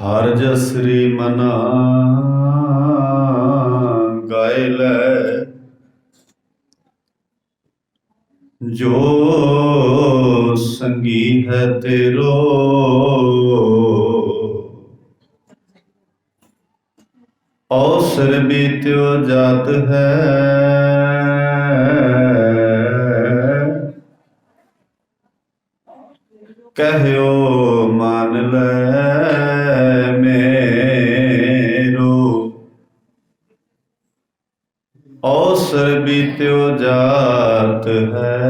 ਹਰ ਜਸਰੀ ਮਨਾ ਗਾਇ ਲੈ, ਜੋ ਸੰਗੀ ਹੈ ਤੇਰੋ ਔਸਰ ਬੀਤਿਓ ਜਾਤ ਹੈ। ਕਹਿਓ ਮਾਨ ਲੈ ਮੇਰੋ ਔਸਰ ਬੀਤਿਓ ਜਾਤ ਹੈ।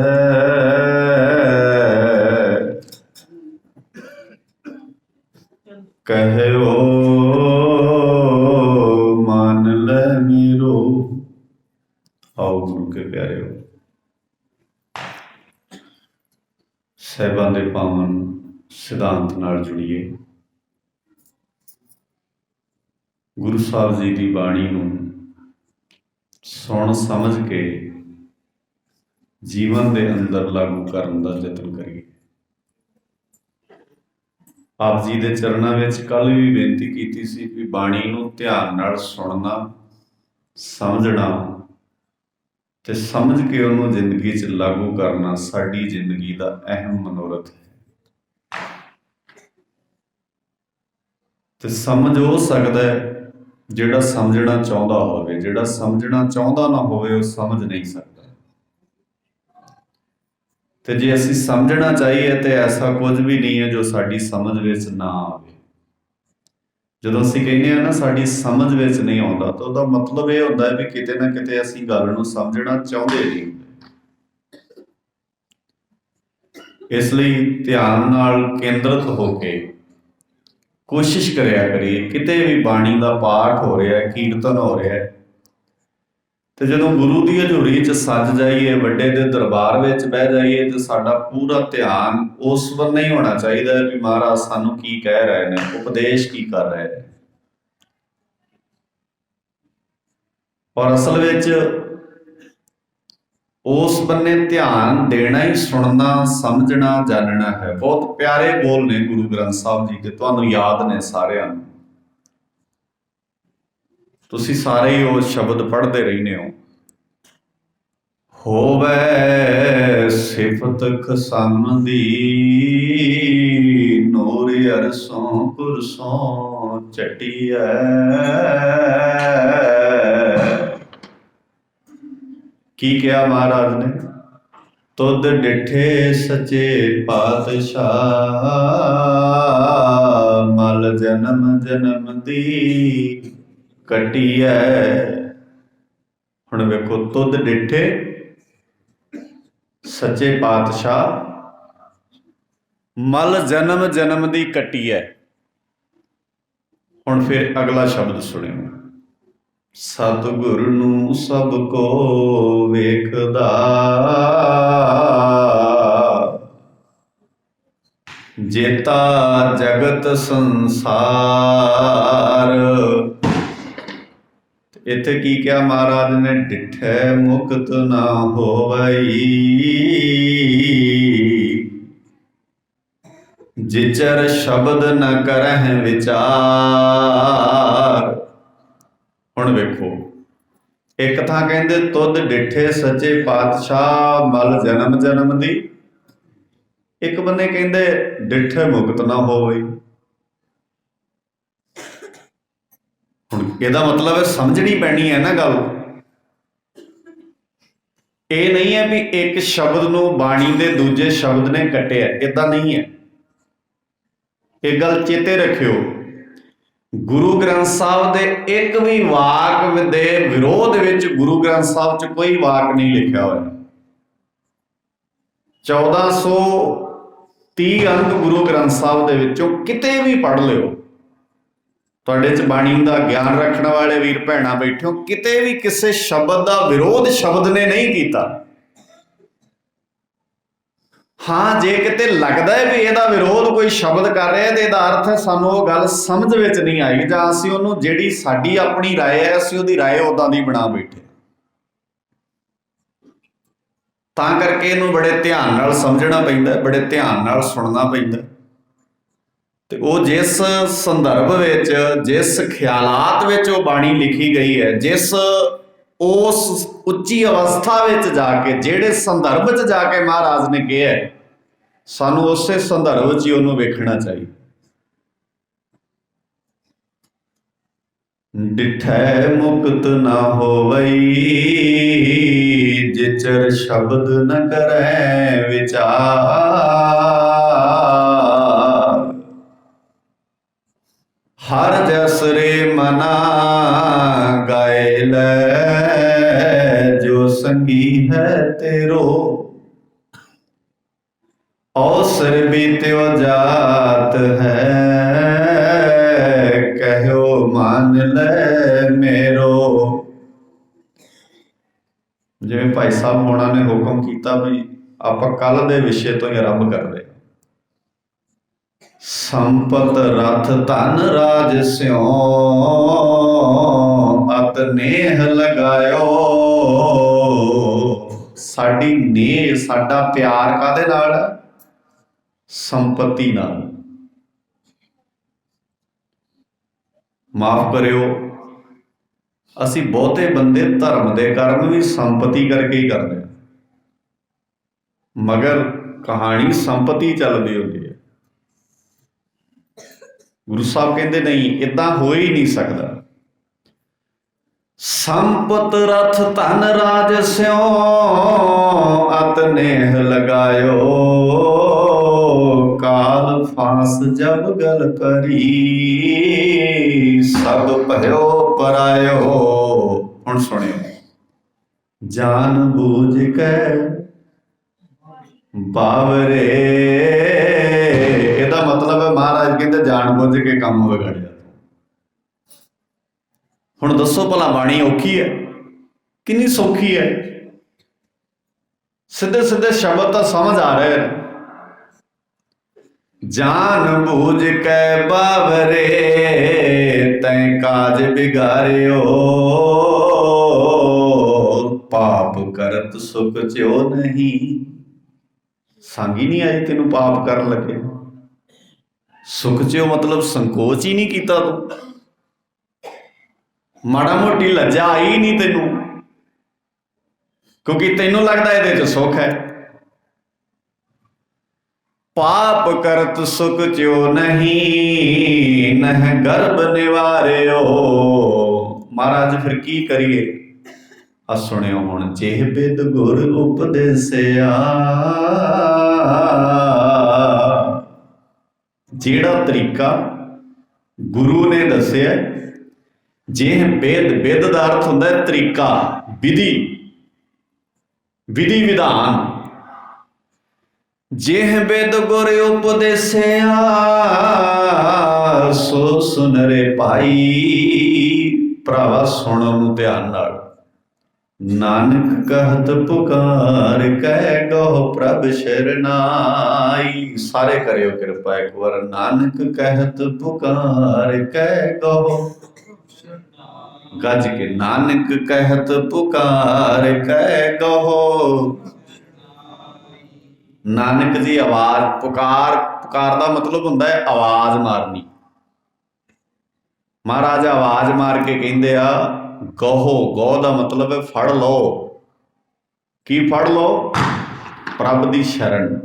ਕਹਿਓ ਮਾਨ ਲੈ ਮੇਰੋ। ਆਓ ਗੁਰੂ ਕੇ ਪਿਆਰਿਓ, ਸਾਹਿਬਾਂ ਦੇ ਪਾਵਨ ਸਿਧਾਂਤ ਨਾਲ ਜੁੜੀਏ। ਗੁਰੂ ਸਾਹਿਬ ਜੀ ਦੀ ਬਾਣੀ ਨੂੰ ਸੁਣ ਸਮਝ ਕੇ ਜੀਵਨ ਦੇ ਅੰਦਰ ਲਾਗੂ ਕਰਨ ਦਾ ਯਤਨ ਕਰੀਏ। ਆਪ ਜੀ ਦੇ ਚਰਨਾਂ ਵਿੱਚ ਕੱਲ ਵੀ ਬੇਨਤੀ ਕੀਤੀ ਸੀ ਕਿ ਬਾਣੀ ਨੂੰ ਧਿਆਨ ਨਾਲ ਸੁਣਨਾ, ਸਮਝਣਾ ਤੇ ਸਮਝ ਕੇ ਉਹਨੂੰ ਜ਼ਿੰਦਗੀ 'ਚ ਲਾਗੂ ਕਰਨਾ ਸਾਡੀ ਜ਼ਿੰਦਗੀ ਦਾ ਅਹਿਮ ਮਨੋਰਥ ਹੈ। ਤੇ ਸਮਝ ਹੋ ਸਕਦਾ ਹੈ ਜਿਹੜਾ ਸਮਝਣਾ ਚਾਹੁੰਦਾ ਹੋਵੇ, ਜਿਹੜਾ ਸਮਝਣਾ ਚਾਹੁੰਦਾ ਨਾ ਹੋਵੇ ਉਹ ਸਮਝ ਨਹੀਂ ਸਕਦਾ। ਤੇ ਜੇ ਅਸੀਂ ਸਮਝਣਾ ਚਾਹੀਏ ਤੇ ਐਸਾ ਕੁਝ ਵੀ ਨਹੀਂ ਹੈ ਜੋ ਸਾਡੀ ਸਮਝ ਵਿੱਚ ਨਾ ਆਵੇ। ਜਦੋਂ ਅਸੀਂ ਕਹਿੰਦੇ ਹਾਂ ਨਾ ਸਾਡੀ ਸਮਝ ਵਿੱਚ ਨਹੀਂ ਆਉਂਦਾ, ਤਾਂ ਉਹਦਾ ਮਤਲਬ ਇਹ ਹੁੰਦਾ ਹੈ ਵੀ ਕਿਤੇ ਨਾ ਕਿਤੇ ਅਸੀਂ ਗੱਲ ਨੂੰ ਸਮਝਣਾ ਚਾਹੁੰਦੇ ਨਹੀਂ। ਇਸ ਲਈ ਧਿਆਨ ਨਾਲ ਕੇਂਦਰਿਤ ਹੋ ਕੇ ਕੋਸ਼ਿਸ਼ ਕਰਿਆ ਕਰੀਏ। ਕਿਤੇ ਵੀ ਬਾਣੀ ਦਾ ਪਾਠ ਹੋ ਰਿਹਾ, ਕੀਰਤਨ ਹੋ ਰਿਹਾ, ਤੇ ਜਦੋਂ ਗੁਰੂ ਦੀ ਹਜ਼ੂਰੀ 'ਚ ਸੱਜ ਜਾਈਏ, ਵੱਡੇ ਦੇ ਦਰਬਾਰ ਵਿੱਚ ਬਹਿ ਜਾਈਏ, ਤੇ ਸਾਡਾ ਪੂਰਾ ਧਿਆਨ ਉਸ ਵੱਲ ਨਹੀਂ ਹੋਣਾ ਚਾਹੀਦਾ ਵੀ ਮਹਾਰਾਜ ਸਾਨੂੰ ਕੀ ਕਹਿ ਰਹੇ ਨੇ, ਉਪਦੇਸ਼ ਕੀ ਕਰ ਰਹੇ ਨੇ। ਔਰ ਅਸਲ ਵਿੱਚ ਉਸ ਬੰਨੇ ਧਿਆਨ ਦੇਣਾ ਹੀ ਸੁਣਨਾ, ਸਮਝਣਾ, ਜਾਣਨਾ ਹੈ। ਬਹੁਤ ਪਿਆਰੇ ਬੋਲ ਨੇ ਗੁਰੂ ਗ੍ਰੰਥ ਸਾਹਿਬ ਜੀ ਦੇ, ਤੁਹਾਨੂੰ ਯਾਦ ਨੇ ਸਾਰਿਆਂ ਨੂੰ। ਤੁਸੀਂ ਸਾਰੇ ਹੀ ਉਹ ਸ਼ਬਦ ਪੜ੍ਹਦੇ ਰਹਿੰਦੇ ਹੋ। ਹੋਵੇ ਸਿਫਤ ਖਸਮ ਦੀ, ਨੂਰ ਅਰਸੋਂ ਕੁਰਸੋਂ ਚਟੀਐ। ਕੀ ਕਿਹਾ ਮਹਾਰਾਜ ਨੇ? ਤੁਧ ਡਿਠੇ ਸੱਚੇ ਪਾਤਸ਼ਾਹ, ਮਲ ਜਨਮ ਜਨਮ ਦੀ ਕੱਟੀਐ। ਹੁਣ ਵੇਖੋ, ਤੁਧ ਡਿਠੇ ਸੱਚੇ ਪਾਤਸ਼ਾਹ, ਮਲ ਜਨਮ ਜਨਮ ਦੀ ਕੱਟੀਐ। ਹੁਣ ਫਿਰ ਅਗਲਾ ਸ਼ਬਦ ਸੁਣਿਓ। ਸਤਿਗੁਰ ਨੂੰ ਸਭ ਕੋ ਵੇਖਦਾ, ਜੇਤਾ ਜਗਤ ਸੰਸਾਰ। ਇੱਥੇ ਕੀ ਕਿਹਾ ਮਹਾਰਾਜ ਨੇ? ਡਿਠੈ ਮੁਕਤ ਨਾ ਹੋਵਈ, ਜਿਚਰ ਸ਼ਬਦ ਨ ਕਰਹਿ ਵਿਚਾਰ। ਹੁਣ ਵੇਖੋ, ਇੱਕ ਥਾਂ ਕਹਿੰਦੇ ਤੁਧ ਡਿਠੇ ਸੱਚੇ ਪਾਤਸ਼ਾਹ, ਮਲ ਜਨਮ ਜਨਮ ਦੀ। ਇੱਕ ਬੰਦੇ ਕਹਿੰਦੇ ਡਿਠੇ ਮੁਕਤ ਨਾ ਹੋਵੇ। ਹੁਣ ਇਹਦਾ ਮਤਲਬ ਹੈ ਸਮਝਣੀ ਪੈਣੀ ਹੈ ਨਾ ਗੱਲ। ਇਹ ਨਹੀਂ ਹੈ ਵੀ ਇੱਕ ਸ਼ਬਦ ਨੂੰ ਬਾਣੀ ਦੇ ਦੂਜੇ ਸ਼ਬਦ ਨੇ ਕੱਟਿਆ, ਏਦਾਂ ਨਹੀਂ ਹੈ। ਇਹ ਗੱਲ ਚੇਤੇ ਰੱਖਿਓ, ਗੁਰੂ ਗ੍ਰੰਥ ਸਾਹਿਬ ਦੇ ਇੱਕ ਵੀ ਵਾਕ ਦੇ ਵਿਰੋਧ ਵਿੱਚ ਗੁਰੂ ਗ੍ਰੰਥ ਸਾਹਿਬ 'ਚ ਕੋਈ ਵਾਕ ਨਹੀਂ ਲਿਖਿਆ ਹੋਇਆ। 1430 ਅੰਕ ਗੁਰੂ ਗ੍ਰੰਥ ਸਾਹਿਬ ਦੇ ਵਿੱਚੋਂ ਕਿਤੇ ਵੀ ਪੜ੍ਹ ਲਿਓ। ਤੁਹਾਡੇ 'ਚ ਬਾਣੀ ਦਾ ਗਿਆਨ ਰੱਖਣ ਵਾਲੇ ਵੀਰ ਭੈਣਾਂ ਬੈਠੇ ਹੋ, ਕਿਤੇ ਵੀ ਕਿਸੇ ਸ਼ਬਦ ਦਾ ਵਿਰੋਧ ਸ਼ਬਦ ਨੇ ਨਹੀਂ ਕੀਤਾ। ਹਾਂ, ਜੇ ਕਿਤੇ ਲੱਗਦਾ ਹੈ ਵੀ ਇਹਦਾ ਵਿਰੋਧ ਕੋਈ ਸ਼ਬਦ ਕਰ ਰਿਹਾ ਤੇ ਇਹਦਾ ਅਰਥ ਹੈ ਸਾਨੂੰ ਉਹ ਗੱਲ ਸਮਝ ਵਿੱਚ ਨਹੀਂ ਆਈ, ਜਾਂ ਅਸੀਂ ਉਹਨੂੰ ਜਿਹੜੀ ਸਾਡੀ ਆਪਣੀ ਰਾਏ ਹੈ ਅਸੀਂ ਉਹਦੀ ਰਾਏ ਉਦਾਂ ਦੀ ਬਣਾ ਬੈਠੇ। ਤਾਂ ਕਰਕੇ ਇਹਨੂੰ ਬੜੇ ਧਿਆਨ ਨਾਲ ਸਮਝਣਾ ਪੈਂਦਾ, ਬੜੇ ਧਿਆਨ ਨਾਲ ਸੁਣਨਾ ਪੈਂਦਾ। ਤੇ ਉਹ ਜਿਸ ਸੰਦਰਭ ਵਿੱਚ, ਜਿਸ ਖਿਆਲਾਤ ਵਿੱਚ ਉਹ ਬਾਣੀ ਲਿਖੀ ਗਈ ਹੈ, ਜਿਸ ਉਸ ਉੱਚੀ ਅਵਸਥਾ ਵਿੱਚ ਜਾ ਕੇ, ਜਿਹੜੇ ਸੰਦਰਭ 'ਚ ਜਾ ਕੇ ਮਹਾਰਾਜ ਨੇ ਕਿਹਾ, ਸਾਨੂੰ ਉਸੇ ਸੰਦਰਭ 'ਚ ਹੀ ਉਹਨੂੰ ਵੇਖਣਾ ਚਾਹੀਦਾ। ਡਿਠੈ ਮੁਕਤ ਨਾ ਹੋਵਈ, ਜਿਚਰ ਸ਼ਬਦ ਨ ਕਰੈ ਵਿਚਾਰ। ਹਰ ਜਸ ਰੇ ਮਨਾ ਗਾਏ ਲੈ, ਜੋ ਸੰਗੀ ਹੈ ਤੇਰੋ। ਔਸਰ ਬੀਤਿਓ ਜਾਤ ਹੈ, ਕਹਿਓ ਮੰਨ ਲੈ ਮੇਰੋ। ਜਿਵੇਂ ਭਾਈ ਸਾਹਿਬ ਹੋਣਾ ਨੇ ਹੁਕਮ ਕੀਤਾ ਵੀ ਆਪਾਂ ਕੱਲ ਦੇ ਵਿਸ਼ੇ ਤੋਂ ਹੀ ਆਰੰਭ ਕਰਦੇ। ਸੰਪਤ ਰਥ ਧਨ ਰਾਜ ਸਿਉ, ਅਤ ਨੇਹ ਲਗਾਇਓ। ਸਾਡੀ ਨੇਹ, ਸਾਡਾ ਪਿਆਰ ਕਾਹਦੇ ਨਾਲ? ਸੰਪਤੀ ਨਾਲ। ਮਾਫ ਕਰਿਓ, ਅਸੀਂ ਬਹੁਤੇ ਬੰਦੇ ਧਰਮ ਦੇ ਕਰਮ ਵੀ ਸੰਪਤੀ ਕਰਕੇ ਹੀ ਕਰਦੇ ਹਾਂ, ਮਗਰ ਕਹਾਣੀ ਸੰਪਤੀ ਚੱਲਦੀ ਹੁੰਦੀ ਹੈ। ਗੁਰੂ ਸਾਹਿਬ ਕਹਿੰਦੇ ਨਹੀਂ, ਏਦਾਂ ਹੋ ਹੀ ਨਹੀਂ ਸਕਦਾ। ਸੰਪਤ ਰਥ ਧਨ ਰਾਜ ਸਿਉ, ਅਤ ਨੇਹ ਲਗਾਇਓ। ਕਾਲ ਫਾਸ ਜਬ ਗਲ ਕਰੀ, ਸਭ ਭਇਓ ਪਰਾਇਓ। ਹੁਣ ਸੁਣਿਓ, ਜਾਨ ਬੂਝ ਕੇ ਬਾਵਰੇ। ਇਹਦਾ ਮਤਲਬ ਹੈ ਮਹਾਰਾਜ ਕਹਿੰਦੇ ਜਾਣ ਬੁੱਝ ਕੇ ਕੰਮ ਵਿਗਾੜਿਆ। ਹੁਣ ਦੱਸੋ ਭਲਾ ਬਾਣੀ ਔਖੀ ਹੈ? ਕਿੰਨੀ ਸੌਖੀ ਹੈ। ਸਿੱਧੇ ਸਿੱਧੇ ਸ਼ਬਦ ਤਾਂ ਸਮਝ ਆ ਰਹੇ ਨੇ। ਜਾਨ ਬੂਝ ਕੇ ਬਾਵਰੇ, ਤੈਂ ਕਾਜ ਬਿਗਾਰਿਓ। ਪਾਪ ਕਰਤ ਸੁਖ ਚਿਓ ਨਹੀਂ। ਸੰਗੀ ਨਹੀਂ ਆਈ ਤੈਨੂੰ ਪਾਪ ਕਰਨ ਲੱਗੇ। ਸੁਖ ਚਿਓ ਮਤਲਬ ਸੰਕੋਚ ਹੀ ਨਹੀਂ ਕੀਤਾ ਤੂੰ, ਮਾੜਾ ਮੋਟੀ ਲੱਜਾ ਆਈ ਨਹੀਂ ਤੈਨੂੰ, ਕਿਉਂਕਿ ਤੈਨੂੰ ਲੱਗਦਾ ਇਹਦੇ 'ਚ ਸੁੱਖ ਹੈ। ਪਾਪ ਕਰਤ ਸੁਖ ਚਿਓ ਨਹੀਂ, ਨਹਿ ਗਰਭ ਨਿਵਾਰਿਓ। ਮਹਾਰਾਜ ਫਿਰ ਕੀ ਕਰੀਏ? ਆ ਸੁਣਿਓ ਹੁਣ, ਜੇਹ ਬਿਦ ਗੁਰ ਉਪਦੇਸਿਆ। ਜਿਹੜਾ ਤਰੀਕਾ ਗੁਰੂ ਨੇ ਦੱਸਿਆ, ਜੇਹ ਬਿਦ, ਬਿਦ ਦਾ ਅਰਥ ਹੁੰਦਾ ਹੈ ਤਰੀਕਾ, ਵਿਧੀ, ਵਿਧੀ ਵਿਧਾਨ। ਜਿਹ ਬਿਦ ਗੁਰ ਉਪਦੇਸਿਆ, ਸੋ ਸੁਨ ਰੇ ਭਾਈ। ਭਰਾਵਾ ਸੁਣੋ ਨੂੰ ਧਿਆਨ ਨਾਲ। ਨਾਨਕ ਕਹਿਤ ਪੁਕਾਰ, ਕਹਿ ਗੋ ਪ੍ਰਭ ਸ਼ਰਨਾਈ। ਸਾਰੇ ਕਰਿਓ ਕਿਰਪਾ ਇੱਕ ਵਾਰ। ਨਾਨਕ ਕਹਿਤ ਪੁਕਾਰ, ਕਹਿ ਗੋ, ਗੱਜ ਕੇ, ਨਾਨਕ ਕਹਿਤ ਪੁਕਾਰ, ਕਹਿ ਗੋ। ਨਾਨਕ ਦੀ ਆਵਾਜ਼, ਪੁਕਾਰ, ਪੁਕਾਰ ਦਾ ਮਤਲਬ ਹੁੰਦਾ ਹੈ ਆਵਾਜ਼ ਮਾਰਨੀ। ਮਹਾਰਾਜ ਆਵਾਜ਼ ਮਾਰ ਕੇ ਕਹਿੰਦੇ ਆ ਗਹੋ। ਗੋ ਦਾ ਮਤਲਬ ਹੈ ਫੜ ਲਓ। ਕੀ ਫੜ ਲਓ? ਪ੍ਰਭ ਦੀ ਸ਼ਰਨ।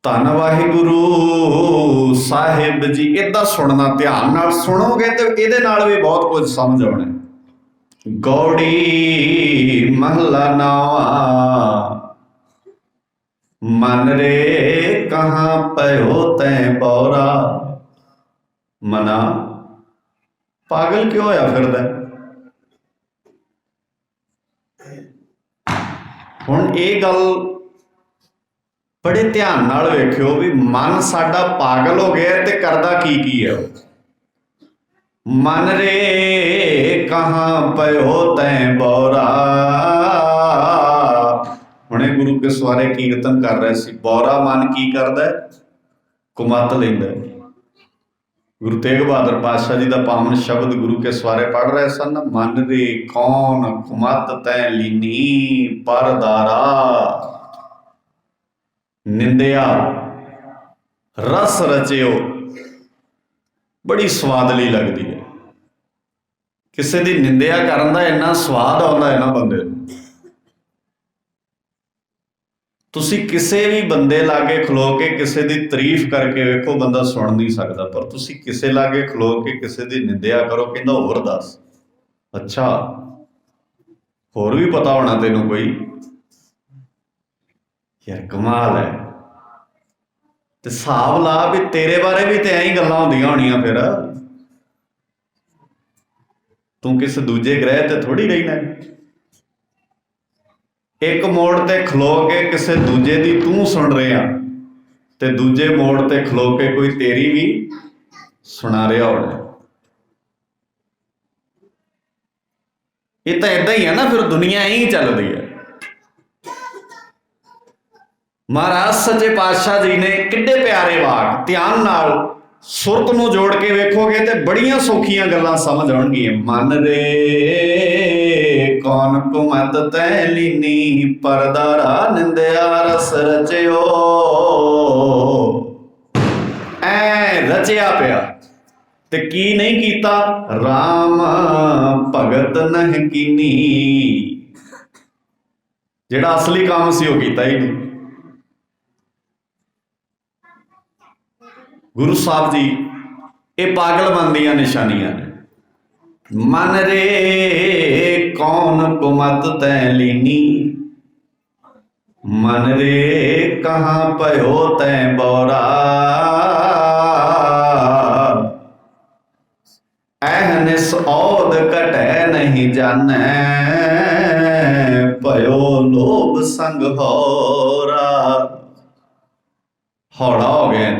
ਧੰਨ ਵਾਹਿਗੁਰੂ ਸਾਹਿਬ ਜੀ। ਏਦਾਂ ਸੁਣਨਾ, ਧਿਆਨ ਨਾਲ ਸੁਣੋਗੇ ਤੇ ਇਹਦੇ ਨਾਲ ਵੀ ਬਹੁਤ ਕੁਝ ਸਮਝ ਆਉਣਾ। ਗੌੜੀ ਮਹਲਾ ਨਾਵਾ, ਮਨ ਰੇ ਕਹਾਂ ਪਇਓ ਤੈਂ ਬੌਰਾ। ਮਨਾ ਪਾਗਲ ਕਿਉਂ ਹੋਇਆ ਫਿਰਦਾ? ਹੁਣ ਇਹ ਗੱਲ ਬੜੇ ਧਿਆਨ ਨਾਲ ਵੇਖਿਓ ਵੀ ਮਨ ਸਾਡਾ ਪਾਗਲ ਹੋ ਗਿਆ ਤੇ ਕਰਦਾ ਕੀ ਕੀ ਹੈ। ਮਨ ਰੇ ਕਹਾਂ ਪਇਓ ਤੈਂ ਬੌਰਾ। ਹੁਣੇ ਗੁਰੂ ਕੇ ਸਵਾਰੇ ਕੀਰਤਨ ਕਰ ਰਹੇ ਸੀ। ਬੌਰਾ ਮਨ ਕੀ ਕਰਦਾ? ਕੁਮੱਤ ਲੈਂਦਾ। ਗੁਰੂ ਤੇਗ ਬਹਾਦਰ ਪਾਤਸ਼ਾਹ ਜੀ ਦਾ ਪਾਵਨ ਸ਼ਬਦ ਗੁਰੂ ਕੇ ਸਵਾਰੇ ਪੜ੍ਹ ਰਹੇ ਸਨ। ਮਨ ਰੇ ਕੌਣ ਕੁਮੱਤ ਤੈਂ ਲੀਨੀ ਪਰਦਾਰਾ। निंदिया रस रचियो बड़ी स्वादली लगती है। किसी की निंदिया करन दा इन्ना स्वाद आता है ना बंदे नूं। तुसी किसी भी बंदे लागे खलो के किसी की तारीफ करके वेखो, बंदा सुन नहीं सकता, पर तुसी किसी लागे खलो के किसी की निंदिया करो, कहंदा होर दस, अच्छा होर भी पता होना तेनों कोई, यार कमाल है। ते हिसाब ला भी तेरे बारे भी तो ऐ ही गल्लां होंदियां होणियां, फिर तू किस दूजे ग्रह ते थोड़ी रहना। एक मोड़ ते खलो के किसी दूजे की तू सुन रहा, ते दूजे मोड़ ते खलो के कोई तेरी भी सुना रहा होना। ये तो इदा ही है ना, फिर दुनिया ही चलती है। महाराज सच्चे पातशाह जी ने किड्डे प्यारे वाक ध्यान नाल सुरत नूं जोड़ के वेखोगे तो बड़ियां सौखियां गल्लां समझ आउणगियां। मन रे कौन कुमत तै लीनी, परदारा निंदिया रस रचियो। ऐ रचिया पिया ते की नहीं कीता, राम भगत नहीं कीनी। जिहड़ा असली काम सी वो कीता ही नहीं। गुरु साहब जी ये पागलपन दी निशानियां ने। मन रे कौन कुमत तै लीनी, मन रे कहाँ पयो तै बौरा। ऐहनिस औद कटै नहीं जानै, पयो लोभ संग होरा। हौला हो गया,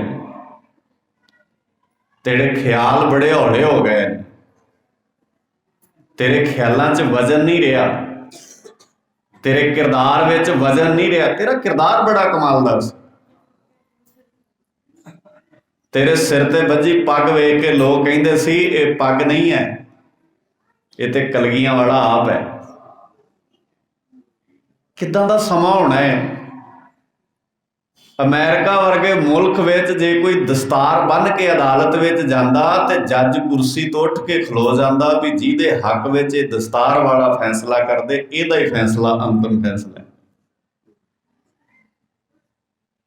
तेरे ख्याल बड़े हौले हो गए, तेरे ख्यालों च वजन नहीं रहा, तेरे किरदार विच वजन नहीं रहा। तेरा किरदार बड़ा कमाल दा सी। तेरे सिर ते बजी पग वेख के लोग कहते सी ये पग नहीं है, ये ते कलगियां वाला आप है। किदां दा समा होना है। अमेरिका वर्गे मुल्क विच जे कोई दस्तार बन के अदालत विच जांदा ते जज कुर्सी तो उठ के खलो जांदा भी जिहदे हक विच दस्तार वाला फैसला करदे, इहदा ही फैसला अंतिम फैसला है।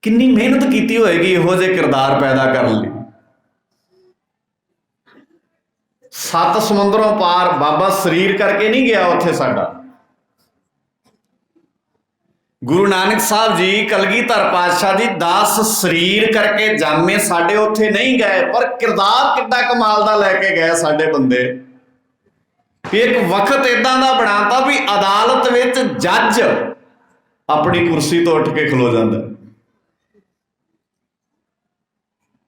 कितनी मेहनत की होएगी इहो जे किरदार पैदा करने लई। 7 समुंदरों पार बाबा शरीर करके नहीं गया उत्थे साडा। गुरु नानक साहब जी कलगीधर पातशाह जी 10 शरीर करके जामे साडे उत्थे नहीं गए, पर किरदार किड्डा कमाल दा लैके गए साडे बंदे। एक वक्त इदां दा बनाता भी अदालत विच जज अपनी कुर्सी तो उठ के खलो जांदा,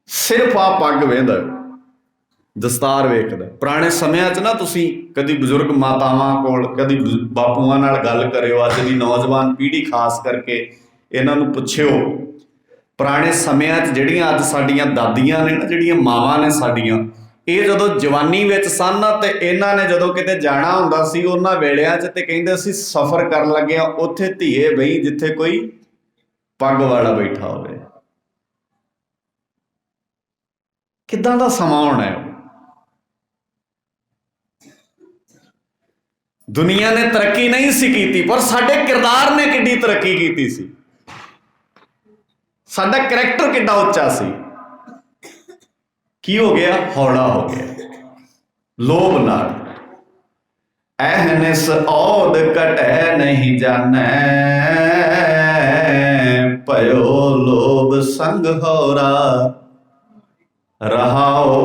सिर्फ आ पग वेंदा, दस्तार वेखदा। पुराने समयां च ना तुसीं कदी बजुर्ग मातावां कोल कदी बापूआं नाल गल करियो, अज दी नौजवान पीढ़ी खास करके इन्हां नूं पुछियो। पुराने समयां च जिहड़ियां अज साडीआं दादियां ने ना, जिहड़ियां मावां ने साडीआं, ये जदों जवानी विच सन ते इन्हां ने जदों किते जाना हुंदा सी, उन्हां वेलिआं च ते कहिंदे सी सफर करन लग्गिआं उत्थे धीए बही जिथे कोई पग वाला बैठा होवे। किदां दा समा होना है। दुनिया ने तरक्की नहीं सी कीती, पर साडे किरदार ने किड्डी तरक्की कीती सी। साडा करैक्टर किड्डा उच्चा सी। की हो गया? हौला हो गया लोभ नाल। ऐहनिस औद कटै नहीं जानै, पयो लोभ संग होरा। रहाओ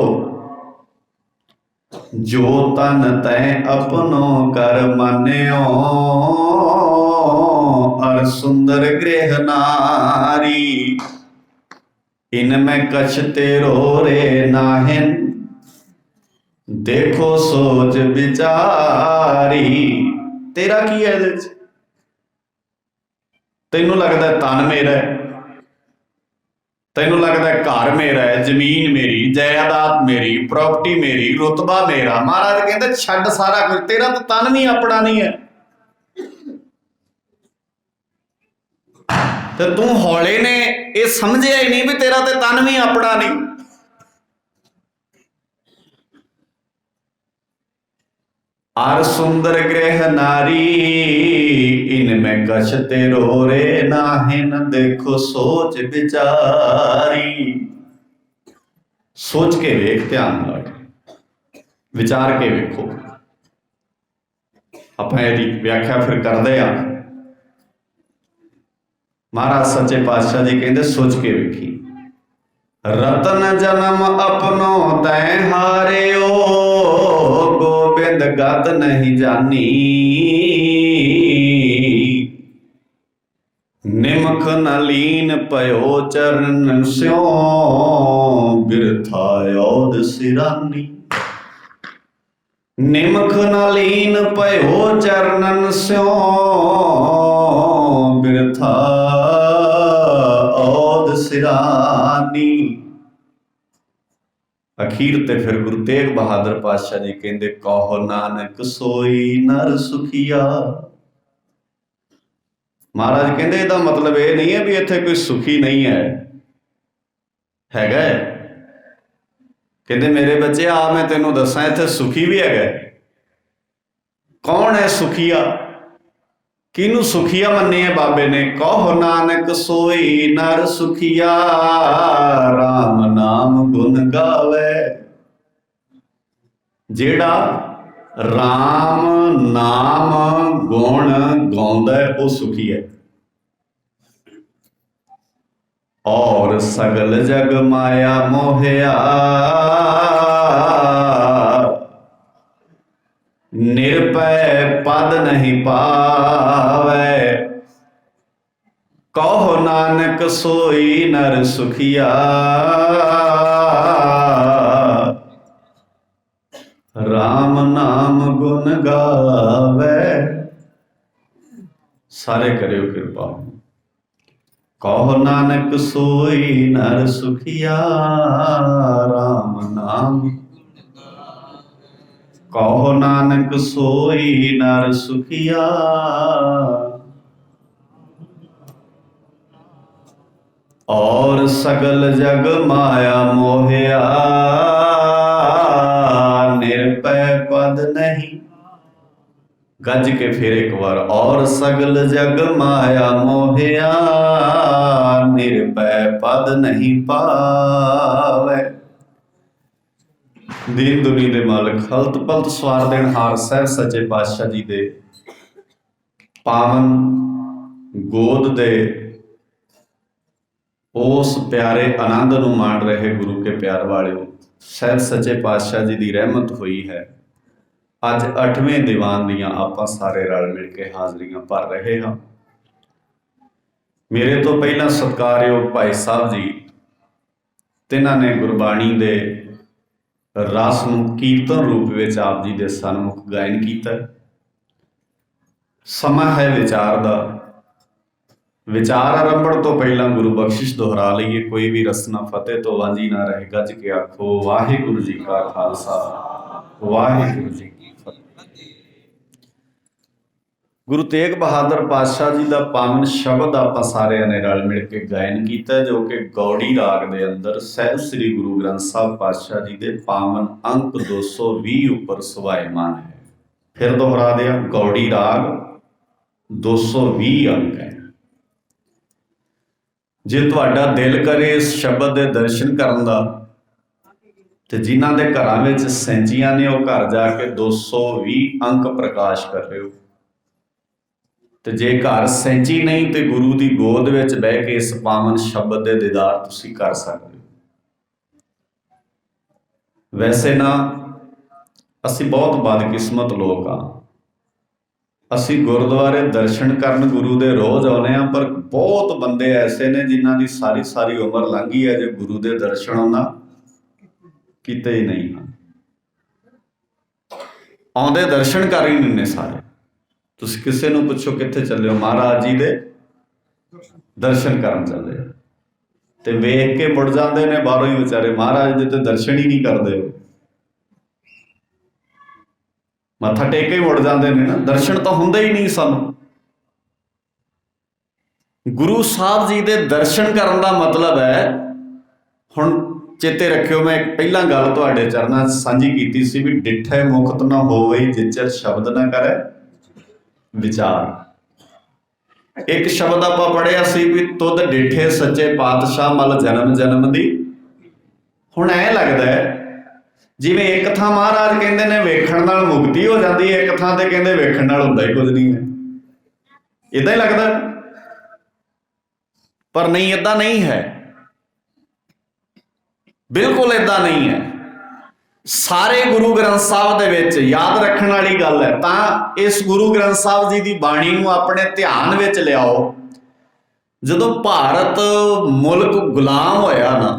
जो तन तै अपनो कर मान्यो, और सुंदर गृह नारी। इनमें कछ तेरो रे नाहिन, देखो सोच विचारी। तेरा की है इहदे च? तैनूं लगदा तन मेरा है, तैनूं लगदा घर मेरा है, जमीन मेरी, जायदाद मेरी, प्रॉपर्टी मेरी, रुतबा मेरा। महाराज कहते छड्ड सारा कुछ, तेरा तो तन भी अपना नहीं है। ਤੇ ਤੂੰ ਹੌਲੇ ਨੇ ਇਹ ਸਮਝਿਆ ਹੀ ਨਹੀਂ ਵੀ ਤੇਰਾ ਤੇ ਤਨ ਵੀ ਆਪਣਾ ਨਹੀਂ। आर सुंदर गृह नारी इनमें कछते रोरे नाहिन देखो सोच विचारी। सोच के वेख, ध्यान नाल विचार के वेखो। ਆਪਾਂ ਇਹਦੀ ਵਿਆਖਿਆ ਫਿਰ ਕਰਦੇ ਆ। ਮਹਾਰਾਜ ਸੱਚੇ ਪਾਤਸ਼ਾਹ ਜੀ ਕਹਿੰਦੇ ਸੋਚ ਕੇ ਵੇਖੀ। ਰਤਨ ਜਨਮ ਆਪਣੋ ਤੈ ਹਾਰਿਓ ਗੋਬਿੰਦ ਗਤ ਨਹੀਂ ਜਾਨੀ। ਨਿਮਖ ਨ ਲੀਨ ਪਇਓ ਚਰਨ ਸਿਓ ਬਿਰਥਾ ਔਦ ਸਿਰਾਨੀ। ਨਿਮਖ ਨ ਲੀਨ ਪਇਓ ਚਰਨਨ ਸਿਓ ਬਿਰਥਾ ਔਦ ਸਿਰਾਨੀ। ਅਖੀਰ ਤੇ ਫਿਰ ਗੁਰੂ ਤੇਗ ਬਹਾਦਰ ਪਾਤਸ਼ਾਹ ਜੀ ਕਹਿੰਦੇ ਕਹੋ ਨਾਨਕ ਸੋਈ ਨਰ ਸੁਖੀਆ। ਮਹਾਰਾਜ ਕਹਿੰਦੇ ਇਹਦਾ ਮਤਲਬ ਇਹ ਨਹੀਂ ਹੈ ਵੀ ਇੱਥੇ ਕੋਈ ਸੁਖੀ ਨਹੀਂ ਹੈ, ਹੈਗਾ। ਕਹਿੰਦੇ ਮੇਰੇ ਬੱਚੇ ਆ ਮੈਂ ਤੈਨੂੰ ਦੱਸਾਂ ਇੱਥੇ ਸੁਖੀ ਵੀ ਹੈਗਾ। ਕੌਣ ਹੈ ਸੁਖੀਆ? ਕਿਹਨੂੰ ਸੁਖੀਆ ਮੰਨਿਆ ਬਾਬੇ ਨੇ? ਕਹੋ ਨਾਨਕ ਸੋਈ ਨਰ ਸੁਖੀਆ ਰਾਮ ਨਾਮ ਗੁਣ ਗਾਵੇ। ਜਿਹੜਾ ਰਾਮ ਨਾਮ ਗੁਣ ਗਾਉਂਦਾ ਉਹ ਸੁਖੀ ਹੈ। ਔਰ ਸਗਲ ਜਗ ਮਾਇਆ ਮੋਹਿਆ ਨਿਰਭੈ ਪਦ ਨਹੀਂ ਪਾਵੈ। ਕਹੋ ਨਾਨਕ ਸੋਈ ਨਰ ਸੁਖੀਆ ਰਾਮ ਨਾਮ ਗੁਣ ਗਾਵੇ। ਸਾਰੇ ਕਰਿਓ ਕਿਰਪਾ। ਕਹੋ ਨਾਨਕ ਸੋਈ ਨਰ ਸੁਖੀਆ ਰਾਮ ਨਾਮ। ਕਹੋ ਨਾਨਕ ਸੋਈ ਨਰ ਸੁਖੀਆ ਔਰ ਸਗਲ ਜਗ ਮਾਇਆ ਮੋਹਿਆ ਨਿਰਭੈ ਪਦ ਨਹੀਂ। ਗੱਜ ਕੇ ਫਿਰ ਇੱਕ ਵਾਰ। ਔਰ ਸਗਲ ਜਗ ਮਾਇਆ ਮੋਹਿਆ ਨਿਰਭੈ ਪਦ ਨਹੀਂ ਪਾਵੈ। ਦੀਨ ਦੁਨੀ ਦੇ ਮਾਲਕ ਹਲਤ ਪਲਤ ਸਵਾਰ ਦੇਣ ਹਾਰ ਸਾਹਿਬ ਸੱਚੇ ਪਾਤਸ਼ਾਹ ਜੀ ਦੇ ਪਾਵਨ ਗੋਦ ਦੇ ਉਸ ਪਿਆਰੇ ਆਨੰਦ ਨੂੰ ਮਾਣ ਰਹੇ ਗੁਰੂ ਕੇ ਪਿਆਰ ਵਾਲਿਓ, ਸਾਹਿਬ ਸੱਚੇ ਪਾਤਸ਼ਾਹ ਜੀ ਦੀ ਰਹਿਮਤ ਹੋਈ ਹੈ। ਅੱਜ 8ਵੇਂ ਦੀਵਾਨ ਦੀਆਂ ਆਪਾਂ ਸਾਰੇ ਰਲ ਮਿਲ ਕੇ ਹਾਜ਼ਰੀਆਂ ਭਰ ਰਹੇ ਹਾਂ। ਮੇਰੇ ਤੋਂ ਪਹਿਲਾਂ ਸਤਿਕਾਰਯੋਗ ਭਾਈ ਸਾਹਿਬ ਜੀ ਤਿਨਾਂ ਨੇ ਗੁਰਬਾਣੀ ਦੇ ਰਸ ਨੂੰ ਕੀਰਤਨ ਰੂਪ ਵਿੱਚ ਆਪ ਜੀ ਦੇ ਸਨਮੁਖ ਗਾਇਨ ਕੀਤਾ। ਸਮਾਂ ਹੈ ਵਿਚਾਰ ਦਾ। ਵਿਚਾਰ ਆਰੰਭਣ ਤੋਂ ਪਹਿਲਾਂ ਗੁਰੂ ਬਖਸ਼ਿਸ਼ ਦੁਹਰਾ ਲਈਏ। ਕੋਈ ਵੀ ਰਸਨਾ ਫਤਿਹ ਤੋਂ ਵਾਂਝੀ ਨਾ ਰਹੇ। ਗੱਜ ਕੇ ਆਖੋ ਵਾਹਿਗੁਰੂ ਜੀ ਕਾ ਖਾਲਸਾ ਵਾਹਿਗੁਰੂ ਜੀ ਕੀ ਫਤਿਹ। ਗੁਰੂ ਤੇਗ ਬਹਾਦਰ ਪਾਤਸ਼ਾਹ ਜੀ ਦਾ ਪਾਵਨ ਸ਼ਬਦ ਆਪਾਂ ਸਾਰਿਆਂ ਨੇ ਰਲ ਮਿਲ ਕੇ ਗਾਇਨ ਕੀਤਾ, ਜੋ ਕਿ ਗੌੜੀ ਰਾਗ ਦੇ ਅੰਦਰ ਸਾਹਿਬ ਸ੍ਰੀ ਗੁਰੂ ਗ੍ਰੰਥ ਸਾਹਿਬ ਪਾਤਸ਼ਾਹ ਜੀ ਦੇ ਪਾਵਨ ਅੰਕ 220 ਉੱਪਰ ਸੁਭਾਇਮਾਨ ਹੈ। ਫਿਰ ਦੁਹਰਾ ਦਿਆਂ, ਗੌੜੀ ਰਾਗ 220 ਅੰਕ ਹੈ। ਜੇ ਤੁਹਾਡਾ ਦਿਲ ਕਰੇ ਇਸ ਸ਼ਬਦ ਦੇ ਦਰਸ਼ਨ ਕਰਨ ਦਾ, ਤੇ ਜਿਨ੍ਹਾਂ ਦੇ ਘਰਾਂ ਵਿੱਚ ਸੈਂਚੀਆਂ ਨੇ ਉਹ ਘਰ ਜਾ ਕੇ 220 ਅੰਕ ਪ੍ਰਕਾਸ਼ ਕਰ ਰਹੇ ਹੋ। ਤੇ ਜੇ ਘਰ ਸੈਂਚੀ ਨਹੀਂ ਤੇ ਗੁਰੂ ਦੀ ਗੋਦ ਵਿੱਚ ਬਹਿ ਕੇ ਇਸ ਪਾਵਨ ਸ਼ਬਦ ਦੇ ਦੀਦਾਰ ਤੁਸੀਂ ਕਰ ਸਕਦੇ ਹੋ। ਵੈਸੇ ਨਾ ਅਸੀਂ ਬਹੁਤ ਬਦਕਿਸਮਤ ਲੋਕ ਹਾਂ। ਅਸੀਂ ਗੁਰਦੁਆਰੇ ਦਰਸ਼ਨ ਕਰਨ ਗੁਰੂ ਦੇ ਰੋਜ਼ ਆਉਂਦੇ ਹਾਂ, ਪਰ ਬਹੁਤ ਬੰਦੇ ਐਸੇ ਨੇ ਜਿਨ੍ਹਾਂ ਦੀ ਸਾਰੀ ਸਾਰੀ ਉਮਰ ਲੰਘ ਗਈ ਹੈ, ਜੇ ਗੁਰੂ ਦੇ ਦਰਸ਼ਨ ਉਹਨਾਂ ਕੀਤੇ ਹੀ ਨਹੀਂ ਹਨ। ਆਉਂਦੇ ਦਰਸ਼ਨ ਕਰ ਹੀ ਨਹੀਂ ਨੇ ਸਾਰੇ। ਤੁਸੀਂ ਕਿਸੇ ਨੂੰ ਪੁੱਛੋ ਕਿੱਥੇ ਚੱਲੇ ਹੋ? ਮਹਾਰਾਜ ਜੀ ਦੇ ਦਰਸ਼ਨ ਕਰਨ ਚੱਲੇ, ਤੇ ਵੇਖ ਕੇ ਮੁੜ ਜਾਂਦੇ ਨੇ ਬਾਹਰੋਂ ਹੀ ਵਿਚਾਰੇ। ਮਹਾਰਾਜ ਦੇ ਤੇ ਦਰਸ਼ਨ ਹੀ ਨਹੀਂ ਕਰਦੇ, ਮੱਥਾ ਟੇਕ ਕੇ ਹੀ ਮੁੜ ਜਾਂਦੇ ਨੇ ਨਾ। ਦਰਸ਼ਨ ਤਾਂ ਹੁੰਦੇ ਹੀ ਨਹੀਂ ਸਾਨੂੰ। गुरु साहब जी के दर्शन करने का मतलब है, हुण चेते रखियो, मैं एक पहला गल तुहाडे चरनां 'च सांझी कीती सी भी डिठे मुखत न होवे जिचर शब्द न करे विचार। एक शब्द आपां पढ़िया सी भी तुद डिठे सच्चे पातशाह मल जन्म जन्म दी। हुण ऐ लगदा है जिवें एक थां महाराज कहंदे ने वेखण नाल मुक्ति हो जाती है, एक थां ते कहंदे वेखण नाल हुंदा ही कुछ नहीं है। इदां ही लगदा, पर नहीं, इदां नहीं है, बिल्कुल इदां नहीं है। सारे गुरु ग्रंथ साहब दे विच याद रखण वाली गल है। तां इस गुरु ग्रंथ साहब जी दी बाणी नूं अपने ध्यान विच लिआओ। जदों भारत मुल्क गुलाम होया ना,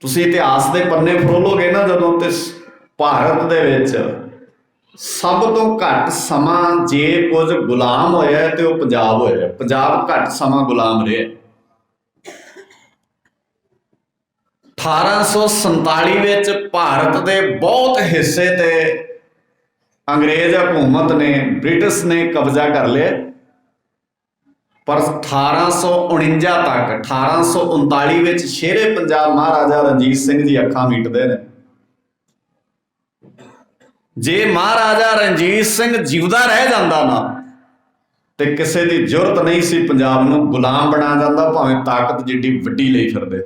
तुसीं इतिहास दे पन्ने फरोलोगे ना जदों, ते भारत दे विच सब तो घट समां जे कुछ गुलाम होया ते वो पंजाब होया। पंजाब घट समां गुलाम रहा। 1847 विच भारत दे बहुत हिस्से ते अंग्रेज हुकूमत ने, ब्रिटिश ने कब्जा कर लिया। पर 1849 तक, 1839 विच शेरे पंजाब महाराजा रणजीत सिंह जी अखां मीटदे ने। जे महाराजा रणजीत सिंह जीवदा रह जांदा ना, ते किसी की जरूरत नहीं सी पंजाब नूं गुलाम बना जांदा, भावें ताकत जिड्डी वड्डी लई फिरदे।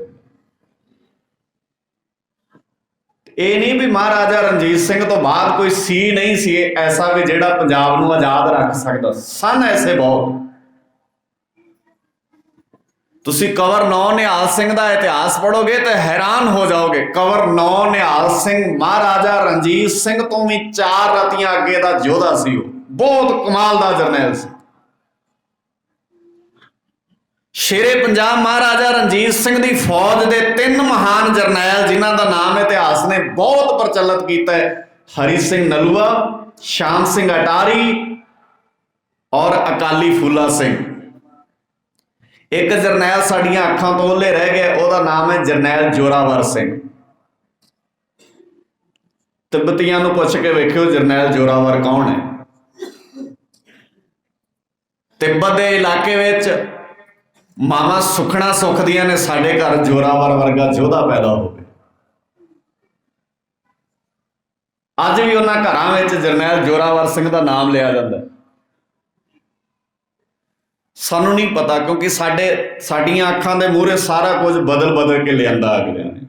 ये नहीं भी महाराजा रणजीत सिंह तो बाद कोई सी नहीं सी ऐसा भी जिहड़ा पंजाब नूं आजाद रख सकदा। सन ऐसे बहुत। तुसीं कंवर नौ निहाल सिंह का इतिहास पढ़ोगे तो हैरान हो जाओगे। कंवर नौ निहाल सिंह महाराजा रणजीत सिंह तो भी 4 रतियां अगे का योधा सी। बहुत कमाल का जरनैल सी। शेरे पंजाब महाराजा रणजीत सिंह की फौज के 3 महान जरनैल जिन्हों का नाम इतिहास ने बहुत प्रचलित किया है, हरी सिंह नलूआ, श्याम सिंह अटारी और अकाली फूला सिंह। एक जरनैल साड़ियां अखां तो ओले रह गया, उसका नाम है जरनैल जोरावर सिंह। तिब्बतियां नूं पुछ के वेखियो जरनैल जोरावर कौन है। तिब्बत के इलाके विच मावां सुखना सुखदियां ने साडे घर जोरावर वर्गा योधा पैदा हो। अज भी उन्हां घरां विच जरनैल जोरावर सिंह का नाम लिया जाता। सानू नहीं पता, क्योंकि साडियां अखां दे मूहरे सारा कुछ बदल बदल के लियांदा अगलियां ने।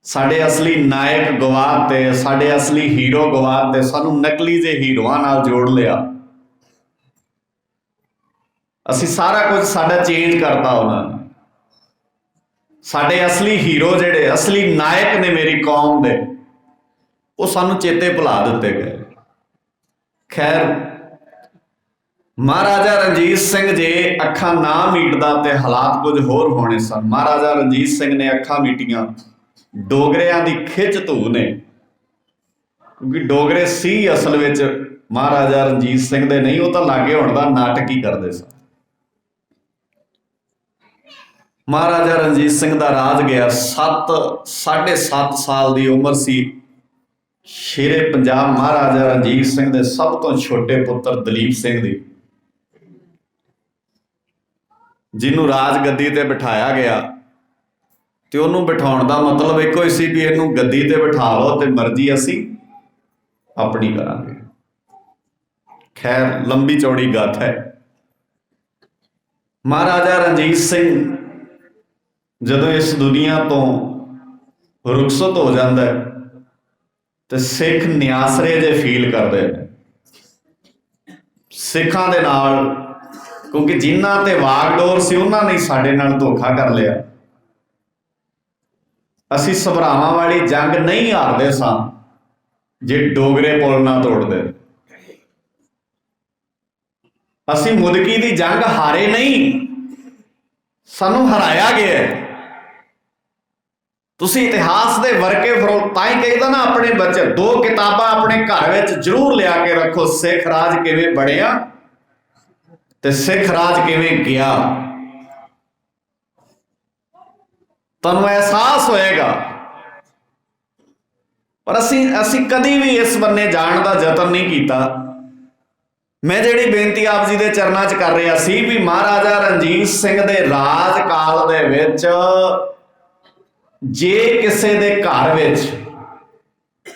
साडे असली नायक गवाते, साडे असली हीरो गवाते, सानू नकली जे हीरोआं नाल जोड़ लिया। असी सारा कुछ साडा चेंज करता उन्होंने। साडे असली हीरो जिहड़े असली नायक ने मेरी कौम दे, वो सानू चेते भुला दिते गए। खैर, महाराजा रणजीत सिंह जे अखां ना मीटदा ते हालात कुछ होर होने सन। महाराजा रणजीत सिंह ने अखां मीटियां डोगरियां दी खिच धू ने, क्योंकि डोगरे सी असल विच महाराजा रणजीत सिंह दे नहीं, वो तो लागे होण दा नाटक ही करदे सन। महाराजा रणजीत सिंह का राज गया 7.5 साल की उम्र सी। शेरे पंजाब महाराजा रणजीत सिंह के सब तो छोटे पुत्र दलीप सिंह दी, जिन्हों राज गद्दी ते बिठाया गया, तो उन्होंने बिठाउण का मतलब एको ही सी भी इहनूं गद्दी ते बिठा लो तो मर्जी असी अपनी करांगे। खैर, लंबी चौड़ी गत है। महाराजा रणजीत सिंह जदों इस दुनिया तो रुखसत हो जाता है तो सिख नियासरे जे फील करते हैं सिखां दे नाल, क्योंकि जिन्हां ते वागडोर सी उन्हां ने साडे नाल धोखा कर लिया। असी सभरावां वाली जंग नहीं हारदे सां जे डोगरे पुल ना तोड़दे। असी मुदकी दी जंग हारे नहीं, सानू हराया गया है। तुसी इतिहास के वर्के फरो, ताई कहीदा ना अपने बच्चे 2 किताबां अपने घर में जरूर लिया के रखो, सिख राज किवें बढ़िया ते सिख राज किवें गया। तुहानूं एहसास होएगा। पर असी कदी भी इस बन्ने जाण का जतन नहीं किया मैं जिहड़ी बेनती आप जी के चरणों च कर रहा सी भी महाराजा रणजीत सिंह दे राज काल दे विच जे किसी दे घर विच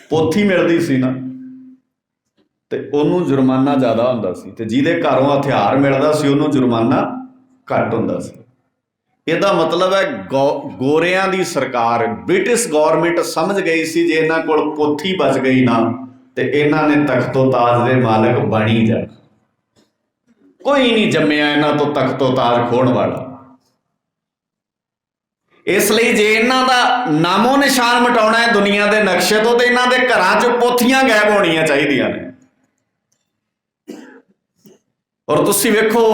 पोथी मिलती सी ना ते उन्होंने जुर्माना ज़्यादा हुंदा सी ते जिहदे घरों हथियार मिलदा सी उन्होंने जुर्माना घट हुंदा सी। ਇਹਦਾ मतलब है गोरियां दी सरकार ब्रिटिश गौरमेंट समझ गई सी जे इन्हां कोल पोथी बच गई ना ते इन्हां ने तख्तो ताज दे मालिक बन ही जाना, कोई नहीं जम्मिया इन्हां तो तख्तो ताज खोण वाला। इसलिए जे इन्हां दा नामो निशान मिटाउणा है दुनिया के नक्शे तो इन्हां दे घरां चों पोथियां गायब होणियां चाहीदियां ने। और तुसीं वेखो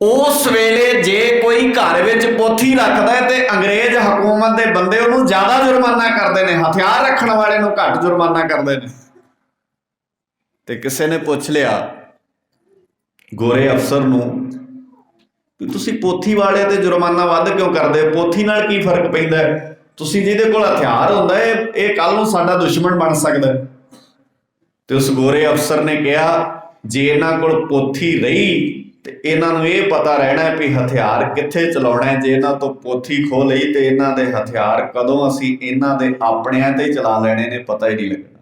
उस वेले जे कोई घर विच पोथी रखदा है ते अंग्रेज हुकूमत के बंदे उन्होंने ज़्यादा जुर्माना करते हैं, हथियार रखने वाले नूं घट जुर्माना करते हैं। ते किसी ने पुछ लिया गोरे अफसर नूं कि तुसीं पोथी वाले ते जुर्माना वध क्यों करदे, पोथी नाल की फर्क पैंदा है, तुसीं जिहदे कोल हथियार हुंदा है ये कल नूं साडा दुश्मन बन सकदा है। ते उस गोरे अफसर ने कहा जे इन्हां कोल पोथी रही तो इन्हों ये पता रहना है भी हथियार कित्थे चलाउणा है। जे इन्हां तो पोथी खो लई तो इन्हां दे हथियार कदों असीं इन्हां दे अपणिआं ते चला लैणे ने पता ही नहीं लगना।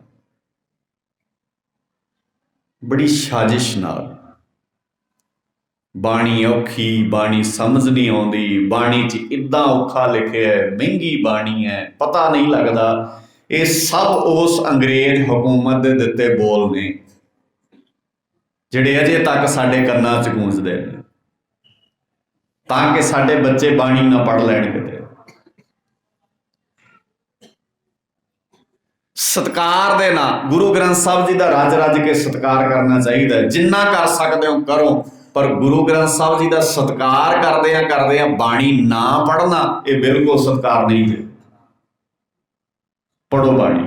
बड़ी साजिश नाल बाणी औखी, बाणी समझ नहीं आउंदी, बाणी च इदां औखा लिखिआ है, महंगी बाणी है, पता नहीं लगता। ये सब उस अंग्रेज हुकूमत दे दिते बोल ने जिहड़े अजे तक साडे कन्नां च गूंजदे ने ताकि साडे बच्चे बाणी ना पढ़ लैण। किते सत्कार दे ना गुरु ग्रंथ साहब जी का रज रज के सत्कार करना चाहिए, जिन्ना कर सकते हो करो, पर गुरु ग्रंथ साहब जी का सत्कार करदे बाणी ना पढ़ना ये बिल्कुल सत्कार नहीं है। पढ़ो बाणी,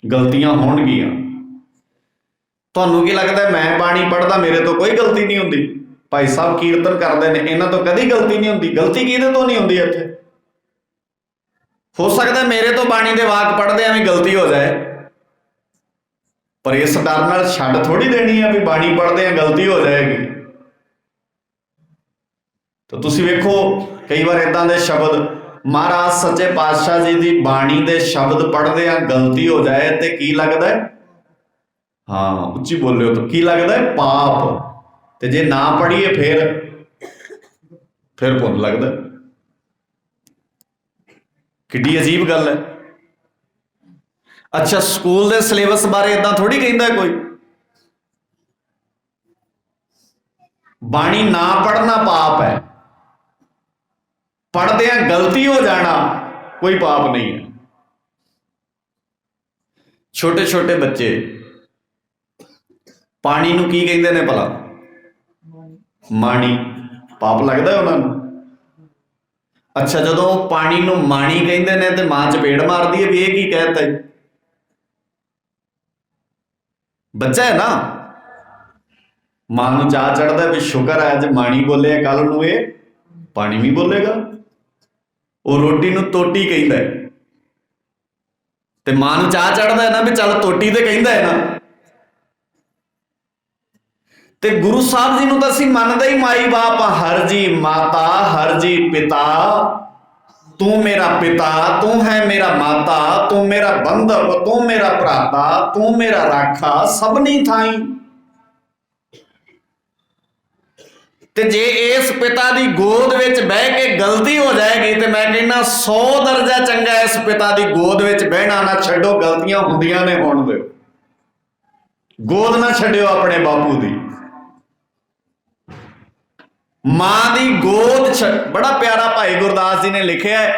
गलतियां होणगियां। तुहानूं की लगता है मैं बाणी पढ़दा मेरे तो कोई गलती नहीं होंदी, भाई साहब कीर्तन करते हैं इन्हां तो कभी गलती नहीं होंदी, गलती किहदे तो नहीं होंदी। इत्थे हो सकता है मेरे तो बाणी दे वाक पढ़दे भी गलती हो जाए, पर इस डर नाल छड्ड थोड़ी देनी है भी बाणी पढ़दे गलती हो जाएगी। तो तुसीं वेखो कई बार इदां दे शब्द महाराज सच्चे पातशाह जी की बाणी दे शब्द पढ़दे गलती हो जाए तो की लगता है, हाँ उच्ची बोलियो, तो की लगता है पाप, ते जे ना पढ़िए फिर पुण्य लगता। किड्डी अजीब गल है। अच्छा स्कूल के सिलेबस बारे इदां थोड़ी कहता है कोई, बाणी ना पढ़ना पाप है, पढ़दे गलती हो जाना कोई पाप नहीं है। छोटे छोटे बच्चे पानी नूं की कहंदे ने भला, माणी, पाप लगता है उन्होंने। अच्छा जदों पानी नूं माणी कहंदे ने ते मां चपेड़ मारदी है भी ये की कहता है, बच्चा है ना, मां नूं चाह चढ़ता भी शुक्र है अज माणी बोले कल नूं ये पानी भी बोलेगा। वो रोटी नूं तोटी कहंदा है ते मां नूं चाह चढ़ता है ना भी चल तोटी ते कहंदा है ना। ते गुरु साहब जी नूं तां असीं मनदे ही माई बाप, हर जी माता हर जी पिता, तू मेरा पिता तू है मेरा माता, तू मेरा बंधव तू मेरा भ्राता, तू मेरा राखा सबनी थाई। ते जे इस पिता की गोद विच बह के गलती हो जाएगी तो मैं कहना 100 दर्जा चंगा इस पिता की गोद विच बहना। ना छड्डो गलतियां हुंदियां ने होण दिओ, गोद ना छड्डिओ अपने बापू की। मां की गोद बड़ा प्यारा भाई गुरदास जी ने लिखा है,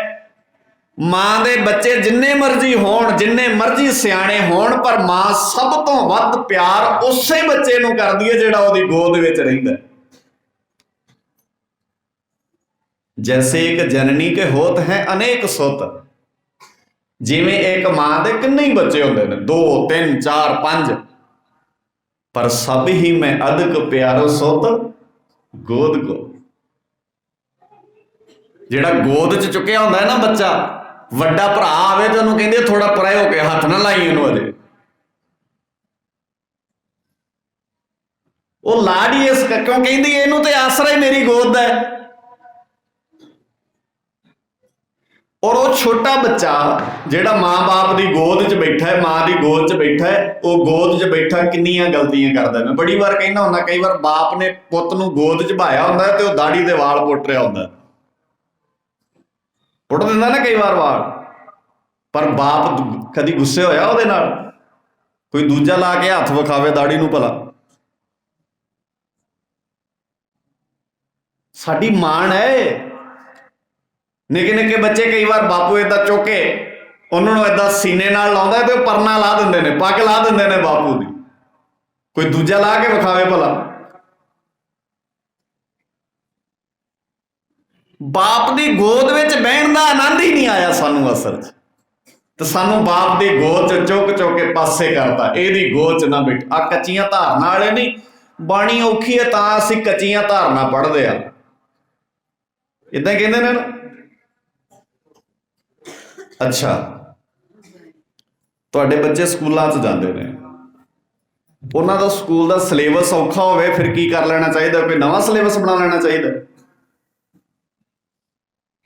मां दे बच्चे जिन्ने मर्जी होण जिन्ने मर्जी सियाणे होण पर मां सब तो वध प्यार उसे बच्चे नूं करदी है जिहड़ा उहदी गोद विच रहिंदा है। जैसे एक जननी के होत हैं अनेक सुत, जिवें एक मां दे किन्ने ही बच्चे होंदे ने 2 3 4 5, पर सब ही मैं अदक प्यारो सुत गोद को। जिहड़ा गोद च चुकिया हुंदा है ना बच्चा, वड्डा भरा आवे तो उन्होंने कहंदे थोड़ा परे हो के हथ ना लाई इहनूं अजे। ਉਹ ਲਾਡ ਹੀ ਇਸ ਕਿਉਂ ਕਹਿੰਦੀ ਇਹਨੂੰ ਤੇ ਆਸਰਾ ਹੀ ਮੇਰੀ ਗੋਦ ਦਾ ਹੈ। ਔਰ ਉਹ ਛੋਟਾ ਬੱਚਾ ਜਿਹੜਾ ਮਾਂ-ਬਾਪ ਦੀ ਗੋਦ 'ਚ ਬੈਠਾ ਹੈ, ਮਾਂ ਦੀ ਗੋਦ 'ਚ ਬੈਠਾ ਹੈ, ਉਹ ਗੋਦ 'ਚ ਬੈਠਾ ਕਿੰਨੀਆਂ ਗਲਤੀਆਂ ਕਰਦਾ। ਮੈਂ ਬੜੀ ਵਾਰ ਕਹਿੰਦਾ ਹੁੰਦਾ, ਕਈ ਵਾਰ ਬਾਪ ਨੇ ਪੁੱਤ ਨੂੰ ਗੋਦ 'ਚ ਭਾਇਆ ਹੁੰਦਾ ਤੇ ਉਹ ਦਾੜੀ ਦੇ ਵਾਲ ਪੁੱਟ ਰਿਹਾ ਹੁੰਦਾ, ਪੁੱਟ ਦਿੰਦਾ ਨਾ ਕਈ ਵਾਰ ਵਾਲ। ਪਰ ਬਾਪ ਕਦੀ ਗੁੱਸੇ ਹੋਇਆ ਉਹਦੇ ਨਾਲ? ਕੋਈ ਦੂਜਾ ਲਾ ਕੇ ਹੱਥ ਵਿਖਾਵੇ ਦਾੜੀ ਨੂੰ ਭਲਾ। ਸਾਡੀ ਮਾਣ ਹੈ। ਨਿੱਕੇ ਨਿੱਕੇ ਬੱਚੇ ਕਈ ਵਾਰ ਬਾਪੂ ਏਦਾਂ ਚੁੱਕ ਕੇ ਉਹਨਾਂ ਨੂੰ ਏਦਾਂ ਸੀਨੇ ਨਾਲ ਲਾਉਂਦਾ ਤੇ ਉਹ ਪਰਨਾ ਲਾ ਦਿੰਦੇ ਨੇ, ਪੱਗ ਲਾ ਦਿੰਦੇ ਨੇ ਬਾਪੂ ਦੀ। ਕੋਈ ਦੂਜਾ ਲਾ ਕੇ ਵਿਖਾਵੇ ਭਲਾ। ਬਾਪ ਦੀ ਗੋਦ ਵਿੱਚ ਬਹਿਣ ਦਾ ਆਨੰਦ ਹੀ ਨਹੀਂ ਆਇਆ ਸਾਨੂੰ ਅਸਲ 'ਚ। ਤੇ ਸਾਨੂੰ ਬਾਪ ਦੀ ਗੋਦ 'ਚ ਚੁੱਕ ਚੁੱਕ ਕੇ ਪਾਸੇ ਕਰਤਾ, ਇਹਦੀ ਗੋਦ 'ਚ ਨਾ ਬੈਠ। ਆ ਕੱਚੀਆਂ ਧਾਰਨਾ ਵਾਲੇ ਨਹੀਂ, ਬਾਣੀ ਔਖੀ ਹੈ ਤਾਂ ਅਸੀਂ ਕੱਚੀਆਂ ਧਾਰਨਾ ਪੜ੍ਹਦੇ ਆ। ਏਦਾਂ ਕਹਿੰਦੇ ਨੇ ਨਾ। ਅੱਛਾ, ਤੁਹਾਡੇ ਬੱਚੇ ਸਕੂਲਾਂ 'ਚ ਜਾਂਦੇ ਨੇ, ਉਹਨਾਂ ਦਾ ਸਕੂਲ ਦਾ ਸਿਲੇਬਸ ਔਖਾ ਹੋਵੇ, ਫਿਰ ਕੀ ਕਰ ਲੈਣਾ ਚਾਹੀਦਾ? ਕੋਈ ਨਵਾਂ ਸਿਲੇਬਸ ਬਣਾ ਲੈਣਾ ਚਾਹੀਦਾ।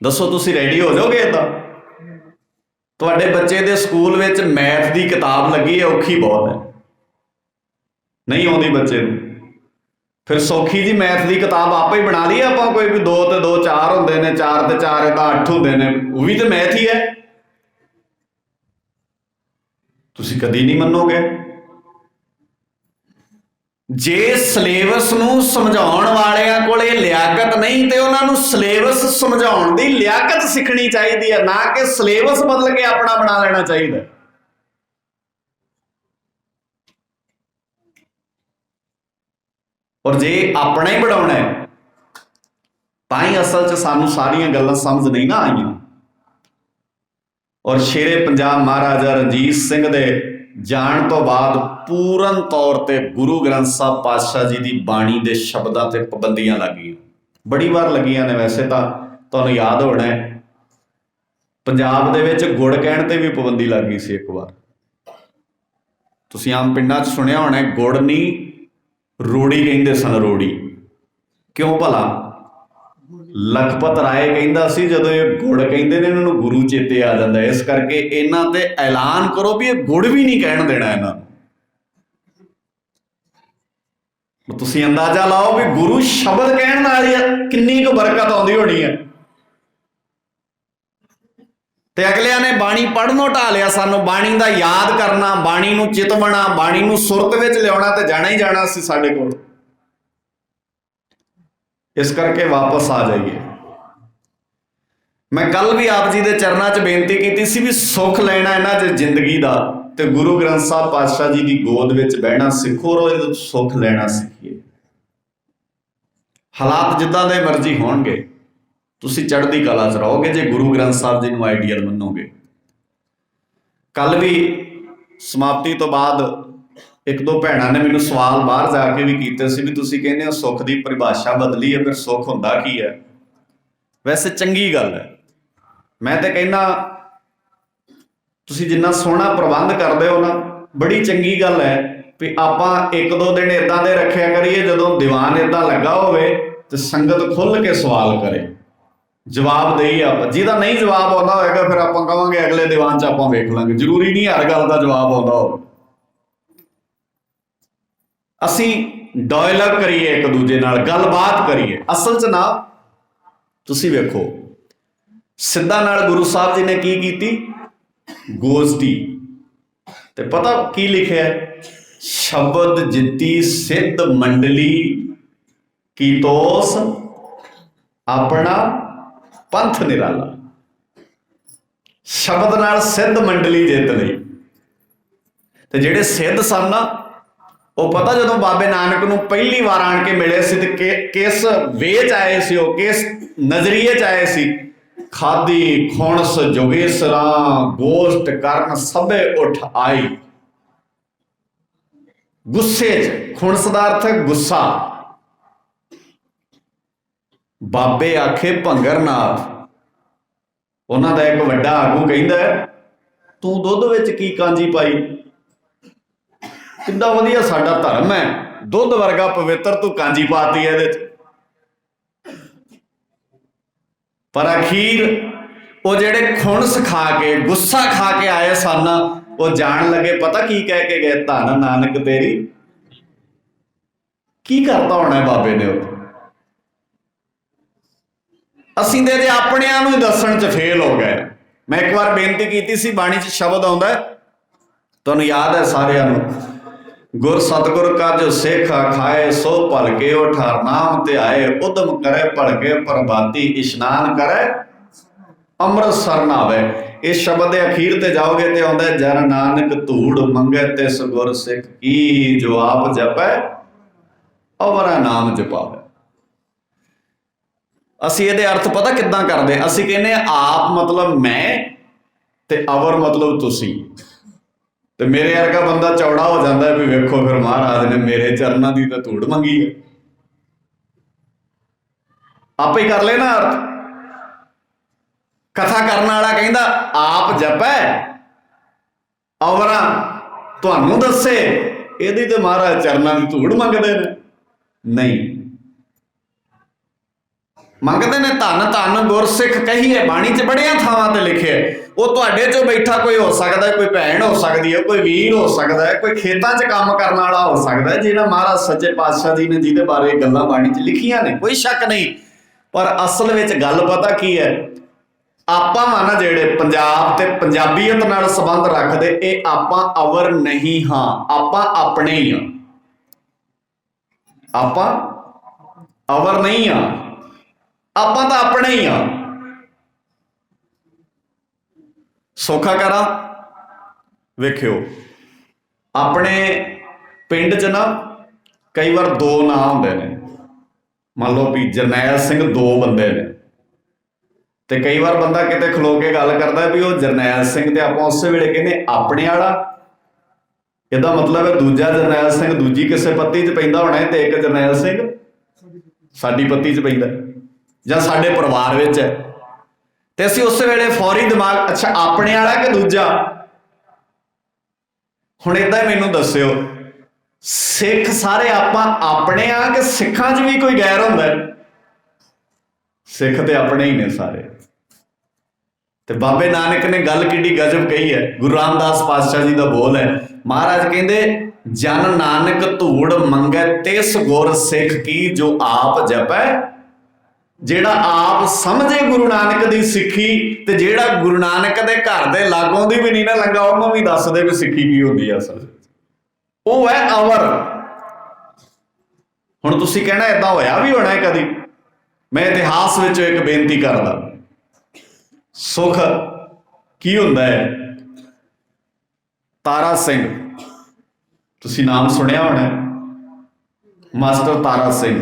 ਦੱਸੋ, ਤੁਸੀਂ ਰੈਡੀ ਹੋ ਜਾਓਗੇ ਏਦਾਂ? ਤੁਹਾਡੇ ਬੱਚੇ ਦੇ ਸਕੂਲ ਵਿੱਚ ਮੈਥ ਦੀ ਕਿਤਾਬ ਲੱਗੀ ਹੈ, ਔਖੀ ਬਹੁਤ ਹੈ, ਨਹੀਂ ਆਉਂਦੀ ਬੱਚੇ ਨੂੰ, ਫਿਰ ਸੌਖੀ ਜੀ ਮੈਥ ਦੀ ਕਿਤਾਬ ਆਪੇ ਹੀ ਬਣਾ ਲਈ ਆਪਾਂ। ਕੋਈ ਵੀ 2 ਤੇ 2 4 ਹੁੰਦੇ ਨੇ, 4 ਤੇ 4 ਇਹਦਾ 8 ਹੁੰਦੇ ਨੇ, ਉਹ ਵੀ ਤੇ ਮੈਥ ਹੀ ਹੈ। ਤੁਸੀਂ ਕਦੀ ਨਹੀਂ ਮੰਨੋਗੇ। ਜੇ ਸਿਲੇਬਸ ਨੂੰ ਸਮਝਾਉਣ ਵਾਲਿਆਂ ਕੋਲੇ ਲਿਆਕਤ ਨਹੀਂ ਤੇ ਉਹਨਾਂ ਨੂੰ ਸਿਲੇਬਸ ਸਮਝਾਉਣ ਦੀ ਲਿਆਕਤ ਸਿੱਖਣੀ ਚਾਹੀਦੀ ਹੈ, ਨਾ ਕਿ ਸਿਲੇਬਸ ਬਦਲ ਕੇ ਆਪਣਾ ਬਣਾ ਲੈਣਾ ਚਾਹੀਦਾ। ਔਰ ਜੇ ਆਪਣਾ ਹੀ ਬਣਾਉਣਾ ਹੈ ਤਾਂ ਹੀ ਅਸਲ 'ਚ ਸਾਨੂੰ ਸਾਰੀਆਂ ਗੱਲਾਂ ਸਮਝ ਨਹੀਂ ਨਾ ਆਈਆਂ। ਔਰ ਸ਼ੇਰੇ ਪੰਜਾਬ ਮਹਾਰਾਜਾ ਰਣਜੀਤ ਸਿੰਘ ਦੇ ਜਾਣ ਤੋਂ ਬਾਅਦ ਪੂਰਨ ਤੌਰ ਤੇ ਗੁਰੂ ਗ੍ਰੰਥ ਸਾਹਿਬ ਪਾਤਸ਼ਾਹ ਜੀ ਦੀ ਬਾਣੀ ਦੇ ਸ਼ਬਦਾਂ ਤੇ ਪਾਬੰਦੀਆਂ ਲੱਗ ਗਈਆਂ। ਬੜੀ ਵਾਰ ਲੱਗੀਆਂ ਨੇ, ਵੈਸੇ ਤਾਂ ਤੁਹਾਨੂੰ ਯਾਦ ਹੋਣਾ ਹੈ ਪੰਜਾਬ ਦੇ ਵਿੱਚ ਗੁੜ ਕਹਿਣ ਤੇ ਵੀ ਪਾਬੰਦੀ ਲੱਗ ਗਈ ਸੀ ਇੱਕ ਵਾਰ। ਤੁਸੀਂ ਆਮ ਪਿੰਡਾਂ 'ਚ ਸੁਣਿਆ ਹੋਣਾ, ਗੁੜ ਨਹੀਂ ਰੋੜੀ ਕਹਿੰਦੇ ਸਨ। ਰੋੜੀ ਕਿਉਂ ਭਲਾ? ਲਖਪਤ ਰਾਏ ਕਹਿੰਦਾ ਸੀ ਜਦੋਂ ਇਹ ਗੁੜ ਕਹਿੰਦੇ ਨੇ ਇਹਨਾਂ ਨੂੰ ਗੁਰੂ ਚੇਤੇ ਆ ਜਾਂਦਾ, ਇਸ ਕਰਕੇ ਇਹਨਾਂ ਤੇ ਐਲਾਨ ਕਰੋ ਵੀ ਇਹ ਗੁੜ ਵੀ ਨਹੀਂ ਕਹਿਣ ਦੇਣਾ ਇਹਨਾਂ ਨੂੰ। ਤੁਸੀਂ ਅੰਦਾਜ਼ਾ ਲਾਓ ਵੀ ਗੁਰੂ ਸ਼ਬਦ ਕਹਿਣ ਨਾਲ ਕਿੰਨੀ ਕੁ ਬਰਕਤ ਆਉਂਦੀ ਹੋਣੀ ਹੈ। ਤੇ ਅਗਲਿਆਂ ਨੇ ਬਾਣੀ ਪੜ੍ਹਨੋਂ ਢਾ ਲਿਆ ਸਾਨੂੰ। ਬਾਣੀ ਦਾ ਯਾਦ ਕਰਨਾ, ਬਾਣੀ ਨੂੰ ਚਿਤਵਣਾ, ਬਾਣੀ ਨੂੰ ਸੁਰਤ ਵਿੱਚ ਲਿਆਉਣਾ ਤੇ ਜਾਣਾ ਹੀ ਜਾਣਾ ਸੀ ਸਾਡੇ ਕੋਲ। ਇਸ ਕਰਕੇ ਵਾਪਸ ਆ ਜਾਈਏ। ਮੈਂ ਕੱਲ ਵੀ ਆਪ ਜੀ ਦੇ ਚਰਨਾਂ 'ਚ ਬੇਨਤੀ ਕੀਤੀ ਸੀ ਵੀ ਸੁੱਖ ਲੈਣਾ ਇਹਨਾਂ 'ਚ ਜ਼ਿੰਦਗੀ ਦਾ ਤੇ ਗੁਰੂ ਗ੍ਰੰਥ ਸਾਹਿਬ ਪਾਤਸ਼ਾਹ ਜੀ ਦੀ ਗੋਦ ਵਿੱਚ ਬਹਿਣਾ ਸਿੱਖੋ, ਔਰ ਸੁੱਖ ਲੈਣਾ ਸਿੱਖੀਏ। ਹਾਲਾਤ ਜਿੱਦਾਂ ਦੇ ਮਰਜ਼ੀ ਹੋਣਗੇ, ਤੁਸੀਂ ਚੜ੍ਹਦੀ ਕਲਾ 'ਚ ਰਹੋਗੇ ਜੇ ਗੁਰੂ ਗ੍ਰੰਥ ਸਾਹਿਬ ਜੀ ਨੂੰ ਆਈਡੀਅਲ ਮੰਨੋਗੇ। ਕੱਲ ਵੀ ਸਮਾਪਤੀ ਤੋਂ ਬਾਅਦ ਇੱਕ ਦੋ ਭੈਣਾਂ ਨੇ ਮੈਨੂੰ ਸਵਾਲ ਬਾਹਰ ਜਾ ਕੇ ਵੀ ਕੀਤੇ ਸੀ ਵੀ ਤੁਸੀਂ ਕਹਿੰਦੇ ਹੋ ਸੁੱਖ ਦੀ ਪਰਿਭਾਸ਼ਾ ਬਦਲੀ ਹੈ, ਫਿਰ ਸੁੱਖ ਹੁੰਦਾ ਕੀ ਹੈ? ਵੈਸੇ ਚੰਗੀ ਗੱਲ ਹੈ। ਮੈਂ ਤੇ ਕਹਿੰਦਾ ਤੁਸੀਂ ਜਿੰਨਾ ਸੋਹਣਾ ਪ੍ਰਬੰਧ ਕਰਦੇ ਹੋ ਨਾ, ਬੜੀ ਚੰਗੀ ਗੱਲ ਹੈ ਵੀ ਆਪਾਂ 1-2 ਦਿਨ ਏਦਾਂ ਦੇ ਰੱਖਿਆ ਕਰੀਏ ਜਦੋਂ ਦੀਵਾਨ ਏਦਾਂ ਲੱਗਾ ਹੋਵੇ ਤੇ ਸੰਗਤ ਖੁੱਲ੍ਹ ਕੇ ਸਵਾਲ ਕਰੇ, ਜਵਾਬ ਦੇਈਏ ਆਪਾਂ। ਜਿਹਦਾ ਨਹੀਂ ਜਵਾਬ ਆਉਂਦਾ ਹੋਏਗਾ ਫਿਰ ਆਪਾਂ ਕਹਾਂਗੇ ਅਗਲੇ ਦੀਵਾਨ 'ਚ ਆਪਾਂ ਵੇਖ ਲਾਂਗੇ। ਜ਼ਰੂਰੀ ਨਹੀਂ ਹਰ ਗੱਲ ਦਾ ਜਵਾਬ ਆਉਂਦਾ ਹੋਵੇ। ਅਸੀਂ ਡਾਇਲੌਗ ਕਰੀਏ, ਇੱਕ ਦੂਜੇ ਨਾਲ ਗੱਲਬਾਤ ਕਰੀਏ। ਅਸਲ 'ਚ ਨਾ ਤੁਸੀਂ ਵੇਖੋ ਸਿੱਧਾ ਨਾਲ ਗੁਰੂ ਸਾਹਿਬ ਜੀ ਨੇ ਕੀ ਕੀਤੀ? ਗੋਸ਼ਟੀ। ਤੇ ਪਤਾ ਕੀ ਲਿਖਿਆ? ਸ਼ਬਦ ਜਿੱਤੀ ਸਿੱਧ ਮੰਡਲੀ ਕੀ ਤੋਸ ਆਪਣਾ ਪੰਥ ਨਿਰਾਲਾ। ਸ਼ਬਦ ਨਾਲ ਸਿੱਧ ਮੰਡਲੀ ਜਿੱਤ ਲਈ। ਤੇ ਜਿਹੜੇ ਸਿੱਧ ਸਨ ਨਾ, ਉਹ ਪਤਾ ਜਦੋਂ ਬਾਬੇ ਨਾਨਕ ਨੂੰ ਪਹਿਲੀ ਵਾਰ ਆਣ ਕੇ ਮਿਲੇ ਸੀ ਤੇ ਕਿਸ ਵੇਹ 'ਚ ਆਏ ਸੀ, ਉਹ ਕਿਸ ਨਜ਼ਰੀਏ 'ਚ ਆਏ ਸੀ? ਖਾਦੀ ਖੁਣਸ ਜੋਗੇਸਰਾਂ ਗੋਸ਼ਟ ਕਰਨ ਸਭੇ ਉੱਠ ਆਈ। ਗੁੱਸੇ 'ਚ, ਖੁਣਸ ਦਾ ਅਰਥ ਹੈ ਗੁੱਸਾ। ਬਾਬੇ ਆਖੇ ਭੰਗਰਨਾਥ, ਉਹਨਾਂ ਦਾ ਇੱਕ ਵੱਡਾ ਆਗੂ ਕਹਿੰਦਾ ਤੂੰ ਦੁੱਧ ਵਿੱਚ ਕੀ ਕਾਂਜੀ ਪਾਈ? ਕਿੰਨਾ ਵਧੀਆ ਸਾਡਾ ਧਰਮ ਹੈ, ਦੁੱਧ ਵਰਗਾ ਪਵਿੱਤਰ ਤੂੰ ਕਾਂਜੀ ਪਾਤੀ ਇਹਦੇ ਚ। ਪਰ ਅਖੀਰ ਉਹ ਜਿਹੜੇ ਖੁਣਸ ਖਾ ਕੇ ਗੁੱਸਾ ਖਾ ਕੇ ਆਏ ਸਨ, ਉਹ ਜਾਣ ਲੱਗੇ ਪਤਾ ਕੀ ਕਹਿ ਕੇ ਗਏ, ਧੰਨ ਨਾਨਕ ਤੇਰੀ। ਕੀ ਕਰਤਾ ਹੋਣਾ ਬਾਬੇ ਨੇ ਉੱਥੇ? ਅਸੀਂ ਤੇ ਆਪਣਿਆਂ ਨੂੰ ਹੀ ਦੱਸਣ ਚ ਫੇਲ ਹੋ ਗਏ। ਮੈਂ ਇੱਕ ਵਾਰ ਬੇਨਤੀ ਕੀਤੀ ਸੀ, ਬਾਣੀ ਚ ਸ਼ਬਦ ਆਉਂਦਾ, ਤੁਹਾਨੂੰ ਯਾਦ ਹੈ ਸਾਰਿਆਂ ਨੂੰ, ਗੁਰ ਸਤਿਗੁਰ ਕਾ ਜੋ ਸਿੱਖ ਖਾਏ ਸੋ ਭਲਕੇ, ਉਹ ਠਾਰ ਨਾਮ ਤੇ ਆਏ ਉਦਮ ਕਰੇ ਭਲਕੇ, ਪ੍ਰਭਾਤੀ ਇਸ਼ਨਾਨ ਕਰੇ ਅੰਮ੍ਰਿਤਸਰ ਨਾਵੇ। ਇਸ ਸ਼ਬਦ ਦੇ ਅਖੀਰ ਤੇ ਜਾਓਗੇ ਤੇ ਆਉਂਦਾ, ਜਨ ਨਾਨਕ ਧੂੜ ਮੰਗੇ ਤਿਸ ਗੁਰ ਸਿੱਖ ਕੀ, ਜੋ ਆਪ ਜਪੈ ਅਵਰਾ ਨਾਮ ਜਪਾਵੇ। ਅਸੀਂ ਇਹਦੇ ਅਰਥ ਪਤਾ ਕਿੱਦਾਂ ਕਰਦੇ? ਅਸੀਂ ਕਹਿੰਦੇ ਆਪ ਮਤਲਬ ਮੈਂ ਤੇ ਅਵਰ ਮਤਲਬ ਤੁਸੀਂ। ਤੇ ਮੇਰੇ ਵਰਗਾ ਬੰਦਾ ਚੌੜਾ ਹੋ ਜਾਂਦਾ ਵੀ ਵੇਖੋ ਫਿਰ ਮਹਾਰਾਜ ਨੇ ਮੇਰੇ ਚਰਨਾਂ ਦੀ ਤਾਂ ਧੂੜ ਮੰਗੀ ਹੈ। ਆਪੇ ਕਰ ਲੈ ਨਾ ਅਰਥ। ਕਥਾ ਕਰਨ ਵਾਲਾ ਕਹਿੰਦਾ ਆਪ ਜਪੈ ਅਵਰਾ ਤੁਹਾਨੂੰ ਦੱਸੇ, ਇਹਦੀ ਤੇ ਮਹਾਰਾਜ ਚਰਨਾਂ ਦੀ ਧੂੜ ਮੰਗਦੇ ਨੇ? ਨਹੀਂ, ਮੰਗਦੇ ਨੇ ਧੰਨ ਧੰਨ ਗੁਰਸਿੱਖ ਕਹੀਏ। ਬਾਣੀ ਚ ਬੜੀਆਂ ਥਾਵਾਂ ਤੇ ਲਿਖਿਆ। ਉਹ ਤੁਹਾਡੇ ਚੋਂ ਬੈਠਾ ਕੋਈ ਹੋ ਸਕਦਾ, ਕੋਈ ਭੈਣ ਹੋ ਸਕਦੀ ਹੈ, ਕੋਈ ਵੀਰ ਹੋ ਸਕਦਾ ਹੈ, ਕੋਈ ਖੇਤਾਂ 'ਚ ਕੰਮ ਕਰਨ ਵਾਲਾ ਹੋ ਸਕਦਾ ਹੈ, ਜਿਹਨਾਂ ਮਹਾਰਾਜ ਸੱਚੇ ਪਾਤਸ਼ਾਹ ਜੀ ਨੇ ਜਿਹਦੇ ਬਾਰੇ ਗੱਲਾਂ ਬਾਣੀ 'ਚ ਲਿਖੀਆਂ ਨੇ, ਕੋਈ ਸ਼ੱਕ ਨਹੀਂ। ਪਰ ਅਸਲ ਵਿੱਚ ਗੱਲ ਪਤਾ ਕੀ ਹੈ? ਆਪਾਂ ਵਾ ਨਾ ਜਿਹੜੇ ਪੰਜਾਬ ਤੇ ਪੰਜਾਬੀਅਤ ਨਾਲ ਸੰਬੰਧ ਰੱਖਦੇ, ਇਹ ਆਪਾਂ ਅਵਰ ਨਹੀਂ ਹਾਂ, ਆਪਾਂ ਆਪਣੇ ਹੀ ਹਾਂ। ਆਪਾਂ ਅਵਰ ਨਹੀਂ ਹਾਂ, ਆਪਾਂ ਤਾਂ ਆਪਣੇ ਹੀ ਹਾਂ। ਸੌਖਾ ਕਰਾਂ, ਵੇਖਿਓ ਆਪਣੇ ਪਿੰਡ 'ਚ ਨਾ ਕਈ ਵਾਰ ਦੋ ਨਾਂ ਹੁੰਦੇ ਨੇ। ਮੰਨ ਲਓ ਵੀ ਜਰਨੈਲ ਸਿੰਘ ਦੋ ਬੰਦੇ ਨੇ, ਤੇ ਕਈ ਵਾਰ ਬੰਦਾ ਕਿਤੇ ਖਲੋ ਕੇ ਗੱਲ ਕਰਦਾ ਵੀ ਉਹ ਜਰਨੈਲ ਸਿੰਘ, ਤੇ ਆਪਾਂ ਉਸੇ ਵੇਲੇ ਕਹਿੰਦੇ ਆਪਣੇ ਵਾਲਾ। ਇਹਦਾ ਮਤਲਬ ਹੈ ਦੂਜਾ ਜਰਨੈਲ ਸਿੰਘ ਦੂਜੀ ਕਿਸੇ ਪੱਤੀ 'ਚ ਪੈਂਦਾ ਹੋਣਾ, ਤੇ ਇੱਕ ਜਰਨੈਲ ਸਿੰਘ ਸਾਡੀ ਪੱਤੀ 'ਚ ਪੈਂਦਾ ਜਾਂ ਸਾਡੇ ਪਰਿਵਾਰ ਵਿੱਚ ਹੈ। ਤੇ ਅਸੀਂ ਉਸੇ ਵੇਲੇ ਫੌਰੀ ਦਿਮਾਗ, ਅੱਛਾ ਆਪਣੇ ਵਾਲਾ ਕਿ ਦੂਜਾ? ਹੁਣ ਏਦਾਂ ਮੈਨੂੰ ਦੱਸਿਓ, ਸਿੱਖ ਸਾਰੇ ਆਪਾਂ ਆਪਣੇ ਆ ਕਿ ਸਿੱਖਾਂ 'ਚ ਵੀ ਕੋਈ ਗੈਰ ਹੁੰਦਾ? ਸਿੱਖ ਤੇ ਆਪਣੇ ਹੀ ਨੇ ਸਾਰੇ। ਤੇ ਬਾਬੇ ਨਾਨਕ ਨੇ ਗੱਲ ਕਿੱਡੀ ਗਜਬ ਕਹੀ ਹੈ। ਗੁਰੂ ਰਾਮਦਾਸ ਪਾਤਸ਼ਾਹ ਜੀ ਦਾ ਬੋਲ ਹੈ। ਮਹਾਰਾਜ ਕਹਿੰਦੇ ਜਨ ਨਾਨਕ ਧੂੜ ਮੰਗੈ ਤਿਸ ਗੁਰ ਸਿੱਖ ਕੀ, ਜੋ ਆਪ ਜਪੈ। ਜਿਹੜਾ ਆਪ ਸਮਝੇ ਗੁਰੂ ਨਾਨਕ ਦੀ ਸਿੱਖੀ, ਤੇ ਜਿਹੜਾ ਗੁਰੂ ਨਾਨਕ ਦੇ ਘਰ ਦੇ ਲਾਗੋਂ ਦੀ ਵੀ ਨਹੀਂ ਨਾ ਲੰਘਾ, ਉਹਨੂੰ ਵੀ ਦੱਸ ਦੇ ਵੀ ਸਿੱਖੀ ਕੀ ਹੁੰਦੀ ਹੈ ਅਸਲ ਵਿੱਚ। ਉਹ ਹੈ ਅਵਰ। ਹੁਣ ਤੁਸੀਂ ਕਹਿਣਾ ਏਦਾਂ ਹੋਇਆ ਵੀ ਹੋਣਾ ਹੈ ਕਦੀ? ਮੈਂ ਇਤਿਹਾਸ ਵਿੱਚੋਂ ਇੱਕ ਬੇਨਤੀ ਕਰਦਾ। ਸੁਖ ਕੀ ਹੁੰਦਾ ਹੈ? ਤਾਰਾ ਸਿੰਘ, ਤੁਸੀਂ ਨਾਮ ਸੁਣਿਆ ਹੋਣਾ, ਮਾਸਟਰ ਤਾਰਾ ਸਿੰਘ।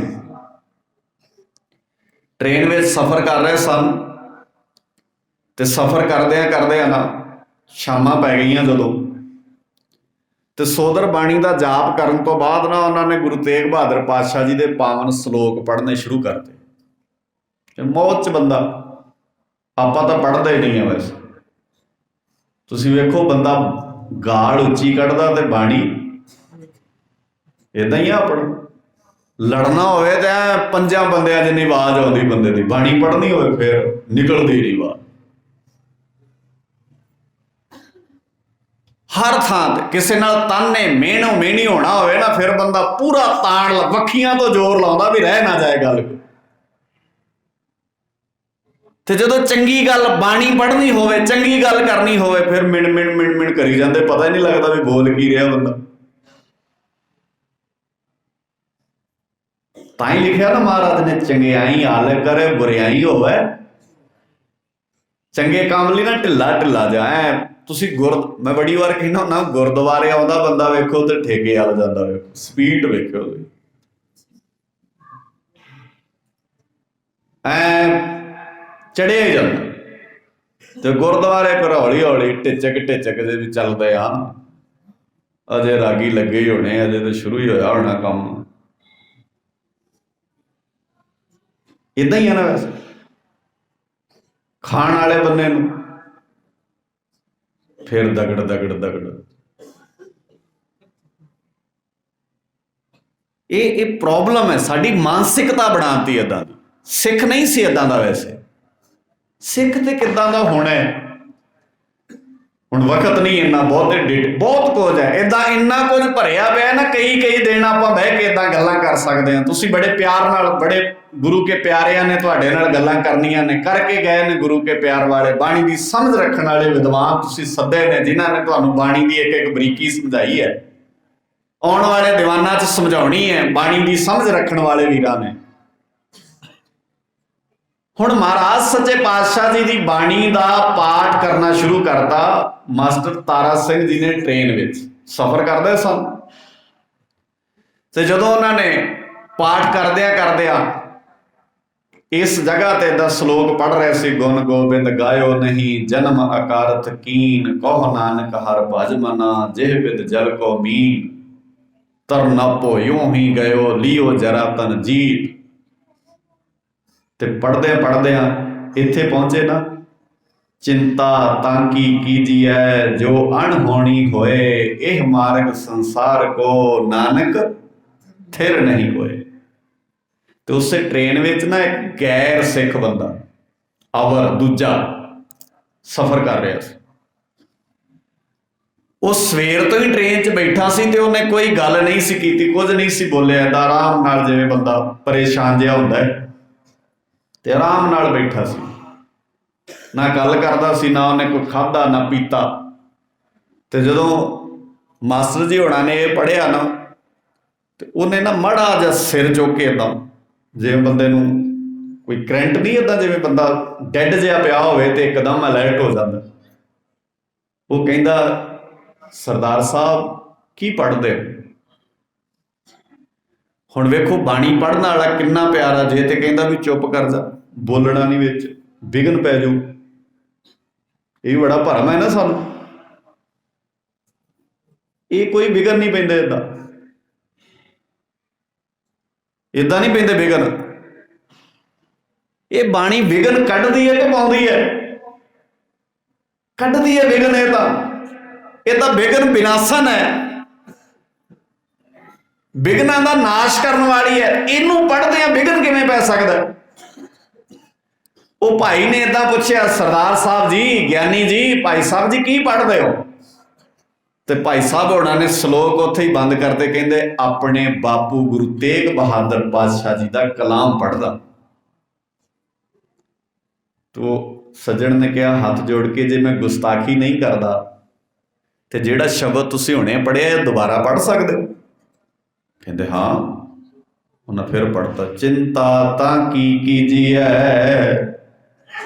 ਟ੍ਰੇਨ ਵਿੱਚ ਸਫ਼ਰ ਕਰ ਰਹੇ ਸਨ, ਤੇ ਸਫ਼ਰ ਕਰਦਿਆਂ ਨਾ ਸ਼ਾਮਾਂ ਪੈ ਗਈਆਂ ਜਦੋਂ, ਤੇ ਸੋਦਰ ਬਾਣੀ ਦਾ ਜਾਪ ਕਰਨ ਤੋਂ ਬਾਅਦ ਨਾ ਉਹਨਾਂ ਨੇ ਗੁਰੂ ਤੇਗ ਬਹਾਦਰ ਪਾਤਸ਼ਾਹ ਜੀ ਦੇ ਪਾਵਨ ਸ਼ਲੋਕ ਪੜ੍ਹਨੇ ਸ਼ੁਰੂ ਕਰਤੇ। ਮੌਤ 'ਚ ਬੰਦਾ, ਆਪਾਂ ਤਾਂ ਪੜ੍ਹਦਾ ਹੀ ਨਹੀਂ ਆ ਵੈਸੇ। ਤੁਸੀਂ ਵੇਖੋ ਬੰਦਾ ਗਾਲ ਉੱਚੀ ਕੱਢਦਾ ਤੇ ਬਾਣੀ ਏਦਾਂ ਹੀ ਆ। ਆਪਣਾ ਲੜਨਾ ਹੋਵੇ ਤਾਂ ਪੰਜਾਂ ਬੰਦਿਆਂ ਜਿੰਨੀ ਆਵਾਜ਼ ਆਉਂਦੀ ਬੰਦੇ ਦੀ, ਬਾਣੀ ਪੜ੍ਹਨੀ ਹੋਵੇ ਫਿਰ ਨਿਕਲਦੀ ਨਹੀਂ ਆਵਾਜ਼। ਹਰ ਥਾਂ ਤੇ ਕਿਸੇ ਨਾਲ ਤਾਨੇ ਮਿਹਣੋ ਮਿਹਣੀ ਹੋਣਾ ਹੋਵੇ ਨਾ, ਫਿਰ ਬੰਦਾ ਪੂਰਾ ਤਾਣ ਵੱਖੀਆਂ ਤੋਂ ਜ਼ੋਰ ਲਾਉਂਦਾ ਵੀ ਰਹਿ ਨਾ ਜਾਏ ਗੱਲ। ਤੇ ਜਦੋਂ ਚੰਗੀ ਗੱਲ ਬਾਣੀ ਪੜ੍ਹਨੀ ਹੋਵੇ, ਚੰਗੀ ਗੱਲ ਕਰਨੀ ਹੋਵੇ, ਫਿਰ ਮਿਣ ਕਰੀ ਜਾਂਦੇ, ਪਤਾ ਹੀ ਨਹੀਂ ਲੱਗਦਾ ਵੀ ਬੋਲ ਕੀ ਰਿਹਾ ਬੰਦਾ। ਤਾਂ ਹੀ ਲਿਖਿਆ ਨਾ ਮਹਾਰਾਜ ਨੇ, ਚੰਗਿਆਈ ਹਲ ਕਰੇ ਬੁਰਿਆਈ ਹੋਵੇ। ਚੰਗੇ ਕੰਮ ਲਈ ਨਾ ਢਿੱਲਾ ਢਿੱਲਾ ਜਾ। ਤੁਸੀਂ ਮੈਂ ਬੜੀ ਵਾਰ ਕਹਿੰਦਾ ਹੁੰਦਾ, ਗੁਰਦੁਆਰੇ ਆਉਂਦਾ ਬੰਦਾ ਵੇਖੋ ਤੇ ਠੇਕੇ ਵੱਲ ਜਾਂਦਾ, ਵੇਖੋ ਸਪੀਡ ਵੇਖਿਓ ਤੁਸੀਂ, ਚੜਿਆ ਹੀ ਜਾਂਦਾ। ਤੇ ਗੁਰਦੁਆਰੇ ਫਿਰ ਹੌਲੀ ਹੌਲੀ ਟਿਚਕ ਦੇ ਵੀ ਚੱਲਦੇ ਆ। ਅਜੇ ਰਾਗੀ ਲੱਗੇ ਹੀ ਹੋਣੇ, ਅਜੇ ਤਾਂ ਸ਼ੁਰੂ ਹੀ ਹੋਇਆ ਹੋਣਾ ਕੰਮ। ਏਦਾਂ ਹੀ ਆ ਨਾ ਵੈਸੇ ਖਾਣ ਵਾਲੇ ਬੰਦੇ ਨੂੰ, ਫਿਰ ਦਗੜ। ये प्रॉब्लम है, साडी मानसिकता बनाती इदां दी। सिख नहीं सी इदां दा, वैसे सिख ते किदां दा होना है। ਹੁਣ ਵਕਤ ਨਹੀਂ ਇੰਨਾ, ਬਹੁਤ ਕੁਝ ਹੈ ਇੱਦਾਂ, ਇੰਨਾ ਕੁਝ ਭਰਿਆ ਪਿਆ ਨਾ, ਕਈ ਦਿਨ ਆਪਾਂ ਬਹਿ ਕੇ ਇੱਦਾਂ ਗੱਲਾਂ ਕਰ ਸਕਦੇ ਹਾਂ। ਤੁਸੀਂ ਬੜੇ ਪਿਆਰ ਨਾਲ, ਬੜੇ ਗੁਰੂ ਕੇ ਪਿਆਰਿਆਂ ਨੇ ਤੁਹਾਡੇ ਨਾਲ ਗੱਲਾਂ ਕਰਨੀਆਂ ਨੇ, ਕਰਕੇ ਗਏ ਨੇ ਗੁਰੂ ਕੇ ਪਿਆਰ ਵਾਲੇ, ਬਾਣੀ ਦੀ ਸਮਝ ਰੱਖਣ ਵਾਲੇ ਵਿਦਵਾਨ ਤੁਸੀਂ ਸੱਦੇ ਨੇ, ਜਿਨ੍ਹਾਂ ਨੇ ਤੁਹਾਨੂੰ ਬਾਣੀ ਦੀ ਇੱਕ ਬਰੀਕੀ ਸਮਝਾਈ ਹੈ, ਆਉਣ ਵਾਲੇ ਦੀਵਾਨਾਂ 'ਚ ਸਮਝਾਉਣੀ ਹੈ, ਬਾਣੀ ਦੀ ਸਮਝ ਰੱਖਣ ਵਾਲੇ ਵੀਰਾਂ ਨੇ। ਹੁਣ ਮਹਾਰਾਜ ਸੱਚੇ ਪਾਤਸ਼ਾਹ ਜੀ ਦੀ ਬਾਣੀ ਦਾ ਪਾਠ ਕਰਨਾ ਸ਼ੁਰੂ ਕਰਤਾ। ਮਾਸਟਰ ਤਾਰਾ ਸਿੰਘ ਜੀ ਨੇ ਟ੍ਰੇਨ ਵਿੱਚ ਸਫ਼ਰ ਕਰਦੇ ਸਨ, ਤੇ ਜਦੋਂ ਉਹਨਾਂ ਨੇ ਪਾਠ ਕਰਦਿਆਂ ਇਸ ਜਗ੍ਹਾ ਤੇ ਦਾ ਸ਼ਲੋਕ ਪੜ੍ਹ ਰਹੇ ਸੀ, ਗੁਣ ਗੋਬਿੰਦ ਗਾਇਓ ਨਹੀਂ ਜਨਮ ਅਕਾਰਤ ਕੀਨ, ਕਹੋ ਨਾਨਕ ਹਰ ਭਜ ਮਨਾ, ਜਿਹ ਵਿਦ ਜਲ ਕੋ ਮੀਨ, ਤਰਨਾਪੋ ਯੂੰ ਹੀ ਗਇਓ ਲਿਓ ਜਰਾ ਤਨ ਜੀਤ। ਤੇ ਪੜ੍ਹਦਿਆਂ ਇੱਥੇ ਪਹੁੰਚੇ ਨਾ, ਚਿੰਤਾ ਤਾਂ ਕੀ ਕੀਜੀਐ ਜੋ ਅਣਹੋਣੀ ਹੋਏ, ਇਹ ਮਾਰਗ ਸੰਸਾਰ ਕੋ ਨਾਨਕ ਥਿਰ ਨਹੀਂ ਕੋਏ। ਤੇ ਉਸੇ ਟ੍ਰੇਨ ਵਿੱਚ ਨਾ ਇੱਕ ਗੈਰ ਸਿੱਖ ਬੰਦਾ, ਅਵਰ ਦੂਜਾ, ਸਫ਼ਰ ਕਰ ਰਿਹਾ ਸੀ। ਉਹ ਸਵੇਰ ਤੋਂ ਹੀ ਟ੍ਰੇਨ 'ਚ ਬੈਠਾ ਸੀ ਤੇ ਉਹਨੇ ਕੋਈ ਗੱਲ ਨਹੀਂ ਸੀ ਕੀਤੀ, ਕੁਝ ਨਹੀਂ ਸੀ ਬੋਲਿਆ, ਏਦਾਂ ਆਰਾਮ ਨਾਲ, ਜਿਵੇਂ ਬੰਦਾ ਪਰੇਸ਼ਾਨ ਜਿਹਾ ਹੁੰਦਾ ਹੈ, ਤੇ ਆਰਾਮ ਨਾਲ ਬੈਠਾ ਸੀ, ਨਾ ਗੱਲ ਕਰਦਾ ਸੀ, ਨਾ ਉਹਨੇ ਕੋਈ ਖਾਧਾ ਨਾ ਪੀਤਾ। ਤੇ ਜਦੋਂ ਮਾਸਟਰ ਜੀ ਹੋਣਾ ਨੇ ਇਹ ਪੜ੍ਹਿਆ ਨਾ, ਤੇ ਉਹਨੇ ਨਾ ਮਾੜਾ ਜਿਹਾ ਸਿਰ ਚੁੱਕ ਕੇ ਏਦਾਂ, ਜਿਵੇਂ ਬੰਦੇ ਨੂੰ ਕੋਈ ਕਰੰਟ ਨਹੀਂ, ਏਦਾਂ ਜਿਵੇਂ ਬੰਦਾ ਡੈਡ ਜਿਹਾ ਪਿਆ ਹੋਵੇ ਤੇ ਇੱਕਦਮ ਅਲਰਟ ਹੋ ਜਾਂਦਾ। ਉਹ ਕਹਿੰਦਾ, ਸਰਦਾਰ ਸਾਹਿਬ ਕੀ ਪੜ੍ਹਦੇ ਹੋ? ਹੁਣ ਵੇਖੋ ਬਾਣੀ ਪੜ੍ਹਨ ਵਾਲਾ ਕਿੰਨਾ ਪਿਆਰਾ, ਜੇ ਤੇ ਕਹਿੰਦਾ ਵੀ ਚੁੱਪ ਕਰ ਜਾ, ਬੋਲਣਾ ਨਹੀਂ, ਵਿੱਚ ਵਿਘਨ ਪੈ ਜਾਊ। ਇਹ ਬੜਾ ਭਰਮ ਹੈ ਨਾ ਸਾਨੂੰ, ਇਹ ਕੋਈ ਵਿਘਨ ਨਹੀਂ ਪੈਂਦਾ, ਏਦਾਂ ਨਹੀਂ ਪੈਂਦੇ ਵਿਘਨ। ਇਹ ਬਾਣੀ ਵਿਘਨ ਕੱਢਦੀ ਹੈ ਕਿ ਪਾਉਂਦੀ ਹੈ? ਕੱਢਦੀ ਹੈ ਵਿਘਨ। ਇਹ ਤਾਂ ਵਿਘਨ ਵਿਨਾਸ਼ਨ ਹੈ, ਵਿਘਨਾਂ ਦਾ ਨਾਸ਼ ਕਰਨ ਵਾਲੀ ਹੈ। ਇਹਨੂੰ ਪੜ੍ਹਦੇ ਆ ਵਿਘਨ ਕਿਵੇਂ ਪੈ ਸਕਦਾ? ਉਹ ਭਾਈ ਨੇ ਏਦਾਂ ਪੁੱਛਿਆ, ਸਰਦਾਰ ਸਾਹਿਬ ਜੀ, ਗਿਆਨੀ ਜੀ, ਭਾਈ ਸਾਹਿਬ ਜੀ ਕੀ ਪੜ੍ਹਦੇ ਹੋ? ਤੇ ਭਾਈ ਸਾਹਿਬ ਹੋਣਾ ਨੇ ਸ਼ਲੋਕ ਉੱਥੇ ਹੀ ਬੰਦ ਕਰਦੇ, ਕਹਿੰਦੇ ਆਪਣੇ ਬਾਪੂ ਗੁਰੂ ਤੇਗ ਬਹਾਦਰ ਪਾਤਸ਼ਾਹ ਜੀ ਦਾ ਕਲਾਮ ਪੜ੍ਹਦਾ। ਤੋ ਸੱਜਣ ਨੇ ਕਿਹਾ ਹੱਥ ਜੋੜ ਕੇ, ਜੇ ਮੈਂ ਗੁਸਤਾਖੀ ਨਹੀਂ ਕਰਦਾ ਤੇ ਜਿਹੜਾ ਸ਼ਬਦ ਤੁਸੀਂ ਹੁਣੇ ਪੜ੍ਹਿਆ ਇਹ ਦੁਬਾਰਾ ਪੜ੍ਹ ਸਕਦੇ ਹੋ? ਕਹਿੰਦੇ ਹਾਂ। ਉਹਨਾਂ ਫਿਰ ਪੜ੍ਹਤਾ, ਚਿੰਤਾ ਤਾਂ ਕੀ ਕੀਜੀਐ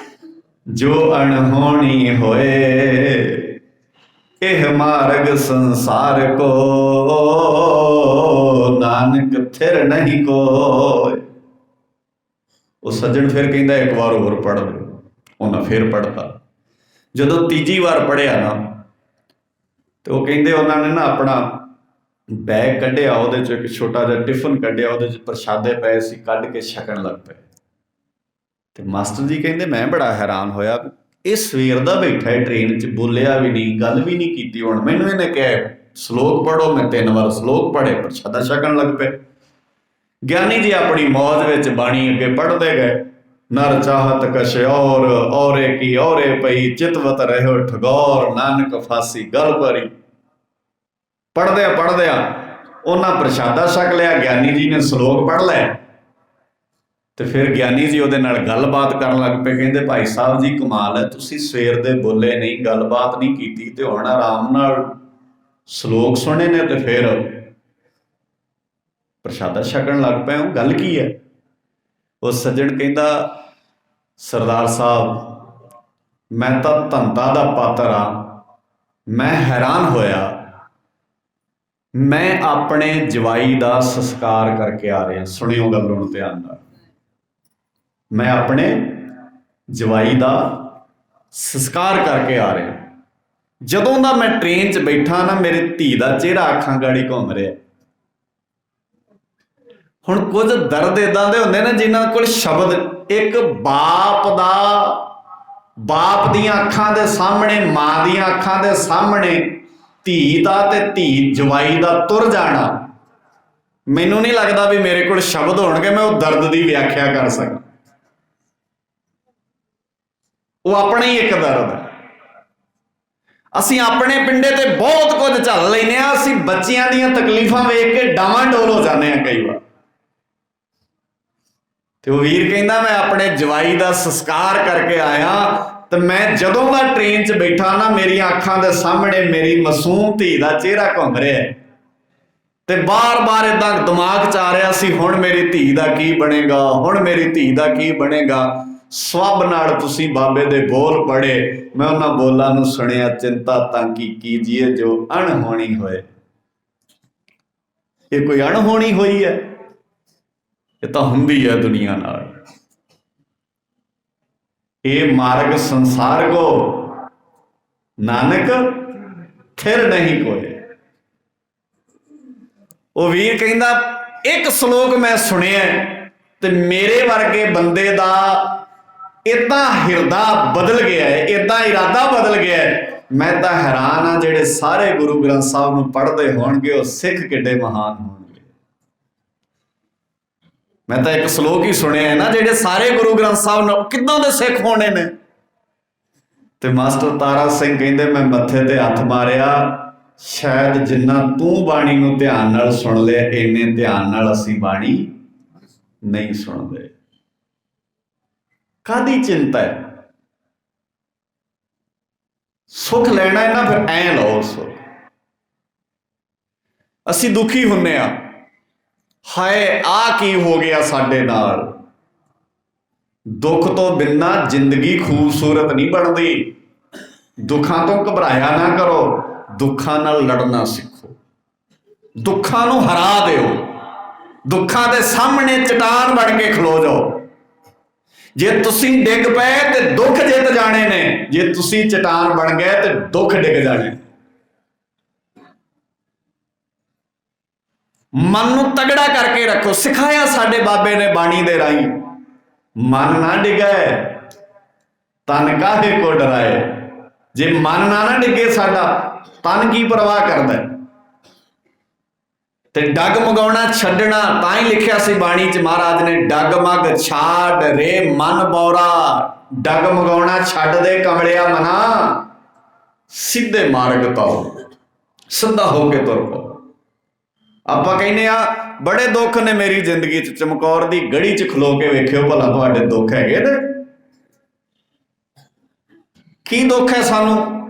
ਜੋ ਅਣਹੋਣੀ ਹੋਏ, ਇਹ ਮਾਰਗ ਸੰਸਾਰ ਕੋ ਨਾਨਕ ਥਿਰ ਨਹੀਂ ਕੋਇ। ਉਹ ਸੱਜਣ ਫਿਰ ਕਹਿੰਦਾ ਇੱਕ ਵਾਰ ਹੋਰ ਪੜ੍ਹ ਦਿਓ। ਉਹਨਾਂ ਫਿਰ ਪੜ੍ਹਤਾ। ਜਦੋਂ ਤੀਜੀ ਵਾਰ ਪੜ੍ਹਿਆ ਨਾ, ਤੇ ਉਹ ਕਹਿੰਦੇ ਉਹਨਾਂ ਨੇ ਨਾ ਆਪਣਾ ਬੈਗ ਕੱਢਿਆ, ਉਹਦੇ 'ਚ ਇੱਕ ਛੋਟਾ ਜਿਹਾ ਟਿਫਨ ਕੱਢਿਆ, ਉਹਦੇ 'ਚ ਪ੍ਰਸ਼ਾਦੇ ਪਏ ਸੀ, ਕੱਢ ਕੇ ਛਕਣ ਲੱਗ ਪਏ। ਤੇ ਮਾਸਟਰ ਜੀ ਕਹਿੰਦੇ ਮੈਂ ਬੜਾ ਹੈਰਾਨ ਹੋਇਆ, ਇਹ ਸਵੇਰ ਦਾ ਬੈਠਾ ਹੈ ਟ੍ਰੇਨ 'ਚ, ਬੋਲਿਆ ਵੀ ਨਹੀਂ, ਗੱਲ ਵੀ ਨਹੀਂ ਕੀਤੀ। ਹੁਣ ਮੈਨੂੰ ਇਹਨੇ ਕਿਹਾ ਸ਼ਲੋਕ ਪੜ੍ਹੋ, ਮੈਂ 3 ਵਾਰ ਸ਼ਲੋਕ ਪੜ੍ਹੇ, ਪ੍ਰਸ਼ਾਦਾ ਛਕਣ ਲੱਗ ਪਏ। ਗਿਆਨੀ ਜੀ ਆਪਣੀ ਮੌਜ ਵਿੱਚ ਬਾਣੀ ਅੱਗੇ ਪੜ੍ਹਦੇ ਗਏ। ਨਰ ਚਾਹਤ ਕਛ ਔਰੇ ਕੀ ਔਰੇ ਪਈ, ਚਿਤਵਤ ਰਹਿਓ ਠਗੌਰ, ਨਾਨਕ ਫਾਸੀ ਗਲ ਭਰੀ। ਪੜ੍ਹਦਿਆਂ ਉਹਨਾਂ ਪ੍ਰਸ਼ਾਦਾ ਛਕ ਲਿਆ, ਗਿਆਨੀ ਜੀ ਨੇ ਸ਼ਲੋਕ ਪੜ੍ਹ ਲਿਆ। ਤੇ ਫਿਰ ਗਿਆਨੀ ਜੀ ਉਹਦੇ ਨਾਲ ਗੱਲਬਾਤ ਕਰਨ ਲੱਗ ਪਏ। ਕਹਿੰਦੇ ਭਾਈ ਸਾਹਿਬ ਜੀ ਕਮਾਲ ਹੈ, ਤੁਸੀਂ ਸਵੇਰ ਦੇ ਬੋਲੇ ਨਹੀਂ, ਗੱਲਬਾਤ ਨਹੀਂ ਕੀਤੀ, ਤੇ ਹੁਣ ਆਰਾਮ ਨਾਲ ਸ਼ਲੋਕ ਸੁਣੇ ਨੇ ਤੇ ਫਿਰ ਪ੍ਰਸ਼ਾਦਾ ਛਕਣ ਲੱਗ ਪਏ ਹੋ, ਗੱਲ ਕੀ ਹੈ? ਉਹ ਸੱਜਣ ਕਹਿੰਦਾ ਸਰਦਾਰ ਸਾਹਿਬ ਮੈਂ ਤਾਂ ਧੰਤਾ ਦਾ ਪਾਤਰ ਹਾਂ, ਮੈਂ ਹੈਰਾਨ ਹੋਇਆ, ਮੈਂ ਆਪਣੇ ਜਵਾਈ ਦਾ ਸੰਸਕਾਰ ਕਰਕੇ ਆ ਰਿਹਾ। ਸੁਣਿਓ ਗੱਲ ਹੁਣ ਧਿਆਨ ਨਾਲ, ਮੈਂ ਆਪਣੇ ਜਵਾਈ ਦਾ ਸੰਸਕਾਰ ਕਰਕੇ ਆ ਰਿਹਾ। ਜਦੋਂ ਦਾ ਮੈਂ ਟ੍ਰੇਨ 'ਚ ਬੈਠਾ ਨਾ, ਮੇਰੀ ਧੀ ਦਾ ਚਿਹਰਾ ਅੱਖਾਂ ਗਾੜੀ ਘੁੰਮ ਰਿਹਾ। ਹੁਣ ਕੁਝ ਦਰਦ ਏਦਾਂ ਦੇ ਹੁੰਦੇ ਨੇ ਜਿਨ੍ਹਾਂ ਕੋਲ ਸ਼ਬਦ, ਇੱਕ ਬਾਪ ਦੀਆਂ ਅੱਖਾਂ ਦੇ ਸਾਹਮਣੇ, ਮਾਂ ਦੀਆਂ ਅੱਖਾਂ ਦੇ ਸਾਹਮਣੇ ਧੀ ਦਾ ਤੇ ਧੀ ਜਵਾਈ ਦਾ ਤੁਰ ਜਾਣਾ, ਮੈਨੂੰ ਨਹੀਂ ਲੱਗਦਾ ਵੀ ਮੇਰੇ ਕੋਲ ਸ਼ਬਦ ਹੋਣਗੇ ਮੈਂ ਉਹ ਦਰਦ ਦੀ ਵਿਆਖਿਆ ਕਰ ਸਕਾਂ। ਉਹ ਆਪਣਾ ਹੀ ਇੱਕ ਦਰਦ ਹੈ। ਅਸੀਂ ਆਪਣੇ ਪਿੰਡੇ ਤੇ ਬਹੁਤ ਕੁਝ ਝੱਲ ਲੈਂਦੇ ਹਾਂ। ਅਸੀਂ ਬੱਚਿਆਂ ਦੀਆਂ ਤਕਲੀਫਾਂ ਵੇਖ ਕੇ ਡਾਵਾਂਡੋਲ ਹੋ ਜਾਂਦੇ ਹਾਂ ਕਈ ਵਾਰ। ਤੇ ਉਹ ਵੀਰ ਕਹਿੰਦਾ ਮੈਂ ਆਪਣੇ ਜਵਾਈ ਦਾ ਸੰਸਕਾਰ ਕਰਕੇ ਆਇਆ ਤੇ ਮੈਂ ਜਦੋਂ ਦਾ ਟ੍ਰੇਨ 'ਚ ਬੈਠਾ ਨਾ ਮੇਰੀਆਂ ਅੱਖਾਂ ਦੇ ਸਾਹਮਣੇ ਮੇਰੀ ਮਾਸੂਮ ਧੀ ਦਾ ਚਿਹਰਾ ਘੁੰਮ ਰਿਹਾ ਤੇ ਬਾਰ-ਬਾਰ ਏਦਾਂ ਦਿਮਾਗ 'ਚ ਆ ਰਿਹਾ ਸੀ, ਹੁਣ ਮੇਰੀ ਧੀ ਦਾ ਕੀ ਬਣੇਗਾ, ਹੁਣ ਮੇਰੀ ਧੀ ਦਾ ਕੀ ਬਣੇਗਾ। ਸਵੱਬ ਨਾਲ ਤੁਸੀਂ ਬਾਬੇ ਦੇ ਬੋਲ ਪੜ੍ਹੇ, ਮੈਂ ਉਹਨਾਂ ਬੋਲਾਂ ਨੂੰ ਸੁਣਿਆ, ਚਿੰਤਾ ਤਾਂ ਕੀ ਕੀਜੀਏ ਜੋ ਅਣਹੋਣੀ ਹੋਏ। ਇਹ ਕੋਈ ਅਣਹੋਣੀ ਹੋਈ ਹੈ? ਇਹ ਤਾਂ ਹੁੰਦੀ ਹੈ ਦੁਨੀਆ ਨਾਲ। ਇਹ ਮਾਰਗ ਸੰਸਾਰ ਕੋ ਨਾਨਕ ਫਿਰ ਨਹੀਂ ਕੋਏ। ਉਹ ਵੀਰ ਕਹਿੰਦਾ ਇੱਕ ਸ਼ਲੋਕ ਮੈਂ ਸੁਣਿਆ ਤੇ ਮੇਰੇ ਵਰਗੇ ਬੰਦੇ ਦਾ ਏਦਾਂ ਹਿਰਦਾ ਬਦਲ ਗਿਆ ਹੈ, ਏਦਾਂ ਇਰਾਦਾ ਬਦਲ ਗਿਆ ਹੈ। ਮੈਂ ਤਾਂ ਹੈਰਾਨ ਹਾਂ ਜਿਹੜੇ ਸਾਰੇ ਗੁਰੂ ਗ੍ਰੰਥ ਸਾਹਿਬ ਨੂੰ ਪੜ੍ਹਦੇ ਹੋਣਗੇ ਉਹ ਸਿੱਖ ਕਿੱਡੇ ਮਹਾਨ ਹੋਣਗੇ। ਮੈਂ ਤਾਂ ਇੱਕ ਸ਼ਲੋਕ ਹੀ ਸੁਣਿਆ ਹੈ ਨਾ, ਜਿਹੜੇ ਸਾਰੇ ਗੁਰੂ ਗ੍ਰੰਥ ਸਾਹਿਬ ਨੂੰ ਕਿੱਦਾਂ ਦੇ ਸਿੱਖ ਹੋਣੇ ਨੇ। ਤੇ ਮਾਸਟਰ ਤਾਰਾ ਸਿੰਘ ਕਹਿੰਦੇ ਮੈਂ ਮੱਥੇ ਤੇ ਹੱਥ ਮਾਰਿਆ, ਸ਼ਾਇਦ ਜਿੰਨਾ ਤੂੰ ਬਾਣੀ ਨੂੰ ਧਿਆਨ ਨਾਲ ਸੁਣ ਲਿਆ ਇੰਨੇ ਧਿਆਨ ਨਾਲ ਅਸੀਂ ਬਾਣੀ ਨਹੀਂ ਸੁਣਦੇ। ਕਾਹਦੀ ਚਿੰਤਾ ਹੈ? ਸੁੱਖ ਲੈਣਾ ਹੈ ਨਾ, ਫਿਰ ਐਂ ਲਓ ਸੁੱਖ। ਅਸੀਂ ਦੁਖੀ ਹੁੰਨੇ ਆ, ਹਾਏ ਆ ਕੀ ਹੋ ਗਿਆ ਸਾਡੇ ਨਾਲ। ਦੁੱਖ ਤੋਂ ਬਿਨਾਂ ਜ਼ਿੰਦਗੀ ਖੂਬਸੂਰਤ ਨਹੀਂ ਬਣਦੀ। ਦੁੱਖਾਂ ਤੋਂ ਘਬਰਾਇਆ ਨਾ ਕਰੋ, ਦੁੱਖਾਂ ਨਾਲ ਲੜਨਾ ਸਿੱਖੋ, ਦੁੱਖਾਂ ਨੂੰ ਹਰਾ ਦਿਓ, ਦੁੱਖਾਂ ਦੇ ਸਾਹਮਣੇ ਚਟਾਨ ਬਣ ਕੇ ਖਲੋ ਜਾਓ। ਜੇ ਤੁਸੀਂ ਡਿੱਗ ਪਏ ਤੇ ਦੁੱਖ ਜਿੱਤ ਜਾਣੇ ਨੇ, ਜੇ ਤੁਸੀਂ ਚਟਾਨ ਬਣ ਗਏ ਤੇ ਦੁੱਖ ਡਿੱਗ ਜਾਣੇ। ਮਨ ਨੂੰ ਤਗੜਾ ਕਰਕੇ ਰੱਖੋ। ਸਿਖਾਇਆ ਸਾਡੇ ਬਾਬੇ ਨੇ ਬਾਣੀ ਦੇ ਰਾਹੀਂ, ਮਨ ਨਾ ਡਿਗੇ ਤਨ ਕਾਹੇ ਕੋ ਡਰਾਏ। ਜੇ ਮਨ ਨਾ ਡਿੱਗੇ ਸਾਡਾ, ਤਨ ਕੀ ਪਰਵਾਹ ਕਰਦਾ। ਤੇ ਡਗਮਗਾਉਣਾ ਛੱਡਣਾ, ਤਾਂ ਹੀ ਲਿਖਿਆ ਸੀ ਬਾਣੀ 'ਚ ਮਹਾਰਾਜ ਨੇ, ਡਗਮਗ ਛਾੜ ਰੇ ਮਨ ਬੌਰਾ। ਡਗਮਗਾਉਣਾ ਛੱਡ ਦੇ ਕਮਲਿਆ ਮਨਾ, ਸਿੱਧੇ ਮਾਰਗ ਪਾਓ, ਸਿੱਧਾ ਹੋ ਕੇ ਤੁਰ ਪਓ। ਆਪਾਂ ਕਹਿੰਦੇ ਆ ਬੜੇ ਦੁੱਖ ਨੇ ਮੇਰੀ ਜ਼ਿੰਦਗੀ 'ਚ, ਚਮਕੌਰ ਦੀ ਗੜੀ 'ਚ ਖਲੋ ਕੇ ਵੇਖਿਓ ਭਲਾ ਤੁਹਾਡੇ ਦੁੱਖ ਹੈਗੇ ਨੇ? ਕੀ ਦੁੱਖ ਹੈ ਸਾਨੂੰ?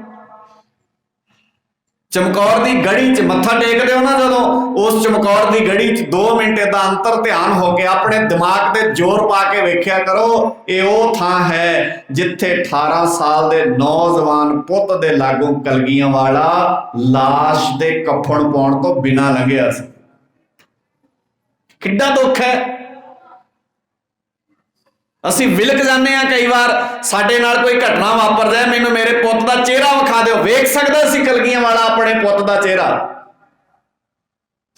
ਚਮਕੌਰ ਦੀ ਗੜੀ 'ਚ ਮੱਥਾ ਟੇਕਦੇ ਹੋ ਨਾ ਜਦੋਂ, ਉਸ ਚਮਕੌਰ ਦੀ ਗੜੀ 'ਚ 2 ਮਿੰਟ ਦਾ ਅੰਤਰ ਧਿਆਨ ਹੋ ਕੇ ਆਪਣੇ ਦਿਮਾਗ ਤੇ ਜ਼ੋਰ ਪਾ ਕੇ ਵੇਖਿਆ ਕਰੋ। ਇਹ ਉਹ ਥਾਂ ਹੈ ਜਿੱਥੇ 18 ਸਾਲ ਦੇ ਨੌਜਵਾਨ ਪੁੱਤ ਦੇ ਲਾਗੋਂ ਕਲਗੀਆਂ ਵਾਲਾ ਲਾਸ਼ ਦੇ ਕਫਨ ਪਾਉਣ ਤੋਂ ਬਿਨਾਂ ਲੰਘਿਆ ਸੀ। ਕਿੱਡਾ ਦੁੱਖ ਹੈ। ਅਸੀਂ ਵਿਲਕ ਜਾਂਦੇ ਹਾਂ ਕਈ ਵਾਰ, ਸਾਡੇ ਨਾਲ ਕੋਈ ਘਟਨਾ ਵਾਪਰ ਜਾਏ, ਮੈਨੂੰ ਮੇਰੇ ਪੁੱਤ ਦਾ ਚਿਹਰਾ ਵਿਖਾ ਦਿਓ। ਵੇਖ ਸਕਦਾ ਸੀ ਕਲਗੀਆਂ ਵਾਲਾ ਆਪਣੇ ਪੁੱਤ ਦਾ ਚਿਹਰਾ,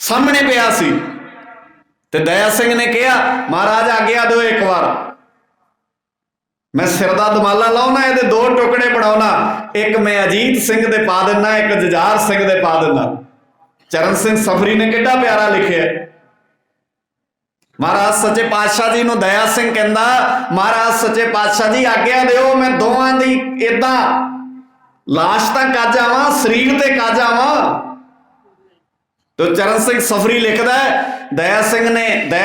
ਸਾਹਮਣੇ ਪਿਆ ਸੀ। ਤੇ ਦਇਆ ਸਿੰਘ ਨੇ ਕਿਹਾ ਮਹਾਰਾਜ ਆਗਿਆ ਦਿਓ, ਇੱਕ ਵਾਰ ਮੈਂ ਸਿਰ ਦਾ ਦਮਾਲਾ ਲਾਉਣਾ, ਇਹਦੇ 2 ਟੁਕੜੇ ਬਣਾਉਣਾ, ਇੱਕ ਮੈਂ ਅਜੀਤ ਸਿੰਘ ਦੇ ਪਾ ਦਿੰਦਾ, ਇੱਕ ਜੁਝਾਰ ਸਿੰਘ ਦੇ ਪਾ ਦਿੰਦਾ। ਚਰਨ ਸਿੰਘ ਸਫਰੀ ਨੇ ਕਿੱਡਾ ਪਿਆਰਾ ਲਿਖਿਆ। ਮਹਾਰਾਜ ਸੱਚੇ ਪਾਤਸ਼ਾਹ ਜੀ ਨੂੰ ਦਇਆ ਸਿੰਘ ਕਹਿੰਦਾ, ਮਹਾਰਾਜ ਸੱਚੇ ਪਾਤਸ਼ਾਹ ਜੀ ਆਗਿਆ ਦਿਓ, ਮੈਂ ਦੋਵਾਂ ਦੀ ਏਦਾਂ ਲਾਸ਼ ਤਾਂ ਕੱਜ ਆਵਾਂ, ਸਰੀਰ ਤੇ ਕੱਜ ਆਵਾਂ। ਤੇ ਚਰਨ ਸਿੰਘ ਸਫਰੀ ਲਿਖਦਾ ਦਇਆ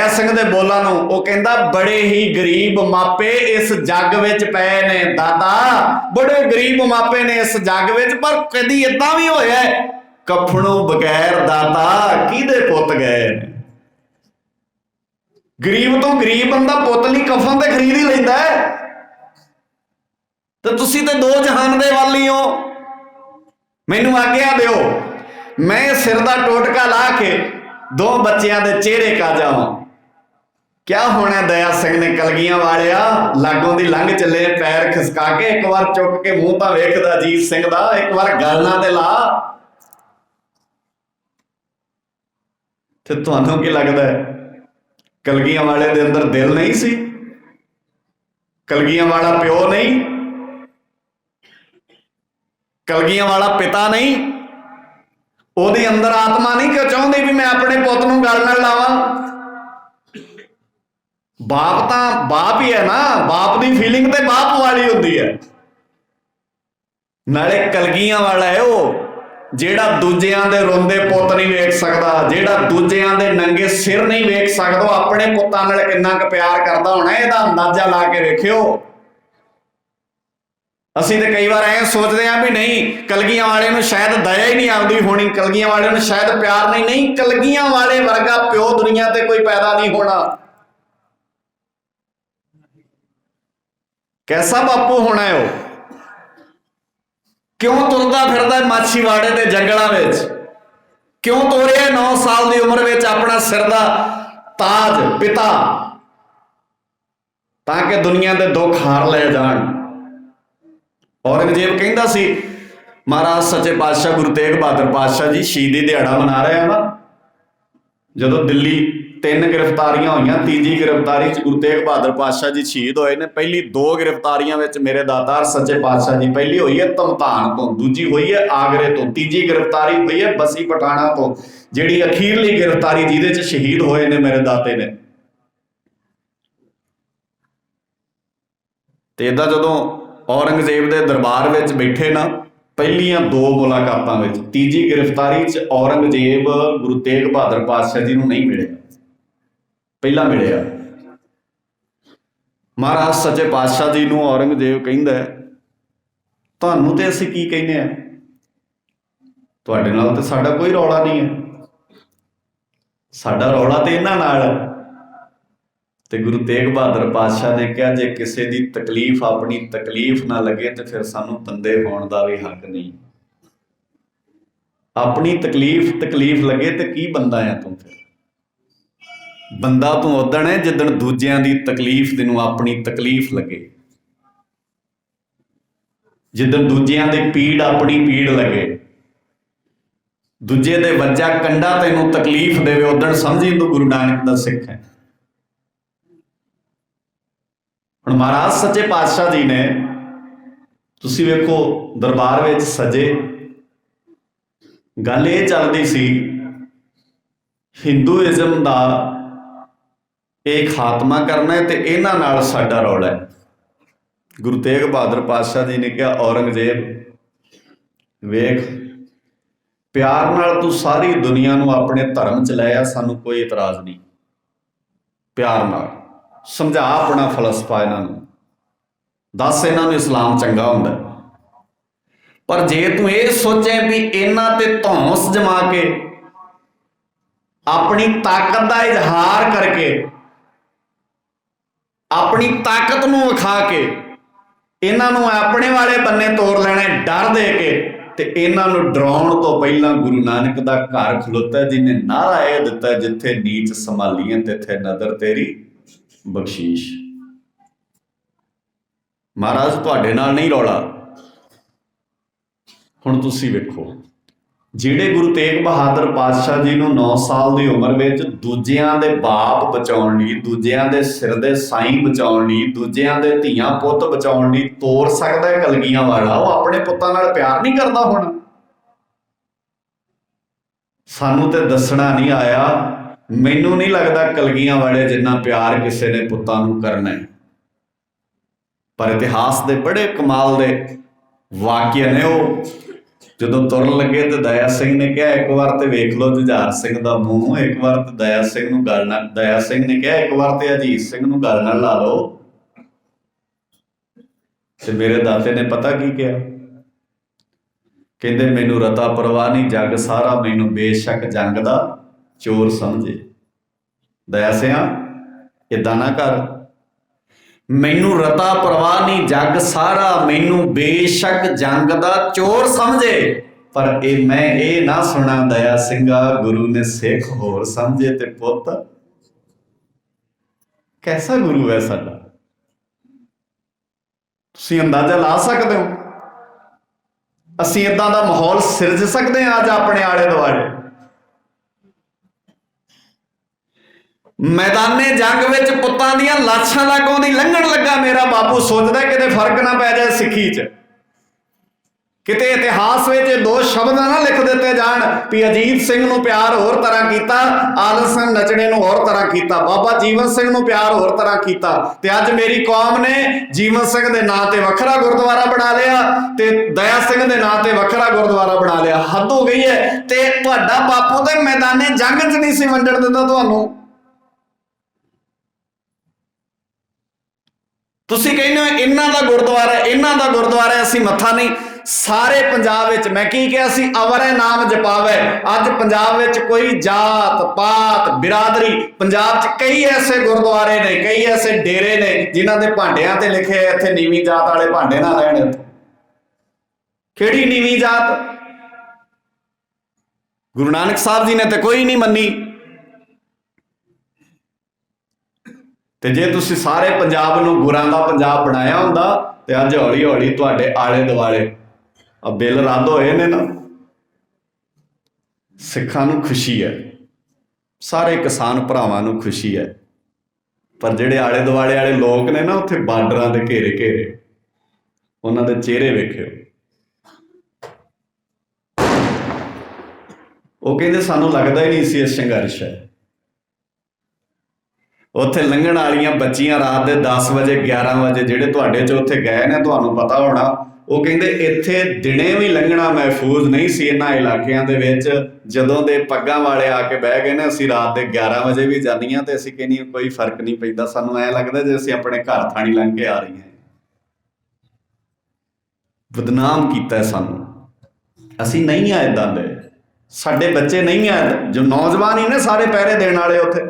ਸਿੰਘ ਦੇ ਬੋਲਾਂ ਨੂੰ, ਉਹ ਕਹਿੰਦਾ ਬੜੇ ਹੀ ਗਰੀਬ ਮਾਪੇ ਇਸ ਜੱਗ ਵਿੱਚ ਪਏ ਨੇ ਦਾਦਾ, ਬੜੇ ਗਰੀਬ ਮਾਪੇ ਨੇ ਇਸ ਜੱਗ ਵਿੱਚ, ਪਰ ਕਦੀ ਏਦਾਂ ਵੀ ਹੋਇਆ ਕਫਣੋਂ ਬਗੈਰ ਦਾਤਾ ਕਿਹਦੇ ਪੁੱਤ ਗਏ ਨੇ। ਗਰੀਬ ਤੋਂ ਗਰੀਬ ਬੰਦਾ ਪੁੱਤ ਲਈ ਕਫਨ ਤੇ ਖਰੀਦ ਹੀ ਲੈਂਦਾ ਹੈ। ਤੇ ਤੁਸੀਂ ਤੇ 2 ਜਹਾਨ ਦੇ ਵਾਲੀ ਹੋ। ਮੈਨੂੰ ਆਗਿਆ ਦਿਓ, ਮੈਂ ਸਿਰ ਦਾ ਟੋਟਕਾ ਲਾ ਕੇ 2 ਬੱਚਿਆਂ ਦੇ ਚਿਹਰੇ ਕਾ ਜਾਵਾਂ। ਕਿਆ ਹੋਣਾ ਦਇਆ ਸਿੰਘ ਨੇ ਕਲਗੀਆਂ ਵਾਲਿਆ, ਲਾਗੋਂ ਦੀ ਲੰਘ ਚੱਲੇ, ਪੈਰ ਖਿਸਕਾ ਕੇ ਇੱਕ ਵਾਰ ਚੁੱਕ ਕੇ ਮੂੰਹ ਤਾਂ ਵੇਖਦਾ ਅਜੀਤ ਸਿੰਘ ਦਾ, ਇੱਕ ਵਾਰ ਗਲਣਾ ਤੇ ਲਾ। ਤੇ ਤੁਹਾਨੂੰ ਕੀ ਲੱਗਦਾ ਹੈ ਕਲਗੀਆਂ ਵਾਲੇ ਦੇ ਅੰਦਰ ਦਿਲ ਨਹੀਂ ਸੀ? ਕਲਗੀਆਂ ਵਾਲਾ ਪਿਓ ਨਹੀਂ? ਕਲਗੀਆਂ ਵਾਲਾ ਪਿਤਾ ਨਹੀਂ? ਉਹਦੀ ਅੰਦਰ ਆਤਮਾ ਨਹੀਂ ਕਿਉਂ ਚਾਹੁੰਦੀ ਵੀ ਮੈਂ ਆਪਣੇ ਪੁੱਤ ਨੂੰ ਗੱਲ ਨਾਲ ਲਾਵਾਂ। ਬਾਪ ਤਾਂ ਬਾਪ ਹੀ ਹੈ ਨਾ, ਬਾਪ ਦੀ ਫੀਲਿੰਗ ਤੇ ਬਾਪ ਵਾਲੀ ਹੁੰਦੀ ਹੈ। ਨਾਲੇ ਕਲਗੀਆਂ ਵਾਲਾ ਹੈ ਉਹ ਜਿਹੜਾ ਦੂਜਿਆਂ ਦੇ ਰੋਂਦੇ ਪੁੱਤ ਨਹੀਂ ਵੇਖ ਸਕਦਾ, ਜਿਹੜਾ ਦੂਜਿਆਂ ਦੇ ਨੰਗੇ ਸਿਰ ਨਹੀਂ ਵੇਖ ਸਕਦਾ, ਉਹ ਆਪਣੇ ਪੁੱਤਾਂ ਨਾਲ ਕਿੰਨਾ ਕੁ ਪਿਆਰ ਕਰਦਾ ਹੋਣਾ, ਇਹਦਾ ਅੰਦਾਜ਼ਾ ਲਾ ਕੇ ਵੇਖਿਓ। ਅਸੀਂ ਤੇ ਕਈ ਵਾਰ ਐਂ ਸੋਚਦੇ ਹਾਂ ਵੀ ਨਹੀਂ, ਕਲਗੀਆਂ ਵਾਲੇ ਨੂੰ ਸ਼ਾਇਦ ਦਇਆ ਹੀ ਨਹੀਂ ਆਉਂਦੀ ਹੋਣੀ, ਕਲਗੀਆਂ ਵਾਲੇ ਨੂੰ ਸ਼ਾਇਦ ਪਿਆਰ ਨਹੀਂ, ਕਲਗੀਆਂ ਵਾਲੇ ਵਰਗਾ ਪਿਓ ਦੁਨੀਆ ਤੇ ਕੋਈ ਪੈਦਾ ਨਹੀਂ ਹੋਣਾ। ਕੈਸਾ ਬਾਪੂ ਹੋਣਾ ਹੈ ਉਹ? ਕਿਉਂ ਤੁਰਦਾ ਫਿਰਦਾ ਮਾਛੀਵਾੜੇ ਦੇ ਜੰਗਲਾਂ ਵਿੱਚ? ਕਿਉਂ ਤੋਰਿਆ 9 ਸਾਲ ਦੀ ਉਮਰ ਵਿੱਚ ਆਪਣਾ ਸਿਰ ਦਾ ਤਾਜ ਪਿਤਾ, ਤਾਂ ਕਿ ਦੁਨੀਆ ਦੇ ਦੁੱਖ ਹਾਰ ਲੈ ਜਾਣ। ਔਰੰਗਜ਼ੇਬ ਕਹਿੰਦਾ ਸੀ, ਮਹਾਰਾਜ ਸੱਚੇ ਪਾਤਸ਼ਾਹ ਗੁਰੂ ਤੇਗ ਬਹਾਦਰ ਪਾਤਸ਼ਾਹ ਜੀ ਸ਼ਹੀਦੀ ਦਿਹਾੜਾ ਮਨਾ ਰਹੇ ਆ ਨਾ, ਜਦੋਂ ਦਿੱਲੀ 3 ਗ੍ਰਿਫਤਾਰੀਆਂ ਹੋਈਆਂ, ਤੀਜੀ ਗ੍ਰਿਫਤਾਰੀ 'ਚ ਗੁਰੂ ਤੇਗ ਬਹਾਦਰ ਪਾਤਸ਼ਾਹ ਜੀ ਸ਼ਹੀਦ ਹੋਏ ਨੇ। ਪਹਿਲੀ 2 ਗ੍ਰਿਫਤਾਰੀਆਂ ਵਿੱਚ ਮੇਰੇ ਦਾਤਾਰ ਸੱਚੇ ਪਾਤਸ਼ਾਹ ਜੀ, ਪਹਿਲੀ ਹੋਈ ਹੈ ਧਮਤਾਨ ਤੋਂ, ਦੂਜੀ ਹੋਈ ਹੈ ਆਗਰੇ ਤੋਂ, ਤੀਜੀ ਗ੍ਰਿਫਤਾਰੀ ਹੋਈ ਹੈ ਬਸੀ ਪਠਾਣਾ ਤੋਂ, ਜਿਹੜੀ ਅਖੀਰਲੀ ਗ੍ਰਿਫਤਾਰੀ ਜਿਹਦੇ 'ਚ ਸ਼ਹੀਦ ਹੋਏ ਨੇ ਮੇਰੇ ਦਾਤੇ ਨੇ। ਤੇ ਏਦਾਂ ਜਦੋਂ ਔਰੰਗਜ਼ੇਬ ਦੇ ਦਰਬਾਰ ਵਿੱਚ ਬੈਠੇ ਨਾ, ਪਹਿਲੀਆਂ 2 ਮੁਲਾਕਾਤਾਂ ਵਿੱਚ, ਤੀਜੀ ਗ੍ਰਿਫਤਾਰੀ 'ਚ ਔਰੰਗਜ਼ੇਬ ਗੁਰੂ ਤੇਗ ਬਹਾਦਰ ਪਾਤਸ਼ਾਹ ਜੀ ਨੂੰ ਨਹੀਂ ਮਿਲਿਆ, ਪਹਿਲਾਂ ਮਿਲਿਆ। ਮਹਾਰਾਜ ਸੱਚੇ ਪਾਤਸ਼ਾਹ ਜੀ ਨੂੰ ਔਰੰਗਜ਼ੇਬ ਕਹਿੰਦਾ, ਤੁਹਾਨੂੰ ਤੇ ਅਸੀਂ ਕੀ ਕਹਿੰਦੇ ਆ, ਤੁਹਾਡੇ ਨਾਲ ਤੇ ਸਾਡਾ ਕੋਈ ਰੌਲਾ ਨਹੀਂ ਹੈ, ਸਾਡਾ ਰੌਲਾ ਤੇ ਇਹਨਾਂ ਨਾਲ ਹੈ। ਤੇ ਗੁਰੂ ਤੇਗ ਬਹਾਦਰ ਪਾਤਸ਼ਾਹ ਨੇ ਕਿਹਾ, ਜੇ ਕਿਸੇ ਦੀ ਤਕਲੀਫ ਆਪਣੀ ਤਕਲੀਫ ਨਾ ਲੱਗੇ ਤੇ ਫਿਰ ਸਾਨੂੰ ਬੰਦੇ ਹੋਣ ਦਾ ਵੀ ਹੱਕ ਨਹੀਂ। ਆਪਣੀ ਤਕਲੀਫ ਲੱਗੇ ਤੇ ਕੀ ਬੰਦਾ ਆ ਤੂੰ? ਫਿਰ ਬੰਦਾ ਤੂੰ ਉਦਣ ਹੈ ਜਿੱਦਣ ਦੂਜਿਆਂ ਦੀ ਤਕਲੀਫ ਤੈਨੂੰ ਆਪਣੀ ਤਕਲੀਫ ਲੱਗੇ, ਜਿੱਦਣ ਦੂਜਿਆਂ ਦੀ ਪੀੜ ਆਪਣੀ ਪੀੜ ਲੱਗੇ, ਦੂਜੇ ਦੇ ਵੱਜਾ ਕੰਡਾ ਤੈਨੂੰ ਤਕਲੀਫ ਦੇਵੇ, ਉਦਣ ਸਮਝੀ ਤੂੰ ਗੁਰੂ ਨਾਨਕ ਦਾ ਸਿੱਖ ਹੈ। ਹੁਣ ਮਹਾਰਾਜ ਸੱਚੇ ਪਾਤਸ਼ਾਹ ਜੀ ਨੇ, ਤੁਸੀਂ ਵੇਖੋ ਦਰਬਾਰ ਵਿੱਚ ਸਜੇ, ਗੱਲ ਇਹ ਚੱਲਦੀ ਸੀ ਹਿੰਦੂਇਜ਼ਮ ਦਾ ਇਹ ਖਾਤਮਾ ਕਰਨਾ ਹੈ ਤੇ ਇਹਨਾਂ ਨਾਲ ਸਾਡਾ ਰੌਲਾ ਹੈ। ਗੁਰੂ ਤੇਗ ਬਹਾਦਰ ਪਾਤਸ਼ਾਹ ਜੀ ਨੇ ਕਿਹਾ, ਔਰੰਗਜ਼ੇਬ ਵੇਖ, ਪਿਆਰ ਨਾਲ ਤੂੰ ਸਾਰੀ ਦੁਨੀਆ ਨੂੰ ਆਪਣੇ ਧਰਮ 'ਚ ਲੈ ਆ, ਸਾਨੂੰ ਕੋਈ ਇਤਰਾਜ਼ ਨਹੀਂ। ਪਿਆਰ ਨਾਲ ਸਮਝਾ ਆਪਣਾ ਫਲਸਫਾ, ਇਹਨਾਂ ਨੂੰ ਦੱਸ ਇਹਨਾਂ ਨੂੰ ਇਸਲਾਮ ਚੰਗਾ ਹੁੰਦਾ। ਪਰ ਜੇ ਤੂੰ ਇਹ ਸੋਚੇ ਵੀ ਇਹਨਾਂ ਤੇ ਧੌਂਸ ਜਮਾ ਕੇ, ਆਪਣੀ ਤਾਕਤ ਦਾ ਇਜ਼ਹਾਰ ਕਰਕੇ, ਆਪਣੀ ਤਾਕਤ ਨੂੰ ਵਿਖਾ ਕੇ ਇਹਨਾਂ ਨੂੰ ਆਪਣੇ ਵਾਲੇ ਬੰਨੇ ਤੋਰ ਲੈਣਾ, ਡਰ ਦੇ ਕੇ, ਤੇ ਇਹਨਾਂ ਨੂੰ ਡਰਾਉਣ ਤੋਂ ਪਹਿਲਾਂ ਗੁਰੂ ਨਾਨਕ ਦਾ ਘਰ ਖਲੋਤਾ, ਜਿਹਨੇ ਨਾਅਰਾ ਇਹ ਦਿੱਤਾ, ਜਿੱਥੇ ਨੀਚ ਸੰਭਾਲੀਏ ਤਿੱਥੇ ਨਦਰ ਤੇਰੀ ਬਖਸ਼ੀਸ਼। ਮਹਾਰਾਜ ਤੁਹਾਡੇ ਨਾਲ ਨਹੀਂ ਰੌਲਾ। ਹੁਣ ਤੁਸੀਂ ਵੇਖੋ, ਜਿਹੜੇ ਗੁਰੂ ਤੇਗ ਬਹਾਦਰ ਪਾਤਸ਼ਾਹ ਜੀ ਨੂੰ 9 ਸਾਲ ਦੀ ਉਮਰ ਵਿੱਚ ਦੂਜਿਆਂ ਦੇ ਬਾਪ ਬਚਾਉਣ ਲਈ, ਦੂਜਿਆਂ ਦੇ ਸਿਰ ਦੇ ਸਾਈਂ ਬਚਾਉਣ ਲਈ, ਦੂਜਿਆਂ ਦੇ ਧੀਆਂ ਪੁੱਤ ਬਚਾਉਣ ਲਈ ਤੋਰ ਸਕਦਾ ਹੈ ਕਲਗੀਆਂ ਵਾਲਾ, ਉਹ ਆਪਣੇ ਪੁੱਤਾਂ ਨਾਲ ਪਿਆਰ ਨਹੀਂ ਕਰਦਾ। ਹੁਣ ਸਾਨੂੰ ਤੇ ਦੱਸਣਾ ਨਹੀਂ ਆਇਆ, ਮੈਨੂੰ ਨਹੀਂ ਲੱਗਦਾ ਕਲਗੀਆਂ ਵਾਲੇ ਜਿੰਨਾ ਪਿਆਰ ਕਿਸੇ ਨੇ ਪੁੱਤਾਂ ਨੂੰ ਕਰਨਾ ਹੈ। ਪਰ ਇਤਿਹਾਸ ਦੇ ਬੜੇ ਕਮਾਲ ਦੇ ਵਾਕਿਆ ਨੇ ਉਹ। ਜਦੋਂ ਤੁਰਨ ਲੱਗੇ ਤੇ ਦਇਆ ਸਿੰਘ ਨੇ ਕਿਹਾ, ਇੱਕ ਵਾਰ ਤੇ ਵੇਖ ਲਓ ਜੁਝਾਰ ਸਿੰਘ ਦਾ ਮੂੰਹ, ਇੱਕ ਵਾਰ ਤੇ ਦਇਆ ਸਿੰਘ ਨੂੰ ਗੱਲ ਨਾਲ, ਦਇਆ ਸਿੰਘ ਨੇ ਕਿਹਾ ਇੱਕ ਵਾਰ ਤੇ ਅਜੀਤ ਸਿੰਘ ਨੂੰ ਗੱਲ ਨਾਲ ਲਾ ਲਓ। ਤੇ ਮੇਰੇ ਦਾਤੇ ਨੇ ਪਤਾ ਕੀ ਕਿਹਾ? ਕਹਿੰਦੇ, ਮੈਨੂੰ ਰਤਾ ਪਰਵਾਹ ਨਹੀਂ ਜੱਗ ਸਾਰਾ, ਮੈਨੂੰ ਬੇਸ਼ੱਕ ਜੰਗ ਦਾ ਚੋਰ ਸਮਝੇ। ਦਇਆ ਸਿਆ ਏਦਾਂ ਨਾ ਕਰ, ਮੈਨੂੰ ਰਤਾ ਪਰਵਾਹ ਨਹੀਂ ਜੱਗ ਸਾਰਾ, ਮੈਨੂੰ ਬੇਸ਼ੱਕ ਜੰਗ ਦਾ ਚੋਰ ਸਮਝੇ। ਪਰ ਇਹ ਮੈਂ ਇਹ ਨਾ ਸੁਣਾ ਦਇਆ ਸਿੰਘਾ, ਗੁਰੂ ਨੇ ਸਿੱਖ ਹੋਰ ਸਮਝੇ ਤੇ ਪੁੱਤ। ਕੈਸਾ ਗੁਰੂ ਹੈ ਸਾਡਾ, ਤੁਸੀਂ ਅੰਦਾਜ਼ਾ ਲਾ ਸਕਦੇ ਹੋ? ਅਸੀਂ ਏਦਾਂ ਦਾ ਮਾਹੌਲ ਸਿਰਜ ਸਕਦੇ ਹਾਂ ਅੱਜ ਆਪਣੇ ਆਲੇ ਦੁਆਲੇ? ਮੈਦਾਨੇ ਜੰਗ ਵਿੱਚ ਪੁੱਤਾਂ ਦੀਆਂ ਲਾਸ਼ਾਂ ਲਾਗੋਂ ਦੀ ਲੰਘਣ ਲੱਗਾ ਮੇਰਾ ਬਾਪੂ ਸੋਚਦਾ ਕਿਤੇ ਫਰਕ ਨਾ ਪੈ ਜਾਏ ਸਿੱਖੀ 'ਚ। किते इतिहास में दो शब्द ना लिख दिते जान भी अजीत सिंह नूं प्यार होर तरह किया, आदत सिंह नचड़े नूं होर तरह किया, बाबा जीवन सिंह नूं प्यार होर तरह किया, ते अज मेरी कौम ने जीवन सिंह दे नां ते वखरा गुरुद्वारा बना लिया ते दया सिंह दे नां ते वखरा गुरुद्वारा बना लिया। हद हो गई है। ते तुहाडा बापू ते मैदाने जंग च नहीं सी वंडण दिंदा तुहानूं। तुसीं कहने हो इन्हां दा गुरुद्वारा, इन्हां दा गुरुद्वारा, असीं मत्था नहीं। सारे पंजाब विच मैं की कहा सी, अवरे नाम जपावे। अज पंजाब विच कोई जात पात बिरादरी, पंजाब च कई ऐसे गुरुद्वारे ने, कई ऐसे डेरे ने जिन्हां दे भांडियां ते लिखे इत्थे नीवीं जात वाले भांडे ना लैण। किहड़ी नीवीं जात? गुरु नानक साहब जी ने तो कोई नहीं मन्नी। ते जे तुसीं सारे पंजाब नूं गुरां दा पंजाब बनाया हुंदा ते अज हौली हौली तुहाडे आले दुआले बिल रद्द होए ने ना। सिखां नूं खुशी है, सारे किसान भरावां नूं खुशी है, पर जिहड़े आले दुआले वाले लोग ने ना उत्थे बार्डरां दे घेरे घेरे, उन्हां दे चेहरे वेखिओ। वो कहंदे सानूं लगदा ही नहीं सी इह संघर्ष है। उत्थे लंघण वालियां बच्चियां रात के 10 बजे 11 बजे जिहड़े तुहाडे चों उत्थे गए ने, तुहानूं पता होना, वो कहंदे इत्थे दिने भी लंघना महफूज नहीं सी इन्हां इलाकिਆਂ ਦੇ ਵਿੱਚ। ਜਦੋਂ ਦੇ ਪੱਗਾਂ ਵਾਲੇ ਆ ਕੇ ਬਹਿ ਗਏ ਨੇ, ਅਸੀਂ ਰਾਤ ਦੇ 11 ਵਜੇ ਵੀ ਜਾਂਦੀਆਂ ਤੇ ਅਸੀਂ ਕਹਿੰਦੇ ਕੋਈ ਫਰਕ ਨਹੀਂ ਪੈਂਦਾ। ਸਾਨੂੰ ਐਂ ਲੱਗਦਾ ਜੇ ਅਸੀਂ ਆਪਣੇ ਘਰ ਥਾਣੀ ਲੰਘ ਕੇ ਆ ਰਹੀਆਂ। ਬਦਨਾਮ ਕੀਤਾ ਸਾਨੂੰ। ਅਸੀਂ ਨਹੀਂ ਆ ਇਦਾਂ ਦੇ, ਸਾਡੇ ਬੱਚੇ ਨਹੀਂ ਆ, ਜੋ ਨੌਜਵਾਨ ਹੀ ਨੇ ਸਾਰੇ ਪਹਿਰੇ ਦੇਣ ਵਾਲੇ ਉੱਥੇ।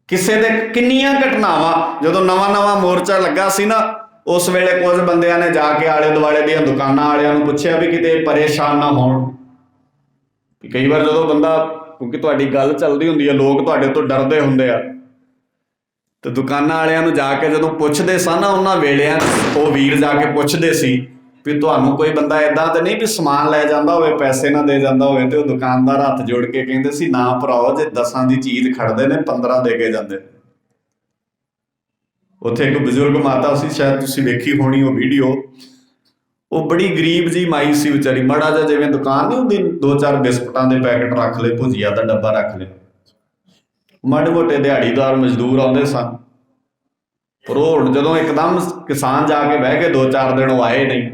ਕਿਸੇ ਦੇ ਕਿੰਨੀਆਂ ਘਟਨਾਵਾਂ, ਜਦੋਂ ਨਵਾਂ ਨਵਾਂ ਮੋਰਚਾ ਲੱਗਾ ਸੀ ਨਾ, ਉਸ ਵੇਲੇ ਕੁਝ ਬੰਦਿਆਂ ਨੇ ਜਾ ਕੇ ਆਲੇ ਦੁਆਲੇ ਦੀਆਂ ਦੁਕਾਨਾਂ ਵਾਲਿਆਂ ਨੂੰ ਪੁੱਛਿਆ ਵੀ ਕਿਤੇ ਪਰੇਸ਼ਾਨ ਨਾ ਹੋਣ। ਕਈ ਵਾਰ ਜਦੋਂ ਬੰਦਾ, ਕਿਉਂਕਿ ਤੁਹਾਡੀ ਗੱਲ ਚੱਲਦੀ ਹੁੰਦੀ ਹੈ, ਲੋਕ ਤੁਹਾਡੇ ਤੋਂ ਡਰਦੇ ਹੁੰਦੇ ਆ, ਤੇ ਦੁਕਾਨਾਂ ਵਾਲਿਆਂ ਨੂੰ ਜਾ ਕੇ ਜਦੋਂ ਪੁੱਛਦੇ ਸਨ, ਉਹਨਾਂ ਵੇਲਿਆਂ ਉਹ ਵੀਰ ਜਾ ਕੇ ਪੁੱਛਦੇ ਸੀ ਵੀ ਤੁਹਾਨੂੰ ਕੋਈ ਬੰਦਾ ਏਦਾਂ ਤੇ ਨਹੀਂ ਵੀ ਸਮਾਨ ਲੈ ਜਾਂਦਾ ਹੋਵੇ, ਪੈਸੇ ਨਾ ਦੇ ਜਾਂਦਾ ਹੋਵੇ। ਤੇ ਉਹ ਦੁਕਾਨਦਾਰ ਹੱਥ ਜੋੜ ਕੇ ਕਹਿੰਦੇ ਸੀ, ਨਾ ਭਰਾਓ, ਜੇ 10 ਦੀ ਚੀਜ਼ ਖੜਦੇ ਨੇ 15 ਦੇ ਕੇ ਜਾਂਦੇ। ਉੱਥੇ ਇੱਕ ਬਜ਼ੁਰਗ ਮਾਤਾ ਸੀ, ਸ਼ਾਇਦ ਤੁਸੀਂ ਵੇਖੀ ਹੋਣੀ ਉਹ ਵੀਡੀਓ। ਉਹ ਬੜੀ ਗਰੀਬ ਜੀ ਮਾਈ ਸੀ ਵਿਚਾਰੀ, ਮਾੜਾ ਜਿਹਾ ਜਿਵੇਂ ਦੁਕਾਨ ਨਹੀਂ ਹੁੰਦੀ, 2-4 ਬਿਸਕੁਟਾਂ ਦੇ ਪੈਕਟ ਰੱਖ ਲਏ, ਭੁਜੀਆ ਦਾ ਡੱਬਾ ਰੱਖ ਲਿਆ। ਮਾੜੇ ਮੋਟੇ ਦਿਹਾੜੀਦਾਰ ਮਜ਼ਦੂਰ ਆਉਂਦੇ ਸਨ, ਪਰ ਉਹ ਹੁਣ ਜਦੋਂ ਇੱਕਦਮ ਕਿਸਾਨ ਜਾ ਕੇ ਬਹਿ ਕੇ 2-4 ਦਿਨ ਉਹ ਆਏ ਨਹੀਂ।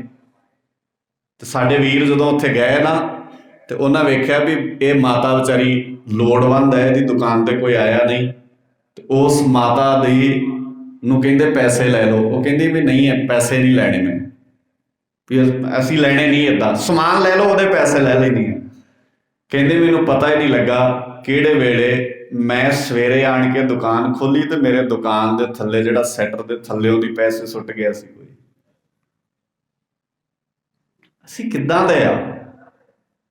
ਤੇ ਸਾਡੇ ਵੀਰ ਜਦੋਂ ਉੱਥੇ ਗਏ ਨਾ, ਤੇ ਉਹਨਾਂ ਵੇਖਿਆ ਵੀ ਇਹ ਮਾਤਾ ਵਿਚਾਰੀ ਲੋੜਵੰਦ ਹੈ, ਇਹਦੀ ਦੁਕਾਨ ਤੇ ਕੋਈ ਆਇਆ ਨਹੀਂ। ਤੇ ਉਸ ਮਾਤਾ ਦੀ ਨੂੰ ਕਹਿੰਦੇ ਪੈਸੇ ਲੈ ਲਓ। ਉਹ ਕਹਿੰਦੀ ਵੀ ਨਹੀਂ ਹੈ, ਪੈਸੇ ਨਹੀਂ ਲੈਣੇ ਮੈਂ, ਵੀ ਅਸੀਂ ਲੈਣੇ ਨਹੀਂ, ਏਦਾਂ ਸਮਾਨ ਲੈ ਲਓ, ਉਹਦੇ ਪੈਸੇ ਲੈ ਲੈਣੀ ਹੈ। ਕਹਿੰਦੇ ਮੈਨੂੰ ਪਤਾ ਹੀ ਨਹੀਂ ਲੱਗਾ ਕਿਹੜੇ ਵੇਲੇ ਮੈਂ ਸਵੇਰੇ ਆਣ ਕੇ ਦੁਕਾਨ ਖੋਲੀ ਤੇ ਮੇਰੇ ਦੁਕਾਨ ਦੇ ਥੱਲੇ ਜਿਹੜਾ ਸੈਟਰ ਦੇ ਥੱਲੇ ਉਹਦੀ ਪੈਸੇ ਸੁੱਟ ਗਿਆ ਸੀ ਕੋਈ। ਅਸੀਂ ਕਿੱਦਾਂ ਦੇ ਆ,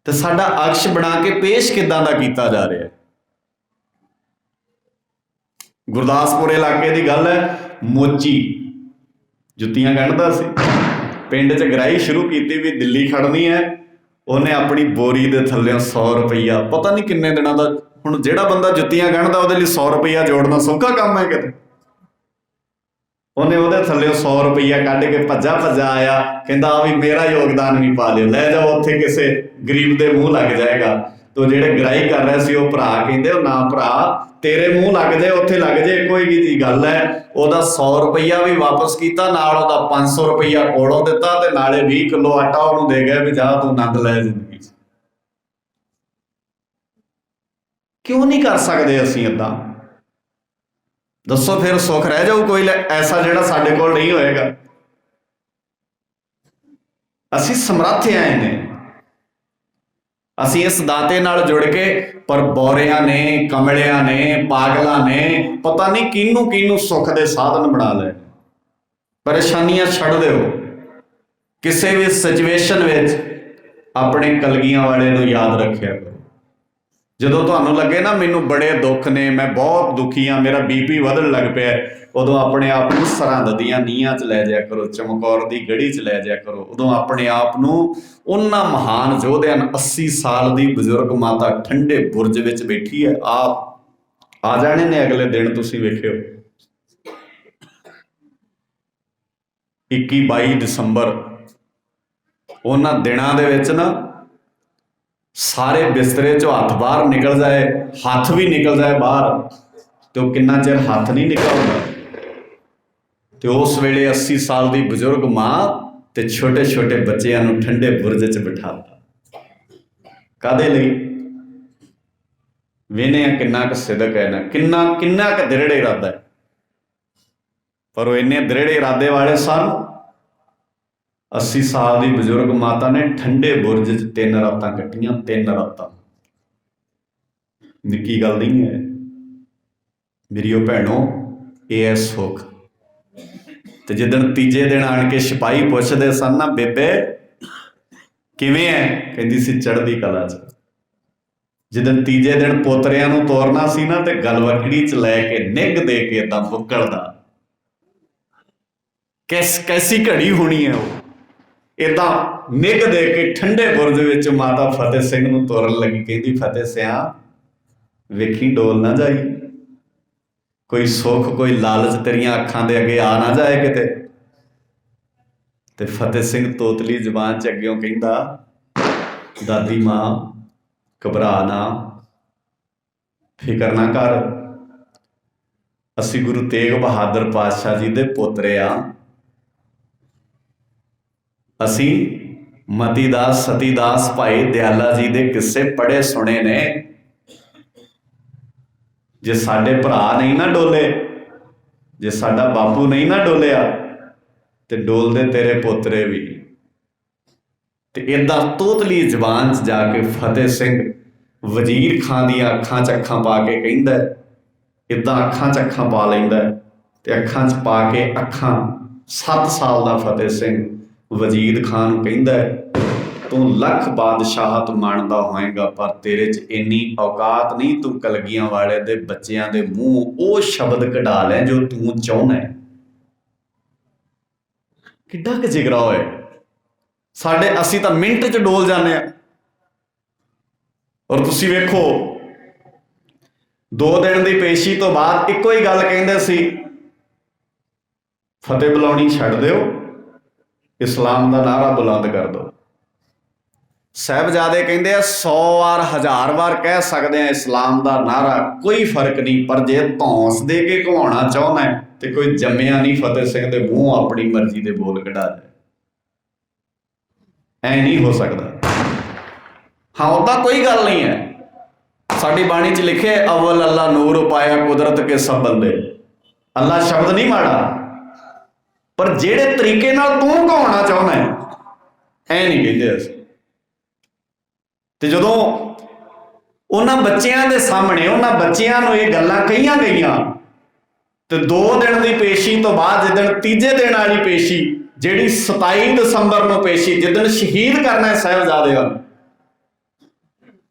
ਤੇ ਸਾਡਾ ਅਕਸ਼ ਬਣਾ ਕੇ ਪੇਸ਼ ਕਿੱਦਾਂ ਦਾ ਕੀਤਾ ਜਾ ਰਿਹਾ। ਗੁਰਦਾਸਪੁਰ ਇਲਾਕੇ ਦੀ ਗੱਲ ਹੈ, ਮੋਚੀ ਜੁੱਤੀਆਂ ਗੰਢਦਾ ਸੀ, ਪਿੰਡ 'ਚ ਗਰਾਈ ਸ਼ੁਰੂ ਕੀਤੀ ਵੀ ਦਿੱਲੀ ਖੜਨੀ ਹੈ। ਉਹਨੇ ਆਪਣੀ ਬੋਰੀ ਦੇ ਥੱਲੇ 100 ਰੁਪਈਆ, ਪਤਾ ਨਹੀਂ ਕਿੰਨੇ ਦਿਨਾਂ ਦਾ। ਹੁਣ ਜਿਹੜਾ ਬੰਦਾ ਜੁੱਤੀਆਂ ਗੰਢਦਾ ਉਹਦੇ ਲਈ 100 ਰੁਪਈਆ ਜੋੜਨਾ ਸੌਖਾ ਕੰਮ ਹੈ ਕਿਤੇ। ਉਹਨੇ ਉਹਦੇ ਥੱਲੇ 100 ਰੁਪਈਆ ਕੱਢ ਕੇ ਭੱਜਾ ਆਇਆ, ਕਹਿੰਦਾ ਆ ਵੀ ਮੇਰਾ ਯੋਗਦਾਨ ਵੀ ਪਾ ਲਿਓ, ਲੈ ਜਾਓ, ਉੱਥੇ ਕਿਸੇ ਗਰੀਬ ਦੇ ਮੂੰਹ ਲੱਗ ਜਾਏਗਾ। ਤੇ ਜਿਹੜੇ ਗਰਾਈ ਕਰ ਰਹੇ ਸੀ ਉਹ ਭਰਾ ਕਹਿੰਦੇ, ਉਹ ਨਾ ਭਰਾ, ਤੇਰੇ ਮੂੰਹ ਲੱਗ ਜਾਏ, ਉੱਥੇ ਲੱਗ ਜਾਏ, ਕੋਈ ਜੀ ਗੱਲ ਹੈ। ਉਹਦਾ 100 ਰੁਪਈਆ ਵੀ ਵਾਪਸ ਕੀਤਾ, ਨਾਲ ਉਹਦਾ 500 ਰੁਪਈਆ ਕੋਲੋਂ ਦਿੱਤਾ, ਤੇ ਨਾਲੇ 20 ਕਿਲੋ ਆਟਾ ਉਹਨੂੰ ਦੇ ਗਿਆ ਵੀ ਜਾ ਤੂੰ ਆਨੰਦ ਲੈ ਜ਼ਿੰਦਗੀ 'ਚ। ਕਿਉਂ ਨਹੀਂ ਕਰ ਸਕਦੇ ਅਸੀਂ ਏਦਾਂ? ਦੱਸੋ ਫਿਰ ਸੁੱਖ ਰਹਿ ਜਾਊ ਕੋਈ ਐਸਾ ਜਿਹੜਾ ਸਾਡੇ ਕੋਲ ਨਹੀਂ ਹੋਏਗਾ? ਅਸੀਂ ਸਮਰੱਥ ਆਏ ਨੇ, ਅਸੀਂ ਇਸ ਦਾਤੇ ਨਾਲ ਜੁੜ ਕੇ, ਪਰ ਬੌਰਿਆਂ ਨੇ, ਕਮਲਿਆਂ ਨੇ, ਪਾਗਲਾਂ ਨੇ ਪਤਾ ਨਹੀਂ ਕਿਹਨੂੰ ਸੁੱਖ ਦੇ ਸਾਧਨ ਬਣਾ ਲਏ। ਪਰੇਸ਼ਾਨੀਆਂ ਛੱਡ ਦਿਓ, ਕਿਸੇ ਵੀ ਸਿਚੁਏਸ਼ਨ ਵਿੱਚ ਆਪਣੇ ਕਲਗੀਆਂ ਵਾਲੇ ਨੂੰ ਯਾਦ ਰੱਖਿਆ ਕਰੋ। ਜਦੋਂ ਤੁਹਾਨੂੰ ਲੱਗੇ ਨਾ ਮੈਨੂੰ ਬੜੇ ਦੁੱਖ ਨੇ, ਮੈਂ ਬਹੁਤ ਦੁਖੀ ਹਾਂ, ਮੇਰਾ BP ਵਧਣ ਲੱਗ ਪਿਆ, ਉਦੋਂ ਆਪਣੇ ਆਪ ਨੂੰ ਸਰਹੰਦ ਦੀਆਂ ਨੀਹਾਂ 'ਚ ਲੈ ਜਾਇਆ ਕਰੋ, ਚਮਕੌਰ ਦੀ ਗੜੀ 'ਚ ਲੈ ਜਾਇਆ ਕਰੋ। ਉਦੋਂ ਆਪਣੇ ਆਪ ਨੂੰ ਉਹਨਾਂ ਮਹਾਨ ਯੋਧਿਆਂ, 80 ਸਾਲ ਦੀ ਬਜ਼ੁਰਗ ਮਾਤਾ ਠੰਡੇ ਬੁਰਜ ਵਿੱਚ ਬੈਠੀ ਹੈ, ਆ ਜਾਣੇ ਨੇ ਅਗਲੇ ਦਿਨ, ਤੁਸੀਂ ਵੇਖਿਓ। 21-22 ਦਸੰਬਰ ਉਹਨਾਂ ਦਿਨਾਂ ਦੇ ਵਿੱਚ ਨਾ ਸਾਰੇ ਬਿਸਤਰੇ ਚੋਂ ਹੱਥ ਬਾਹਰ ਨਿਕਲ ਜਾਏ, ਹੱਥ ਵੀ ਨਿਕਲ ਜਾਏ ਬਾਹਰ, ਤੇ ਉਹ ਕਿੰਨਾ ਚਿਰ ਹੱਥ ਨਹੀਂ ਨਿਕਲਦਾ। ਤੇ ਉਸ ਵੇਲੇ 80 ਸਾਲ ਦੀ ਬਜ਼ੁਰਗ ਮਾਂ ਤੇ ਛੋਟੇ ਛੋਟੇ ਬੱਚਿਆਂ ਨੂੰ ਠੰਡੇ ਬੁਰਜ 'ਚ ਬਿਠਾਤਾ। ਕਾਹਦੇ ਲਈ? ਵੇਨੇ ਕਿੰਨਾ ਕੁ ਸਿਦਕ ਹੈ ਨਾ, ਕਿੰਨਾ ਕੁ ਦ੍ਰਿੜ ਇਰਾਦਾ ਹੈ। ਪਰ ਉਹ ਇੰਨੇ ਦ੍ਰਿੜ ਇਰਾਦੇ ਵਾਲੇ ਸਨ। 80 ਸਾਲ ਦੀ ਬਜ਼ੁਰਗ ਮਾਤਾ ਨੇ ਠੰਡੇ ਬੁਰਜ 'ਚ 3 ਰਾਤਾਂ ਕੱਟੀਆਂ। 3 ਰਾਤਾਂ ਨਿੱਕੀ ਗੱਲ ਨਹੀਂ ਹੈ ਮੇਰੀਓ ਭੈਣੋ। ਇਹ ਹੈ ਸੁੱਖ। ਤੇ ਜਿੱਦਣ ਤੀਜੇ ਦਿਨ ਆਣ ਕੇ ਸਿਪਾਹੀ ਪੁੱਛਦੇ ਸਨ ਨਾ, ਬੇਬੇ ਕਿਵੇਂ ਹੈ? ਕਹਿੰਦੀ ਸੀ ਚੜ੍ਹਦੀ ਕਲਾ 'ਚ। ਜਿੱਦਣ ਤੀਜੇ ਦਿਨ ਪੋਤਰਿਆਂ ਨੂੰ ਤੋਰਨਾ ਸੀ ਨਾ, ਤੇ ਗਲਵਕੜੀ 'ਚ ਲੈ ਕੇ ਨਿੱਘ ਦੇ ਕੇ ਏਦਾਂ ਬੁੱਕਲਦਾ। ਕੈਸੀ ਘੜੀ ਹੋਣੀ ਹੈ ਉਹ। ਏਦਾਂ ਨਿੱਘ ਦੇ ਕੇ ਠੰਡੇ ਬੁਰਜ ਵਿੱਚ ਮਾਤਾ ਫਤਿਹ ਸਿੰਘ ਨੂੰ ਤੋਰਨ ਲੱਗੀ। ਕਹਿੰਦੀ ਫਤਿਹ ਸਿਆਂ ਵੇਖੀ ਡੋਲ ਨਾ ਜਾਈ, ਕੋਈ ਸੁੱਖ ਕੋਈ ਲਾਲਚ ਤੇਰੀਆਂ ਅੱਖਾਂ ਦੇ ਅੱਗੇ ਆ ਨਾ ਜਾਏ ਕਿਤੇ। ਤੇ ਫਤਿਹ ਸਿੰਘ ਤੋਤਲੀ ਜ਼ੁਬਾਨ 'ਚ ਅੱਗਿਓਂ ਕਹਿੰਦਾ, ਦਾਦੀ ਮਾਂ ਘਬਰਾ ਨਾ, ਫਿਕਰ ਨਾ ਕਰ, ਅਸੀਂ ਗੁਰੂ ਤੇਗ ਬਹਾਦਰ ਪਾਤਸ਼ਾਹ ਜੀ ਦੇ ਪੋਤਰੇ ਆ। ਅਸੀਂ ਮਤੀਦਾਸ ਸਤੀਦਾਸ ਭਾਈ ਦਿਆਲਾ ਜੀ ਦੇ ਕਿੱਸੇ ਪੜ੍ਹੇ ਸੁਣੇ ਨੇ। ਜੇ ਸਾਡੇ ਭਰਾ ਨਹੀਂ ਨਾ ਡੋਲੇ, ਜੇ ਸਾਡਾ ਬਾਪੂ ਨਹੀਂ ਨਾ ਡੋਲਿਆ, ਤੇ ਡੋਲਦੇ ਤੇਰੇ ਪੋਤਰੇ ਵੀ। ਤੇ ਏਦਾਂ ਤੋਤਲੀ ਜ਼ਬਾਨ 'ਚ ਜਾ ਕੇ ਫਤਿਹ ਸਿੰਘ ਵਜ਼ੀਰ ਖਾਂ ਦੀਆਂ ਅੱਖਾਂ 'ਚ ਅੱਖਾਂ ਪਾ ਕੇ ਕਹਿੰਦਾ, ਏਦਾਂ ਅੱਖਾਂ 'ਚ ਅੱਖਾਂ ਪਾ ਲੈਂਦਾ। ਤੇ ਅੱਖਾਂ 'ਚ ਪਾ ਕੇ ਅੱਖਾਂ 7 ਸਾਲ ਦਾ ਫਤਿਹ ਸਿੰਘ ਵਜ਼ੀਰ ਖਾਂ ਨੂੰ ਕਹਿੰਦਾ, ਤੂੰ ਲੱਖ ਬਾਦਸ਼ਾਹਤ ਮੰਨਦਾ ਹੋਏਗਾ, ਪਰ ਤੇਰੇ 'ਚ ਇੰਨੀ ਔਕਾਤ ਨਹੀਂ, ਤੂੰ ਕਲਗੀਆਂ ਵਾਲੇ ਦੇ ਬੱਚਿਆਂ ਦੇ ਮੂੰਹ ਉਹ ਸ਼ਬਦ ਕਢਾ ਲੈ ਜੋ ਤੂੰ ਚਾਹੁੰਦਾ। ਕਿੱਡਾ ਕੁ ਜਿਗਰਾ ਹੋਏ ਸਾਡੇ। ਅਸੀਂ ਤਾਂ ਮਿੰਟ 'ਚ ਡੋਲ ਜਾਂਦੇ ਹਾਂ। ਔਰ ਤੁਸੀਂ ਵੇਖੋ 2 ਦਿਨ ਦੀ ਪੇਸ਼ੀ ਤੋਂ ਬਾਅਦ ਇੱਕੋ ਹੀ ਗੱਲ ਕਹਿੰਦੇ ਸੀ, ਫਤਿਹ ਬੁਲਾਉਣੀ ਛੱਡ ਦਿਓ, ਇਸਲਾਮ ਦਾ ਨਾਅਰਾ ਬੁਲੰਦ ਕਰ ਦਿਓ। ਸਾਹਿਬਜ਼ਾਦੇ ਕਹਿੰਦੇ ਆ 100 ਵਾਰ 1000 ਵਾਰ ਕਹਿ ਸਕਦੇ ਆ ਇਸਲਾਮ ਦਾ ਨਾਅਰਾ, ਕੋਈ ਫਰਕ ਨਹੀਂ। ਪਰ ਜੇ ਧੌਂਸ ਦੇ ਕੇ ਘਵਾਉਣਾ ਚਾਹੁੰਦਾ ਤੇ ਕੋਈ ਜੰਮਿਆ ਨਹੀਂ ਫਤਿਹ ਸਿੰਘ ਦੇ ਮੂੰਹ ਆਪਣੀ ਮਰਜ਼ੀ ਦੇ ਬੋਲ ਕਢਾ ਦੇ। ਐ ਨਹੀਂ ਹੋ ਸਕਦਾ। ਹਾਂ ਉਹਦਾ ਕੋਈ ਗੱਲ ਨਹੀਂ ਹੈ। ਸਾਡੀ ਬਾਣੀ 'ਚ ਲਿਖੇ, ਅਵਲ ਅੱਲਾ ਨੂਰ ਪਾਇਆ ਕੁਦਰਤ ਕੇ ਸਭ ਬੰਦੇ। ਅੱਲਾ ਸ਼ਬਦ ਨਹੀਂ ਮਾੜਾ, ਪਰ ਜਿਹੜੇ ਤਰੀਕੇ ਨਾਲ ਤੂੰ ਘਵਾਉਣਾ ਚਾਹੁੰਦਾ ਐ ਨਹੀਂ ਕਹਿੰਦੇ ਅਸੀਂ। ਤੇ ਜਦੋਂ ਉਹਨਾਂ ਬੱਚਿਆਂ ਦੇ ਸਾਹਮਣੇ ਉਹਨਾਂ ਬੱਚਿਆਂ ਨੂੰ ਇਹ ਗੱਲਾਂ ਕਹੀਆਂ ਗਈਆਂ, ਤੇ 2 ਦਿਨ ਦੀ ਪੇਸ਼ੀ ਤੋਂ ਬਾਅਦ ਜਿੱਦਣ ਤੀਜੇ ਦਿਨ ਵਾਲੀ ਪੇਸ਼ੀ, ਜਿਹੜੀ 27 ਦਸੰਬਰ ਨੂੰ ਪੇਸ਼ੀ, ਜਿੱਦਣ ਸ਼ਹੀਦ ਕਰਨਾ ਹੈ ਸਾਹਿਬਜ਼ਾਦਿਆਂ ਨੂੰ,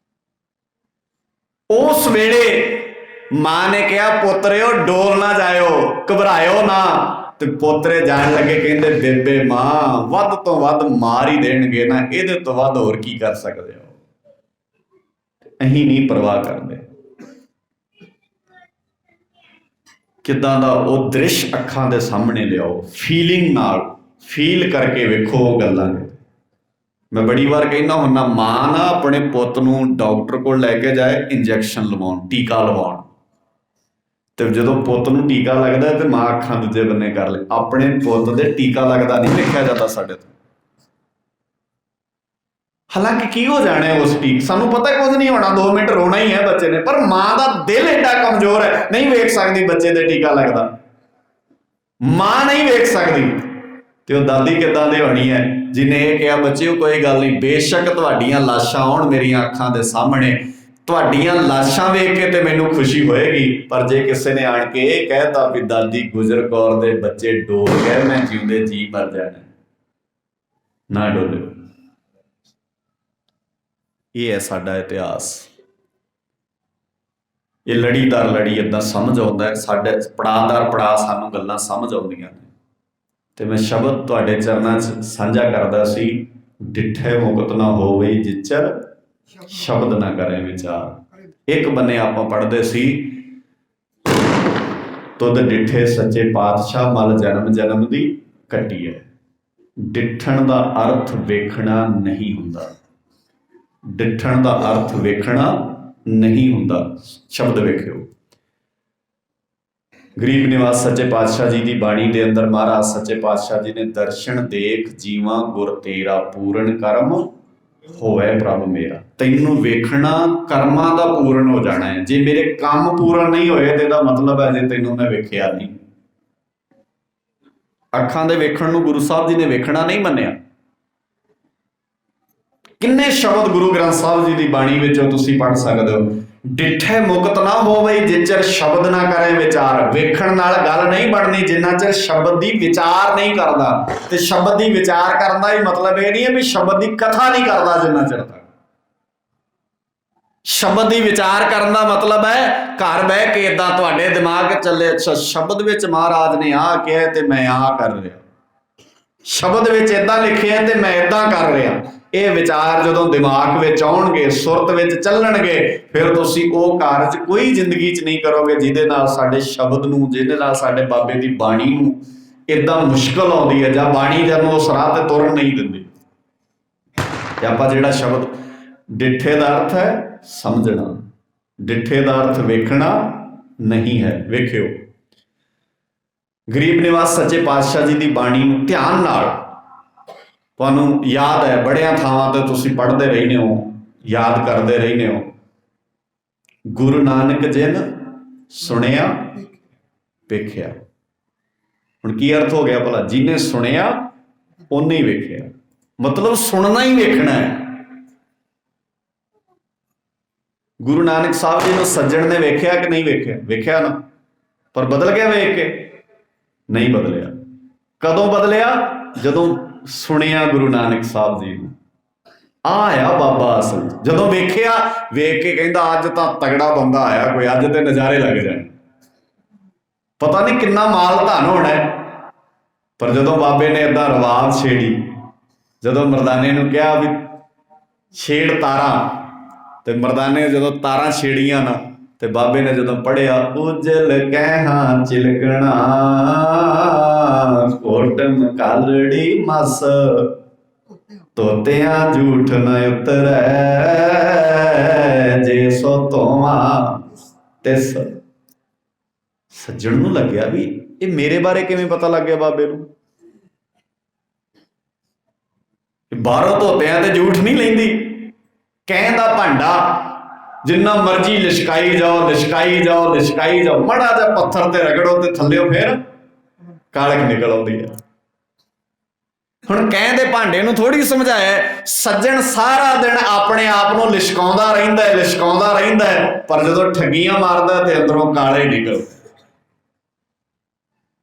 ਉਸ ਵੇਲੇ ਮਾਂ ਨੇ ਕਿਹਾ, ਪੋਤਰਿਓ ਡੋਲ ਨਾ ਜਾਇਓ, ਘਬਰਾਇਓ ਨਾ। ਤੇ ਪੋਤਰੇ ਜਾਣ ਲੱਗੇ, ਕਹਿੰਦੇ ਬੇਬੇ ਮਾਂ ਵੱਧ ਤੋਂ ਵੱਧ ਮਾਰ ਹੀ ਦੇਣਗੇ ਨਾ, ਇਹਦੇ ਤੋਂ ਵੱਧ ਹੋਰ ਕੀ ਕਰ ਸਕਦੇ ਹੋ। ਅਸੀਂ ਨਹੀਂ ਪਰਵਾਹ ਕਰਦੇ। ਕਿੱਦਾਂ ਦਾ ਉਹ ਦ੍ਰਿਸ਼ ਅੱਖਾਂ ਦੇ ਸਾਹਮਣੇ ਲਿਆਓ, ਫੀਲਿੰਗ ਨਾਲ ਫੀਲ ਕਰਕੇ ਵੇਖੋ ਉਹ ਗੱਲਾਂ। ਮੈਂ ਬੜੀ ਵਾਰ ਕਹਿੰਦਾ ਹੁੰਦਾ, ਮਾਂ ਨਾ ਆਪਣੇ ਪੁੱਤ ਨੂੰ ਡਾਕਟਰ ਕੋਲ ਲੈ ਕੇ ਜਾਏ ਇੰਜੈਕਸ਼ਨ ਲਵਾਉਣ, ਟੀਕਾ ਲਵਾਉਣ। ਤੇ ਜਦੋਂ ਪੁੱਤ ਨੂੰ ਟੀਕਾ ਲੱਗਦਾ ਤੇ ਮਾਂ ਅੱਖਾਂ ਦੂਜੇ ਬੰਨੇ ਕਰ ਲੈ। ਆਪਣੇ ਪੁੱਤ ਦੇ ਟੀਕਾ ਲੱਗਦਾ ਨਹੀਂ ਲਿਖਿਆ ਜਾਂਦਾ ਸਾਡੇ ਤੋਂ। ਹਾਲਾਂਕਿ ਕੀ ਹੋ ਜਾਣਾ ਉਸ ਟੀਕ, ਸਾਨੂੰ ਪਤਾ ਕੁਝ ਨਹੀਂ ਹੋਣਾ, 2 ਮਿੰਟ ਰੋਣਾ ਹੀ ਹੈ ਬੱਚੇ ਨੇ, ਪਰ ਮਾਂ ਦਾ ਦਿਲ ਏਡਾ ਕਮਜ਼ੋਰ ਹੈ, ਨਹੀਂ ਵੇਖ ਸਕਦੀ ਬੱਚੇ ਦੇ ਟੀਕਾ ਲੱਗਦਾ। ਮਾਂ ਨਹੀਂ ਵੇਖ ਸਕਦੀ, ਤੇ ਉਹ ਦਾਦੀ ਕਿੱਦਾਂ ਦੀ ਹੋਣੀ ਹੈ ਜਿਹਨੇ ਇਹ ਕਿਹਾ, ਬੱਚਿਓ ਕੋਈ ਗੱਲ ਨਹੀਂ, ਬੇਸ਼ੱਕ ਤੁਹਾਡੀਆਂ ਲਾਸ਼ਾਂ ਆਉਣ ਮੇਰੀਆਂ ਅੱਖਾਂ ਦੇ ਸਾਹਮਣੇ, ਤੁਹਾਡੀਆਂ ਲਾਸ਼ਾਂ ਵੇਖ ਕੇ ਤੇ ਮੈਨੂੰ ਖੁਸ਼ੀ ਹੋਏਗੀ, ਪਰ ਜੇ ਕਿਸੇ ਨੇ ਆਣ ਕੇ ਇਹ ਕਹਿਤਾ ਵੀ ਦਾਦੀ ਗੁਜਰ ਕੌਰ ਦੇ ਬੱਚੇ ਡੋਲ ਗਏ, ਮੈਂ ਜਿਉਂਦੇ ਜੀ ਮਰ ਜਾਣਾ, ਨਾ ਡੋਲਿਓ। ਇਹ ਹੈ ਸਾਡਾ ਇਤਿਹਾਸ। ਇਹ ਲੜੀ ਦਰ ਲੜੀ ਏਦਾਂ ਸਮਝ ਆਉਂਦਾ ਹੈ, ਸਾਡੇ ਪੜਾਅ ਦਰ ਪੜਾਅ ਸਾਨੂੰ ਗੱਲਾਂ ਸਮਝ ਆਉਂਦੀਆਂ ਨੇ। ਤੇ ਮੈਂ ਸ਼ਬਦ ਤੁਹਾਡੇ ਚਰਨਾਂ 'ਚ ਸਾਂਝਾ ਕਰਦਾ ਸੀ, ਡਿੱਠੇ ਮੁਕਤ ਨਾ ਹੋਵੇ ਜਿਚਰ ਸ਼ਬਦ ਨਾ ਕਰੇ ਵਿਚਾਰ। ਇੱਕ ਬੰਨੇ ਆਪਾਂ ਪੜ੍ਹਦੇ ਸੀ, ਤੁਧ ਡਿੱਠੇ ਸੱਚੇ ਪਾਤਸ਼ਾਹ ਮਲ ਜਨਮ ਜਨਮ ਦੀ ਕੱਟੀ ਹੈ, ਡਿੱਠਣ ਦਾ ਅਰਥ ਵੇਖਣਾ ਨਹੀਂ ਹੁੰਦਾ। ਡਿੱਠਣ ਦਾ ਅਰਥ ਵੇਖਣਾ ਨਹੀਂ ਹੁੰਦਾ। ਸ਼ਬਦ ਵੇਖਿਓ, ਗਰੀਬ ਨਿਵਾਸ ਸੱਚੇ ਪਾਤਸ਼ਾਹ ਜੀ ਦੀ ਬਾਣੀ ਦੇ ਅੰਦਰ ਮਹਾਰਾਜ ਸੱਚੇ ਪਾਤਸ਼ਾਹ ਜੀ ਨੇ ਦਰਸ਼ਨ ਦੇਖ ਜੀਵਾਂ ਗੁਰ ਤੇਰਾ ਪੂਰਨ ਕਰਮ ਹੋਵੇ ਪ੍ਰਭ ਮੇਰਾ। ਤੈਨੂੰ ਵੇਖਣਾ ਕਰਮਾਂ ਦਾ ਪੂਰਨ ਹੋ ਜਾਣਾ ਹੈ। ਜੇ ਮੇਰੇ ਕੰਮ ਪੂਰਨ ਨਹੀਂ ਹੋਏ ਤੇ ਇਹਦਾ ਮਤਲਬ ਹੈ ਜੇ ਤੈਨੂੰ ਮੈਂ ਵੇਖਿਆ ਨਹੀਂ। ਅੱਖਾਂ ਦੇ ਵੇਖਣ ਨੂੰ ਗੁਰੂ ਸਾਹਿਬ ਜੀ ਨੇ ਵੇਖਣਾ ਨਹੀਂ ਮੰਨਿਆ। ਕਿੰਨੇ ਸ਼ਬਦ ਗੁਰੂ ਗ੍ਰੰਥ ਸਾਹਿਬ ਜੀ ਦੀ ਬਾਣੀ ਵਿੱਚੋਂ ਤੁਸੀਂ ਪੜ੍ਹ ਸਕਦੇ ਹੋ। ਡਿੱਠੇ ਮੁਕਤ ਨਾ ਹੋਵੇ ਜਿੱਚਰ ਸ਼ਬਦ ਨਾ ਕਰੇ ਵਿਚਾਰ। ਵੇਖਣ ਨਾਲ ਗੱਲ ਨਹੀਂ ਬਣਨੀ ਜਿੰਨਾ ਚਿਰ ਸ਼ਬਦ ਦੀ ਵਿਚਾਰ ਨਹੀਂ ਕਰਦਾ। ਤੇ ਸ਼ਬਦ ਦੀ ਵਿਚਾਰ ਕਰਨ ਦਾ ਹੀ ਮਤਲਬ ਇਹ ਨਹੀਂ ਹੈ ਵੀ ਸ਼ਬਦ ਦੀ ਕਥਾ ਨਹੀਂ ਕਰਦਾ ਜਿੰਨਾ ਚਿਰ ਤੱਕ। ਸ਼ਬਦ ਦੀ ਵਿਚਾਰ ਕਰਨ ਦਾ ਮਤਲਬ ਹੈ ਘਰ ਬਹਿ ਕੇ ਏਦਾਂ ਤੁਹਾਡੇ ਦਿਮਾਗ ਚੱਲੇ ਸ਼ਬਦ ਵਿੱਚ ਮਹਾਰਾਜ ਨੇ ਆਹ ਕਿਹਾ ਤੇ ਮੈਂ ਆਹ ਕਰ ਰਿਹਾ, ਸ਼ਬਦ ਵਿੱਚ ਏਦਾਂ ਲਿਖਿਆ ਤੇ ਮੈਂ ਏਦਾਂ ਕਰ ਰਿਹਾ। ਇਹ ਵਿਚਾਰ ਜਦੋਂ ਦਿਮਾਗ ਵਿੱਚ ਆਉਣਗੇ, ਸੁਰਤ ਵਿੱਚ ਚੱਲਣਗੇ, ਫਿਰ ਤੁਸੀਂ ਉਹ ਕਾਰਜ ਕੋਈ ਜ਼ਿੰਦਗੀ 'ਚ ਨਹੀਂ ਕਰੋਗੇ ਜਿਹਦੇ ਨਾਲ ਸਾਡੇ ਸ਼ਬਦ ਨੂੰ, ਜਿਹਦੇ ਨਾਲ ਸਾਡੇ ਬਾਬੇ ਦੀ ਬਾਣੀ ਨੂੰ ਏਦਾਂ ਮੁਸ਼ਕਲ ਆਉਂਦੀ ਹੈ ਜਾਂ ਬਾਣੀ ਸਾਨੂੰ ਉਸ ਰਾਹ ਤੇ ਤੁਰਨ ਨਹੀਂ ਦਿੰਦੀ। ਤੇ ਆਪਾਂ ਜਿਹੜਾ ਸ਼ਬਦ ਡਿੱਠੇ ਦਾ ਅਰਥ ਹੈ ਸਮਝਣਾ, ਡਿੱਠੇ ਦਾ ਅਰਥ ਵੇਖਣਾ ਨਹੀਂ ਹੈ। ਵੇਖਿਓ, ਗਰੀਬ ਨਿਵਾਸ ਸੱਚੇ ਪਾਤਸ਼ਾਹ ਜੀ ਦੀ ਬਾਣੀ ਨੂੰ ਧਿਆਨ ਨਾਲ, ਤੁਹਾਨੂੰ ਯਾਦ ਹੈ ਬੜਿਆਂ ਥਾਵਾਂ ਤੇ ਤੁਸੀਂ ਪੜ੍ਹਦੇ ਰਹਿੰਦੇ ਹੋ, ਯਾਦ ਕਰਦੇ ਰਹਿੰਦੇ ਹੋ। ਗੁਰੂ ਨਾਨਕ ਜਿਨ ਸੁਣਿਆ ਵੇਖਿਆ। ਹੁਣ ਕੀ ਅਰਥ ਹੋ ਗਿਆ ਭਲਾ? ਜਿਹਨੇ ਸੁਣਿਆ ਉਹਨੇ ਹੀ ਵੇਖਿਆ, ਮਤਲਬ ਸੁਣਨਾ ਹੀ ਵੇਖਣਾ ਹੈ। ਗੁਰੂ ਨਾਨਕ ਸਾਹਿਬ ਜੀ ਨੂੰ ਸੱਜਣ ਨੇ ਵੇਖਿਆ ਕਿ ਨਹੀਂ ਵੇਖਿਆ? ਵੇਖਿਆ ਨਾ, ਪਰ ਬਦਲ ਗਿਆ ਵੇਖ ਕੇ? ਨਹੀਂ ਬਦਲਿਆ। ਕਦੋਂ ਬਦਲਿਆ? ਜਦੋਂ ਸੁਣਿਆ ਗੁਰੂ ਨਾਨਕ ਸਾਹਿਬ ਜੀ ਨੂੰ। ਆਇਆ ਬਾਬਾ ਅਸਲ। ਜਦੋਂ ਵੇਖਿਆ, ਵੇਖ ਕੇ ਕਹਿੰਦਾ ਅੱਜ ਤਾਂ ਤਗੜਾ ਬੰਦਾ ਆਇਆ ਕੋਈ, ਅੱਜ ਤੇ ਨਜ਼ਾਰੇ ਲੱਗ ਜਾਣ, ਪਤਾ ਨਹੀਂ ਕਿੰਨਾ ਮਾਲ ਧਨ ਹੋਣਾ। ਪਰ ਜਦੋਂ ਬਾਬੇ ਨੇ ਏਦਾਂ ਰਵਾਜ਼ ਛੇੜੀ, ਜਦੋਂ ਮਰਦਾਨੇ ਨੂੰ ਕਿਹਾ ਵੀ ਛੇੜ ਤਾਰਾਂ, ਤੇ ਮਰਦਾਨੇ ਜਦੋਂ ਤਾਰਾਂ ਛੇੜੀਆਂ ਨਾ, ਤੇ ਬਾਬੇ ਨੇ ਜਦੋਂ ਪੜ੍ਹਿਆ ਉਜਲ ਕਹਿਹਾਂ ਚਿਲਕਣਾ ਕੋਟਮ ਕਾਲੜੀ ਮਸ ਤੋਤਿਆਂ ਝੂਠ ਨ ਉਤਰੈ ਜੇ ਸੋ ਤੋਵਾਂ ਤਿਸ। ਸੱਜਣ ਨੂੰ ਲੱਗਿਆ ਵੀ ਇਹ ਮੇਰੇ ਬਾਰੇ ਕਿਵੇਂ ਪਤਾ ਲੱਗ ਗਿਆ ਬਾਬੇ ਨੂੰ? ਬਾਹਰੋਂ ਧੋਤਿਆਂ ਤੇ ਝੂਠ ਨਹੀਂ ਲੈਂਦੀ। ਕਹਿਣ ਦਾ ਭਾਂਡਾ ਜਿੰਨਾ ਮਰਜ਼ੀ ਲਿਸ਼ਕਾਈ ਜਾਓ, ਲਿਸ਼ਕਾਈ ਜਾਓ, ਲਿਸ਼ਕਾਈ ਜਾਓ, ਮਾੜਾ ਜਿਹਾ ਪੱਥਰ ਤੇ ਰਗੜੋ ਤੇ ਥੱਲਿਓ ਫਿਰ ਕਾਲਕ ਨਿਕਲ ਆਉਂਦੀ ਹੈ। ਹੁਣ ਕਹਿਣ ਦੇ ਭਾਂਡੇ ਨੂੰ ਥੋੜੀ ਸਮਝਾਇਆ। ਸੱਜਣ ਸਾਰਾ ਦਿਨ ਆਪਣੇ ਆਪ ਨੂੰ ਲਿਸ਼ਕਾਉਂਦਾ ਰਹਿੰਦਾ ਹੈ, ਲਿਸ਼ਕਾਉਂਦਾ ਰਹਿੰਦਾ ਹੈ, ਪਰ ਜਦੋਂ ਠੱਗੀਆਂ ਮਾਰਦਾ ਤੇ ਅੰਦਰੋਂ ਕਾਲੇ ਨਿਕਲ।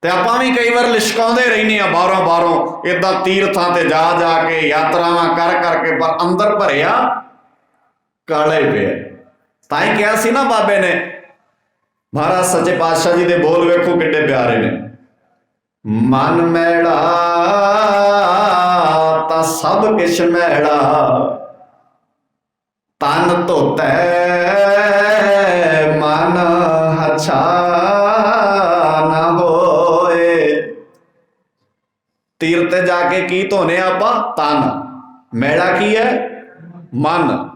ਤੇ ਆਪਾਂ ਵੀ ਕਈ ਵਾਰ ਲਿਸ਼ਕਾਉਂਦੇ ਰਹਿੰਦੇ ਹਾਂ ਬਾਹਰੋਂ ਏਦਾਂ ਤੀਰਥਾਂ ਤੇ ਜਾ ਜਾ ਕੇ, ਯਾਤਰਾਵਾਂ ਕਰ ਕਰਕੇ, ਪਰ ਅੰਦਰ ਭਰਿਆ ਕਾਲੇ ਪਿਆ। ਤਾਂ ਹੀ ਕਿਹਾ ਸੀ ਨਾ ਬਾਬੇ ਨੇ, ਮਹਾਰਾਜ ਸੱਚੇ ਪਾਤਸ਼ਾਹ ਜੀ ਦੇ ਬੋਲ ਵੇਖੋ ਕਿੱਡੇ ਪਿਆਰੇ ਨੇ। ਮਨ ਮੈਲਾ ਤਾਂ ਸਭ ਕਿਛ ਮੈਲਾ, ਤਨ ਧੋਤੈ ਮਨ ਹਛਾ ਨਾ ਹੋਏ। ਤੀਰ ਤੇ ਜਾ ਕੇ ਕੀ ਧੋਨੇ ਆਪਾਂ? ਤਨ। ਮੈਲਾ ਕੀ ਹੈ? ਮਨ।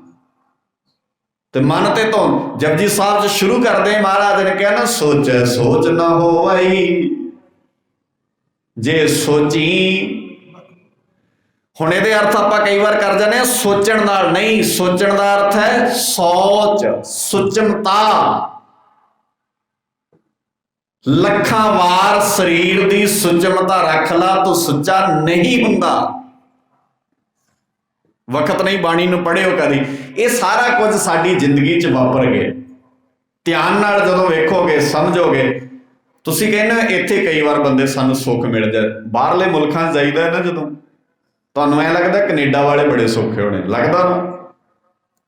ਤੇ ਮਨ ਤੇ ਧੋ। ਜਪਜੀ ਸਾਹਿਬ ਚ ਸ਼ੁਰੂ ਕਰਦੇ ਮਹਾਰਾਜ ਨੇ ਕਿਹਾ ਨਾ, ਸੋਚੈ ਸੋਚ ਨਾ ਹੋਵਈ ਜੇ ਸੋਚੀ। ਹੁਣ ਇਹਦੇ ਅਰਥ ਆਪਾਂ ਕਈ ਵਾਰ ਕਰ ਜਾਂਦੇ ਹਾਂ ਸੋਚਣ ਨਾਲ। ਨਹੀਂ, ਸੋਚਣ ਦਾ ਅਰਥ ਹੈ ਸੋਚ, ਸੁਚਮਤਾ। ਲੱਖਾਂ ਵਾਰ ਸਰੀਰ ਦੀ ਸੁਚਮਤਾ ਰੱਖ ਲਾ, ਤੂੰ ਸੁੱਚਾ ਨਹੀਂ ਹੁੰਦਾ। ਵਕਤ ਨਹੀਂ ਬਾਣੀ ਨੂੰ ਪੜ੍ਹਿਓ ਕਦੀ। ਇਹ ਸਾਰਾ ਕੁਝ ਸਾਡੀ ਜ਼ਿੰਦਗੀ 'ਚ ਵਾਪਰ ਗਿਆ। ਧਿਆਨ ਨਾਲ ਜਦੋਂ ਵੇਖੋਗੇ, ਸਮਝੋਗੇ। ਤੁਸੀਂ ਕਹਿੰਦੇ ਇੱਥੇ ਕਈ ਵਾਰ ਬੰਦੇ ਸਾਨੂੰ ਸੁੱਖ ਮਿਲ ਜਾਏ। ਬਾਹਰਲੇ ਮੁਲਕਾਂ 'ਚ ਜਾਈਦਾ ਨਾ ਜਦੋਂ, ਤੁਹਾਨੂੰ ਐਂ ਲੱਗਦਾ ਕੈਨੇਡਾ ਵਾਲੇ ਬੜੇ ਸੌਖੇ ਹੋਣੇ, ਲੱਗਦਾ ਨਾ?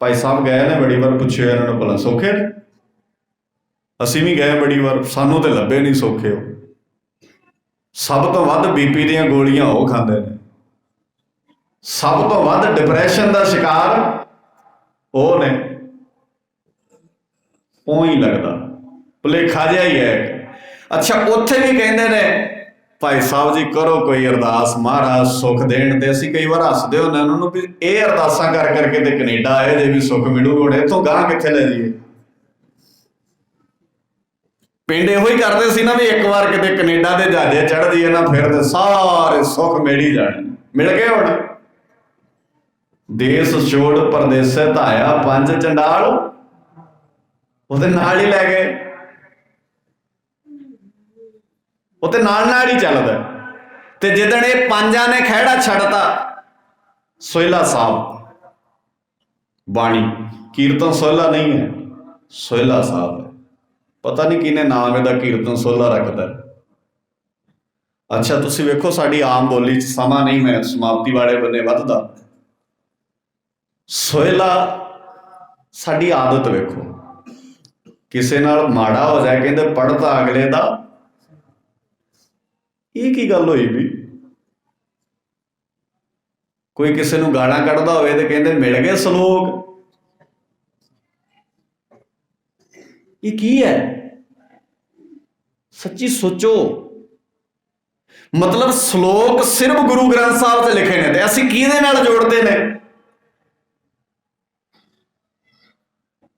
ਭਾਈ ਸਾਹਿਬ ਗਏ ਨੇ ਬੜੀ ਵਾਰ, ਪੁੱਛਿਆ ਇਹਨਾਂ ਨੂੰ ਭਲਾ ਸੌਖੇ ਨੇ? ਅਸੀਂ ਵੀ ਗਏ ਬੜੀ ਵਾਰ, ਸਾਨੂੰ ਤੇ ਲੱਭੇ ਨਹੀਂ ਸੌਖੇ। ਉਹ ਸਭ ਤੋਂ ਵੱਧ BP ਦੀਆਂ ਗੋਲੀਆਂ ਉਹ ਖਾਂਦੇ ਨੇ, ਸਭ ਤੋਂ ਵੱਧ ਡਿਪਰੈਸ਼ਨ ਦਾ ਸ਼ਿਕਾਰ ਉਹ ਨੇ। ਉਹ ਹੀ ਲੱਗਦਾ, ਭੁਲੇਖਾ ਜਿਹਾ ਹੀ ਹੈ। ਅੱਛਾ, ਉੱਥੇ ਵੀ ਕਹਿੰਦੇ ਨੇ भाई साहब जी करो कोई अरदास महाराज सुख देन। ते असीं कई बार हसदे हुंदे उन्हां नूं भी ये अरदासां कर करके ते कनेडा आए जे भी सुख मिलूगा, हुण इत्थों गांह कित्थे ले जाइए। पिंड इहो ही करदे सी ना भी एक बार किते कनेडा दे जहाजे चढ़ जाइए ना फिर ते सारे सुख मिल ही जाने। मिल गए हुण। देश छोड़ परदेसे धाया पंज चंडाल, ਉਹਦੇ ਨਾਲ ਹੀ ਲੈ ਗਏ। ਉਹ ਤੇ ਨਾਲ ਹੀ ਚੱਲਦਾ। ਤੇ ਜਿੱਦਣ ਇਹ ਪੰਜਾਂ ਨੇ ਖਹਿੜਾ ਛੱਡਤਾ, ਸੋਹਿਲਾ ਸਾਹਿਬ ਬਾਣੀ ਕੀਰਤਨ ਸੋਹਿਲਾ ਨਹੀਂ ਹੈ, ਸੋਹਿਲਾ ਸਾਹਿਬ ਹੈ। ਪਤਾ ਨਹੀਂ ਕਿਹਨੇ ਨਾਮ ਇਹਦਾ ਕੀਰਤਨ ਸੋਹਿਲਾ ਰੱਖਦਾ। ਅੱਛਾ ਤੁਸੀਂ ਵੇਖੋ ਸਾਡੀ ਆਮ ਬੋਲੀ 'ਚ ਸਮਾਂ ਨਹੀਂ, ਮੈਂ ਸਮਾਪਤੀ ਵਾਲੇ ਬੰਨੇ ਵੱਧਦਾ। ਸੋਹਿਲਾ ਸਾਡੀ ਆਦਤ ਵੇਖੋ, ਕਿਸੇ ਨਾਲ ਮਾੜਾ ਹੋ ਜਾਏ ਕਹਿੰਦੇ ਪੜ੍ਹਤਾ ਅਗਲੇ ਦਾ। ਇਹ ਕੀ ਗੱਲ ਹੋਈ ਵੀ? ਕੋਈ ਕਿਸੇ ਨੂੰ ਗਾਲਾਂ ਕੱਢਦਾ ਹੋਵੇ ਤੇ ਕਹਿੰਦੇ ਮਿਲ ਗਏ ਸਲੋਕ। ਇਹ ਕੀ ਹੈ? ਸੱਚੀ ਸੋਚੋ। ਮਤਲਬ ਸਲੋਕ ਸਿਰਫ ਗੁਰੂ ਗ੍ਰੰਥ ਸਾਹਿਬ ਤੇ ਲਿਖੇ ਨੇ ਤੇ ਅਸੀਂ ਕਿਹਦੇ ਨਾਲ ਜੋੜਦੇ ਨੇ?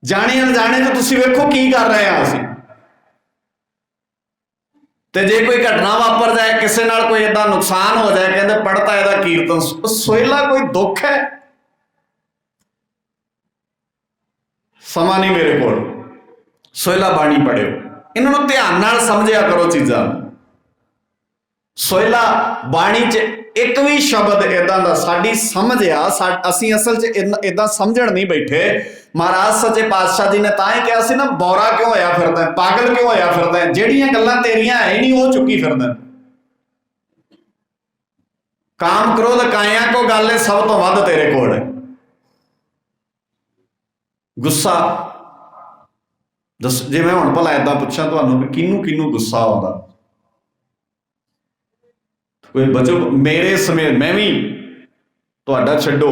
ਜਾਣੇ ਅਣਜਾਣੇ ਤੇ ਤੁਸੀਂ ਵੇਖੋ ਕੀ ਕਰ ਰਹੇ ਹਾਂ ਅਸੀਂ। ਤੇ ਜੇ ਕੋਈ ਘਟਨਾ ਵਾਪਰ ਜਾਏ, ਕਿਸੇ ਨਾਲ ਕੋਈ ਏਦਾਂ ਨੁਕਸਾਨ ਹੋ ਜਾਏ, ਕਹਿੰਦੇ ਪੜ੍ਹਤਾ ਇਹਦਾ ਕੀਰਤਨ ਸੋਹਿਲਾ। ਕੋਈ ਦੁੱਖ ਹੈ? ਸਮਾਂ ਨਹੀਂ ਮੇਰੇ ਕੋਲ। ਸੋਹਿਲਾ ਬਾਣੀ ਪੜ੍ਹਿਓ, ਇਹਨਾਂ ਨੂੰ ਧਿਆਨ ਨਾਲ ਸਮਝਿਆ ਕਰੋ ਚੀਜ਼ਾਂ। ਸੋਹਿਲਾ ਬਾਣੀ 'ਚ ਇੱਕ ਵੀ ਸ਼ਬਦ ਏਦਾਂ ਦਾ ਸਾਡੀ ਸਮਝ ਆ, ਅਸੀਂ ਅਸਲ 'ਚ ਏਦਾਂ ਸਮਝਣ ਨਹੀਂ ਬੈਠੇ। ਮਹਾਰਾਜ ਸੱਚੇ ਪਾਤਸ਼ਾਹ ਜੀ ਨੇ ਤਾਂ ਹੀ ਕਿਹਾ ਸੀ ਨਾ, ਬੌਰਾ ਕਿਉਂ ਹੋਇਆ ਫਿਰਦਾ, ਪਾਗਲ ਕਿਉਂ ਹੋਇਆ ਫਿਰਦਾ, ਜਿਹੜੀਆਂ ਗੱਲਾਂ ਤੇਰੀਆਂ ਹੈ ਹੀ ਨਹੀਂ ਉਹ ਚੁੱਕੀ ਫਿਰਦਾ। ਕਾਮ ਕ੍ਰੋਧ ਕਾਇਆ ਕੋ ਗੱਲ ਹੈ ਸਭ ਤੋਂ ਵੱਧ ਤੇਰੇ ਕੋਲ ਹੈ। ਗੁੱਸਾ ਦੱਸ, ਜੇ ਮੈਂ ਹੁਣ ਭਲਾ ਏਦਾਂ ਪੁੱਛਾਂ ਤੁਹਾਨੂੰ ਵੀ ਕਿਹਨੂੰ ਕਿਹਨੂੰ ਗੁੱਸਾ ਆਉਂਦਾ? ਕੋਈ ਬਚੋ ਮੇਰੇ ਸਮੇਤ, ਮੈਂ ਵੀ ਤੁਹਾਡਾ ਛੱਡੋ,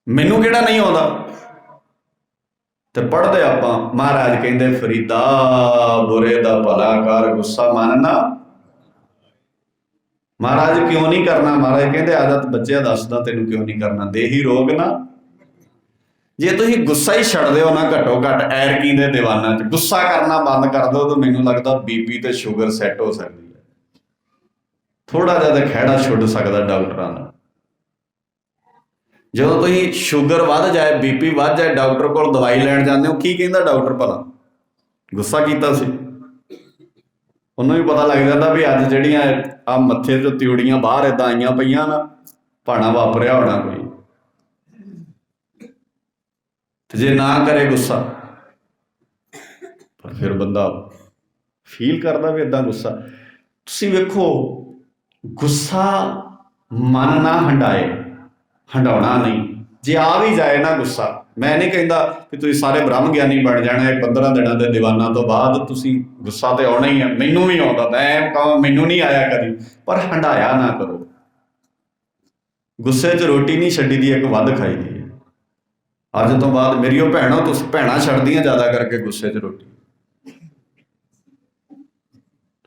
ਮੈਨੂੰ ਕਿਹੜਾ ਨਹੀਂ ਆਉਂਦਾ। ਤੇ ਪੜ੍ਹਦੇ ਆਪਾਂ, ਮਹਾਰਾਜ ਕਹਿੰਦੇ ਫਰੀਦਾ ਬੁਰੇ ਦਾ ਭਲਾ ਕਰ, ਗੁੱਸਾ ਮੰਨਣਾ। ਮਹਾਰਾਜ ਕਿਉਂ ਨਹੀਂ ਕਰਨਾ? ਮਹਾਰਾਜ ਕਹਿੰਦੇ ਆਦਤ ਬੱਚਿਆ ਦੱਸਦਾ ਤੈਨੂੰ ਕਿਉਂ ਨਹੀਂ ਕਰਨਾ, ਦੇਹੀ ਰੋਗ ਨਾ। ਜੇ ਤੁਸੀਂ ਗੁੱਸਾ ਹੀ ਛੱਡ ਦਿਓ ਨਾ, ਘੱਟੋ ਘੱਟ ਐਰਕੀ ਦੇ ਦੀਵਾਨਾਂ 'ਚ ਗੁੱਸਾ ਕਰਨਾ ਬੰਦ ਕਰ ਦਿਓ, ਤਾਂ ਮੈਨੂੰ ਲੱਗਦਾ ਬੀਪੀ ਤੇ ਸ਼ੂਗਰ ਸੈੱਟ ਹੋ ਸਕਦੀ ਹੈ। ਥੋੜਾ ਜਿਹਾ ਤਾਂ ਖਹਿੜਾ ਛੁੱਟ ਸਕਦਾ ਡਾਕਟਰਾਂ ਦਾ। ਜਦੋਂ ਤੁਸੀਂ ਸ਼ੂਗਰ ਵੱਧ ਜਾਏ, ਬੀਪੀ ਵੱਧ ਜਾਏ, ਡਾਕਟਰ ਕੋਲ ਦਵਾਈ ਲੈਣ ਜਾਂਦੇ ਹੋ, ਕੀ ਕਹਿੰਦਾ ਡਾਕਟਰ? ਭਲਾ ਗੁੱਸਾ ਕੀਤਾ ਸੀ? ਉਹਨੂੰ ਵੀ ਪਤਾ ਲੱਗ ਜਾਂਦਾ ਵੀ ਅੱਜ ਜਿਹੜੀਆਂ ਆ ਮੱਥੇ 'ਚੋਂ ਤਿਉੜੀਆਂ ਬਾਹਰ ਏਦਾਂ ਆਈਆਂ ਪਈਆਂ ਨਾ, ਭਾਣਾ ਵਾਪਰਿਆ ਹੋਣਾ ਕੋਈ। ਤੇ ਜੇ ਨਾ ਕਰੇ ਗੁੱਸਾ, ਪਰ ਫਿਰ ਬੰਦਾ ਫੀਲ ਕਰਦਾ ਵੀ ਏਦਾਂ ਗੁੱਸਾ। ਤੁਸੀਂ ਵੇਖੋ, ਗੁੱਸਾ ਮਨ ਨਾ ਹੰਡਾਏ, ਹੰਡਾਉਣਾ ਨਹੀਂ। ਜੇ ਆ ਵੀ ਜਾਏ ਨਾ ਗੁੱਸਾ, ਮੈਂ ਨਹੀਂ ਕਹਿੰਦਾ ਕਿ ਤੁਸੀਂ ਸਾਰੇ ਬ੍ਰਹਮ ਗਿਆਨੀ ਬਣ ਜਾਣਾ 15 ਦਿਨਾਂ ਦੇ ਦੀਵਾਨਾਂ ਤੋਂ ਬਾਅਦ। ਤੁਸੀਂ ਗੁੱਸਾ ਤੇ ਆਉਣਾ ਹੀ ਹੈ, ਮੈਨੂੰ ਵੀ ਆਉਂਦਾ, ਮੈਂ ਕਹਾਂ ਮੈਨੂੰ ਨਹੀਂ ਆਇਆ ਕਦੀ, ਪਰ ਹੰਡਾਇਆ ਨਾ ਕਰੋ। ਗੁੱਸੇ 'ਚ ਰੋਟੀ ਨਹੀਂ ਛੱਡੀ ਦੀ, ਇੱਕ ਵੱਧ ਖਾਈ ਦੀ ਹੈ। ਅੱਜ ਤੋਂ ਬਾਅਦ ਮੇਰੀ ਉਹ ਭੈਣੋ, ਤੁਸੀਂ ਭੈਣਾਂ ਛੱਡਦੀਆਂ ਜ਼ਿਆਦਾ ਕਰਕੇ ਗੁੱਸੇ 'ਚ ਰੋਟੀ।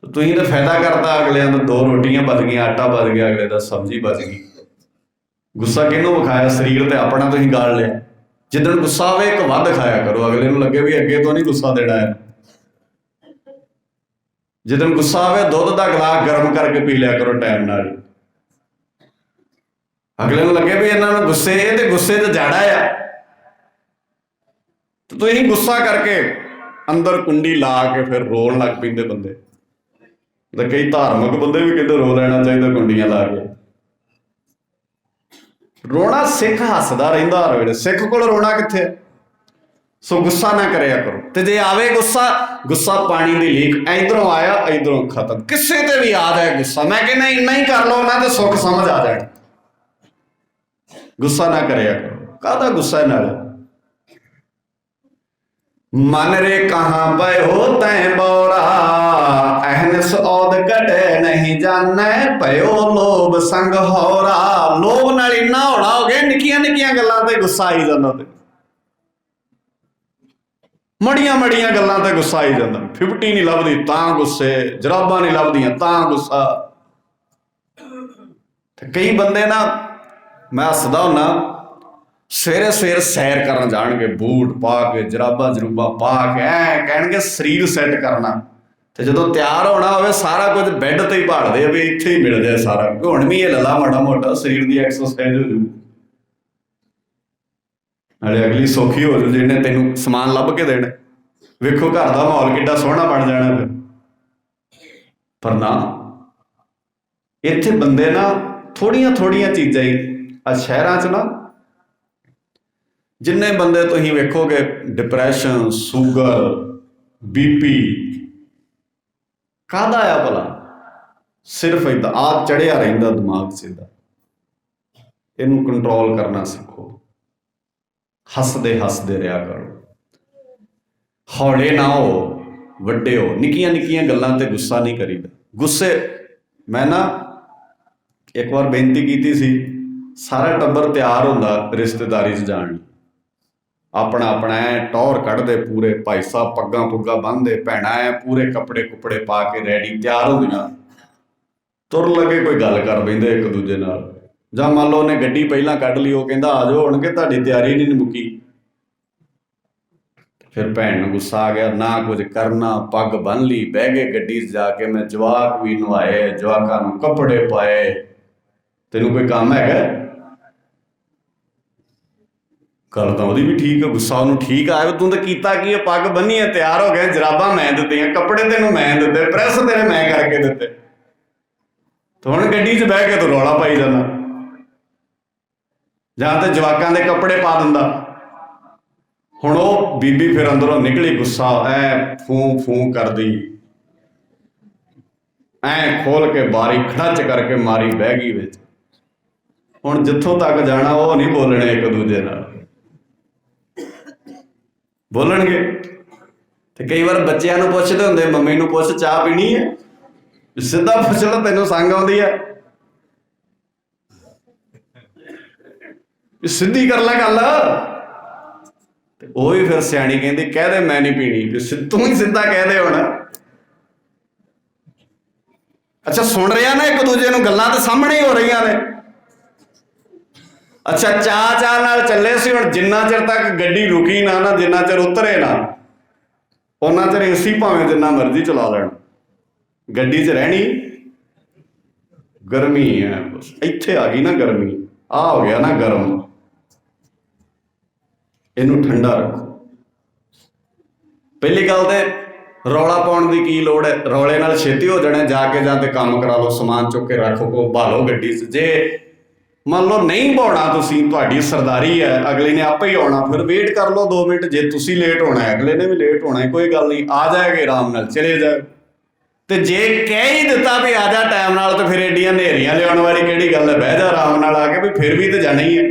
ਤੁਸੀਂ ਤਾਂ ਫਾਇਦਾ ਕਰਤਾ ਅਗਲਿਆਂ ਦਾ, 2 ਰੋਟੀਆਂ ਬਚ ਗਈਆਂ, ਆਟਾ ਬਚ ਗਿਆ, ਅਗਲੇ ਦਾ ਸਬਜ਼ੀ ਬਚ ਗਈ। ਗੁੱਸਾ ਕਿਹਨੂੰ ਵਿਖਾਇਆ? ਸਰੀਰ ਤੇ ਆਪਣਾ ਤੁਸੀਂ ਗਾਲ ਲਿਆ। ਜਿੱਦਣ ਗੁੱਸਾ ਆਵੇ ਇੱਕ ਵੱਧ ਖਾਇਆ ਕਰੋ, ਅਗਲੇ ਨੂੰ ਲੱਗੇ ਵੀ ਅੱਗੇ ਤੋਂ ਨਹੀਂ ਗੁੱਸਾ ਦੇਣਾ ਹੈ। ਜਿੱਦਣ ਗੁੱਸਾ ਆਵੇ ਦੁੱਧ ਦਾ ਗਲਾਸ ਗਰਮ ਕਰਕੇ ਪੀ ਲਿਆ ਕਰੋ ਟਾਈਮ ਨਾਲ। ਅਗਲੇ ਨੂੰ ਲੱਗੇ ਵੀ ਇਹਨਾਂ ਨੂੰ ਗੁੱਸੇ, ਇਹ ਤੇ ਗੁੱਸੇ 'ਚ ਜਾੜਾ ਆ। ਤੇ ਤੁਸੀਂ ਗੁੱਸਾ ਕਰਕੇ ਅੰਦਰ ਕੁੰਡੀ ਲਾ ਕੇ ਫਿਰ ਰੋਣ ਲੱਗ ਪੈਂਦੇ ਬੰਦੇ। ਤੇ ਕਈ ਧਾਰਮਿਕ ਬੰਦੇ ਵੀ ਕਹਿੰਦੇ ਰੋ ਲੈਣਾ ਚਾਹੀਦਾ ਕੁੰਡੀਆਂ ਲਾ ਕੇ। ਰੋਣਾ ਸਿੱਖ ਹੱਸਦਾ ਰਹਿੰਦਾ ਹਰ ਵੇਲੇ, ਸਿੱਖ ਕੋਲ ਰੋਣਾ ਕਿੱਥੇ? ਸੋ ਗੁੱਸਾ ਨਾ ਕਰਿਆ ਕਰੋ। ਤੇ ਜੇ ਆਵੇ ਗੁੱਸਾ, ਗੁੱਸਾ ਪਾਣੀ ਦੀ ਲੀਕ, ਇਧਰੋਂ ਆਇਆ ਇਧਰੋਂ ਖਤਮ। ਕਿਸੇ ਤੇ ਵੀ ਆ ਜਾਏ ਗੁੱਸਾ, ਮੈਂ ਕਹਿੰਦਾ ਇੰਨਾ ਹੀ ਕਰ ਲਓ ਨਾ ਤੇ ਸੁੱਖ ਸਮਝ ਆ ਜਾਣਾ। ਗੁੱਸਾ ਨਾ ਕਰਿਆ ਕਰੋ। ਕਾਹਦਾ ਗੁੱਸਾ ਨਾਲ? ਮਨ ਰੇ ਕਹਾਂ ਪਏ ਹੋ ਤੈਂ ਬੌਰਾ, ਅਹਨਸ ਔਦ ਘਟੇ ਨਹੀਂ ਜਾਣੈ, ਭਇਓ ਲੋਭ ਸੰਗ ਹੋਰਾ। ਲੋਭ ਨਾਲ ਇੰਨਾ ਹੋਣਾ ਹੋ ਗਿਆ, ਨਿੱਕੀਆਂ ਨਿੱਕੀਆਂ ਗੱਲਾਂ ਤੇ ਗੁੱਸਾ ਆਈ ਜਾਂਦਾ। ਤੇ ਮੜੀਆਂ ਮੜੀਆਂ ਗੱਲਾਂ ਤੇ ਗੁੱਸਾ ਆਈ ਜਾਂਦਾ। 50 ਨਹੀਂ ਲੱਭਦੀ ਤਾਂ ਗੁੱਸੇ, ਜਰਾਬਾਂ ਨਹੀਂ ਲੱਭਦੀਆਂ ਤਾਂ ਗੁੱਸਾ। ਤੇ ਕਈ ਬੰਦੇ ਨਾ, ਮੈਂ ਹੱਸਦਾ ਹੁੰਦਾ, ਸਵੇਰੇ ਸਵੇਰ ਸੈਰ ਕਰਨ ਜਾਣਗੇ, ਬੂਟ ਪਾ ਕੇ, ਜਰਾਬਾਂ ਜਰੂਬਾਂ ਪਾ ਕੇ, ਐ ਕਹਿਣਗੇ ਸਰੀਰ ਸੈੱਟ ਕਰਨਾ, ਤੇ ਜਦੋਂ ਤਿਆਰ ਹੋਣਾ ਹੋਵੇ ਸਾਰਾ ਕੁਝ ਬੈੱਡ ਤੇ ਹੀ ਭਾਲਦੇ ਆ ਵੀ ਇੱਥੇ ਹੀ ਮਿਲ ਜਾਏ ਸਾਰਾ। ਹੁਣ ਵੀ ਇਹ ਲੱਲਾ ਮਾੜਾ ਮੋਟਾ ਸਰੀਰ ਦੀ ਐਕਸਰਸਾਈਜ਼ ਹੋ ਜੂ, ਨਾਲੇ ਅਗਲੀ ਸੌਖੀ ਹੋ ਜੂ ਜਿਹਨੇ ਤੈਨੂੰ ਸਮਾਨ ਲੱਭ ਕੇ ਦੇਣਾ। ਵੇਖੋ ਘਰ ਦਾ ਮਾਹੌਲ ਕਿੱਡਾ ਸੋਹਣਾ ਬਣ ਜਾਣਾ ਫਿਰ। ਪਰ ਨਾ, ਇੱਥੇ ਬੰਦੇ ਨਾ ਥੋੜੀਆਂ ਥੋੜੀਆਂ ਚੀਜ਼ਾਂ ਹੀ, ਆ ਸ਼ਹਿਰਾਂ 'ਚ ਨਾ ਜਿੰਨੇ ਬੰਦੇ ਤੁਸੀਂ ਵੇਖੋਗੇ ਡਿਪਰੈਸ਼ਨ, ਸ਼ੂਗਰ, BP, ਕਾਹਦਾ ਆ ਭਲਾ? ਸਿਰਫ ਏਦਾਂ ਆਪ ਚੜਿਆ ਰਹਿੰਦਾ ਦਿਮਾਗ ਸਿੱਧਾ। ਇਹਨੂੰ ਕੰਟਰੋਲ ਕਰਨਾ ਸਿੱਖੋ। ਹੱਸਦੇ ਹੱਸਦੇ ਰਿਹਾ ਕਰੋ, ਹੌਲੇ ਨਾ ਹੋ, ਵੱਡੇ ਹੋ। ਨਿੱਕੀਆਂ ਨਿੱਕੀਆਂ ਗੱਲਾਂ ਤੇ ਗੁੱਸਾ ਨਹੀਂ ਕਰੀਦਾ। ਗੁੱਸੇ, ਮੈਂ ਨਾ ਇੱਕ ਵਾਰ ਬੇਨਤੀ ਕੀਤੀ ਸੀ, ਸਾਰਾ ਟੱਬਰ ਤਿਆਰ ਹੁੰਦਾ ਰਿਸ਼ਤੇਦਾਰੀ 'ਚ ਜਾਣ ਲਈ, ਆਪਣਾ ਆਪਣਾ ਐ ਟੌਰ ਕੱਢਦੇ ਪੂਰੇ, ਭਾਈ ਸਾਹਿਬ ਪੱਗਾਂ ਪੁੱਗਾਂ ਬੰਨ੍ਹਦੇ, ਭੈਣਾਂ ਐ ਪੂਰੇ ਕੱਪੜੇ ਕੁੱਪੜੇ ਪਾ ਕੇ ਰੈਡੀ ਤਿਆਰ ਹੁੰਦੀਆਂ। ਤੁਰ ਲੱਗੇ ਕੋਈ ਗੱਲ ਕਰ ਬਹਿੰਦੇ ਇੱਕ ਦੂਜੇ ਨਾਲ, ਜਾਂ ਮੰਨ ਲਓ ਉਹਨੇ ਗੱਡੀ ਪਹਿਲਾਂ ਕੱਢ ਲਈ, ਉਹ ਕਹਿੰਦਾ ਆ ਜਾਓ ਹੁਣ, ਕਿ ਤੁਹਾਡੀ ਤਿਆਰੀ ਨਹੀਂ ਮੁੱਕੀ। ਫਿਰ ਭੈਣ ਨੂੰ ਗੁੱਸਾ ਆ ਗਿਆ, ਨਾ ਕੁਝ ਕਰਨਾ, ਪੱਗ ਬੰਨ੍ਹ ਲਈ, ਬਹਿ ਗਏ ਗੱਡੀ 'ਚ ਜਾ ਕੇ। ਮੈਂ ਜਵਾਕ ਵੀ ਨਵਾਏ, ਜਵਾਕਾਂ ਨੂੰ ਕੱਪੜੇ ਪਾਏ। ਤੈਨੂੰ ਕੋਈ ਕੰਮ ਹੈਗਾ? ਗੱਲ ਤਾਂ ਉਹਦੀ ਵੀ ਠੀਕ ਹੈ, ਗੁੱਸਾ ਉਹਨੂੰ ਠੀਕ ਆਇਆ, ਤੂੰ ਤਾਂ ਕੀਤਾ ਕੀ ਹੈ? ਪੱਗ ਬੰਨੀ ਹੈ, ਤਿਆਰ ਹੋ ਗਿਆ, ਜਰਾਬਾਂ ਮੈਂ ਦਿੱਤੀਆਂ, ਕੱਪੜੇ ਤੈਨੂੰ ਮੈਂ ਦਿੱਤੇ, ਪ੍ਰੈਸ ਤੇਰੇ ਮੈਂ ਕਰਕੇ ਦਿੱਤੇ, ਤੇ ਹੁਣ ਗੱਡੀ 'ਚ ਬਹਿ ਕੇ ਤੂੰ ਰੌਲਾ ਪਾਈ ਜਾਂਦਾ। ਜਾਂ ਤੇ ਜਵਾਕਾਂ ਦੇ ਕੱਪੜੇ ਪਾ ਦਿੰਦਾ। ਹੁਣ ਉਹ ਬੀਬੀ ਫਿਰ ਅੰਦਰੋਂ ਨਿਕਲੀ ਗੁੱਸਾ, ਐ ਫੂੰ ਫੂੰ ਕਰਦੀ, ਐ ਖੋਲ ਕੇ ਬਾਰੀ ਖੜੱਚ ਕਰਕੇ ਮਾਰੀ, ਬਹਿ ਗਈ ਵਿੱਚ। ਹੁਣ ਜਿੱਥੋਂ ਤੱਕ ਜਾਣਾ ਉਹ ਨਹੀਂ ਬੋਲਣੇ ਇੱਕ ਦੂਜੇ ਨਾਲ, ਬੋਲਣਗੇ। ਤੇ ਕਈ ਵਾਰ ਬੱਚਿਆਂ ਨੂੰ ਪੁੱਛਦੇ ਹੁੰਦੇ, ਮੰਮੀ ਨੂੰ ਪੁੱਛ ਚਾਹ ਪੀਣੀ ਹੈ, ਸਿੱਧਾ ਪੁੱਛ ਲਓ, ਤੈਨੂੰ ਸੰਗ ਆਉਂਦੀ ਹੈ, ਸਿੱਧੀ ਕਰ ਲੈ ਗੱਲ। ਤੇ ਉਹ ਵੀ ਫਿਰ ਸਿਆਣੀ ਕਹਿੰਦੀ, ਕਹਿ ਦੇ ਮੈਂ ਨਹੀਂ ਪੀਣੀ, ਤੂੰ ਹੀ ਸਿੱਧਾ ਕਹਿ ਦੇ ਹੁਣ। ਅੱਛਾ ਸੁਣ ਰਿਹਾ ਨਾ ਇੱਕ ਦੂਜੇ ਨੂੰ, ਗੱਲਾਂ ਤਾਂ ਸਾਹਮਣੇ ਹੀ ਹੋ ਰਹੀਆਂ ਨੇ। ਅੱਛਾ ਚਾਹ ਚਾਹ ਨਾਲ ਚੱਲੇ ਸੀ, ਹੁਣ ਜਿੰਨਾ ਚਿਰ ਤੱਕ ਗੱਡੀ ਰੁਕੀ ਨਾ, ਜਿੰਨਾ ਚਿਰ ਉਤਰੇ ਨਾ, ਉਹਨਾਂ ਚਿਰ ਏਸੀ ਭਾਵੇਂ ਜਿੰਨਾ ਮਰਜ਼ੀ ਚਲਾ ਲੈਣ, ਗੱਡੀ 'ਚ ਰਹਿਣੀ ਗਰਮੀ ਹੈ। ਬਸ ਇੱਥੇ ਆ ਗਈ ਨਾ ਗਰਮੀ, ਆਹ ਹੋ ਗਿਆ ਨਾ ਗਰਮ, ਇਹਨੂੰ ਠੰਡਾ ਰੱਖੋ। ਪਹਿਲੀ ਗੱਲ ਤੇ ਰੌਲਾ ਪਾਉਣ ਦੀ ਕੀ ਲੋੜ ਹੈ? ਰੌਲੇ ਨਾਲ ਛੇਤੀ ਹੋ ਜਾਣਾ, ਜਾ ਕੇ ਜਾਂ ਤੇ ਕੰਮ ਕਰਾ ਲਓ, ਸਮਾਨ ਚੁੱਕ ਕੇ ਰੱਖੋ, ਕੋ ਭਾਲੋ ਗੱਡੀ 'ਚ। ਜੇ ਮੰਨ ਲਓ ਨਹੀਂ ਭਾਉਣਾ ਤੁਸੀਂ, ਤੁਹਾਡੀ ਸਰਦਾਰੀ ਹੈ, ਅਗਲੇ ਨੇ ਆਪੇ ਹੀ ਆਉਣਾ, ਫਿਰ ਵੇਟ ਕਰ ਲਓ 2 ਮਿੰਟ। ਜੇ ਤੁਸੀਂ ਲੇਟ ਹੋਣਾ ਹੈ, ਅਗਲੇ ਨੇ ਵੀ ਲੇਟ ਹੋਣਾ ਹੈ, ਕੋਈ ਗੱਲ ਨਹੀਂ, ਆ ਜਾਏਗੇ ਆਰਾਮ ਨਾਲ, ਚਲੇ ਜਾਏ। ਤੇ ਜੇ ਕਹਿ ਹੀ ਦਿੱਤਾ ਵੀ ਆ ਜਾ ਟਾਈਮ ਨਾਲ, ਤੇ ਫਿਰ ਏਡੀਆਂ ਹਨੇਰੀਆਂ ਲਿਆਉਣ ਵਾਲੀ ਕਿਹੜੀ ਗੱਲ ਹੈ? ਬਹਿ ਜਾ ਆਰਾਮ ਨਾਲ ਆ ਕੇ, ਵੀ ਫਿਰ ਵੀ ਤਾਂ ਜਾਣਾ ਹੀ ਹੈ।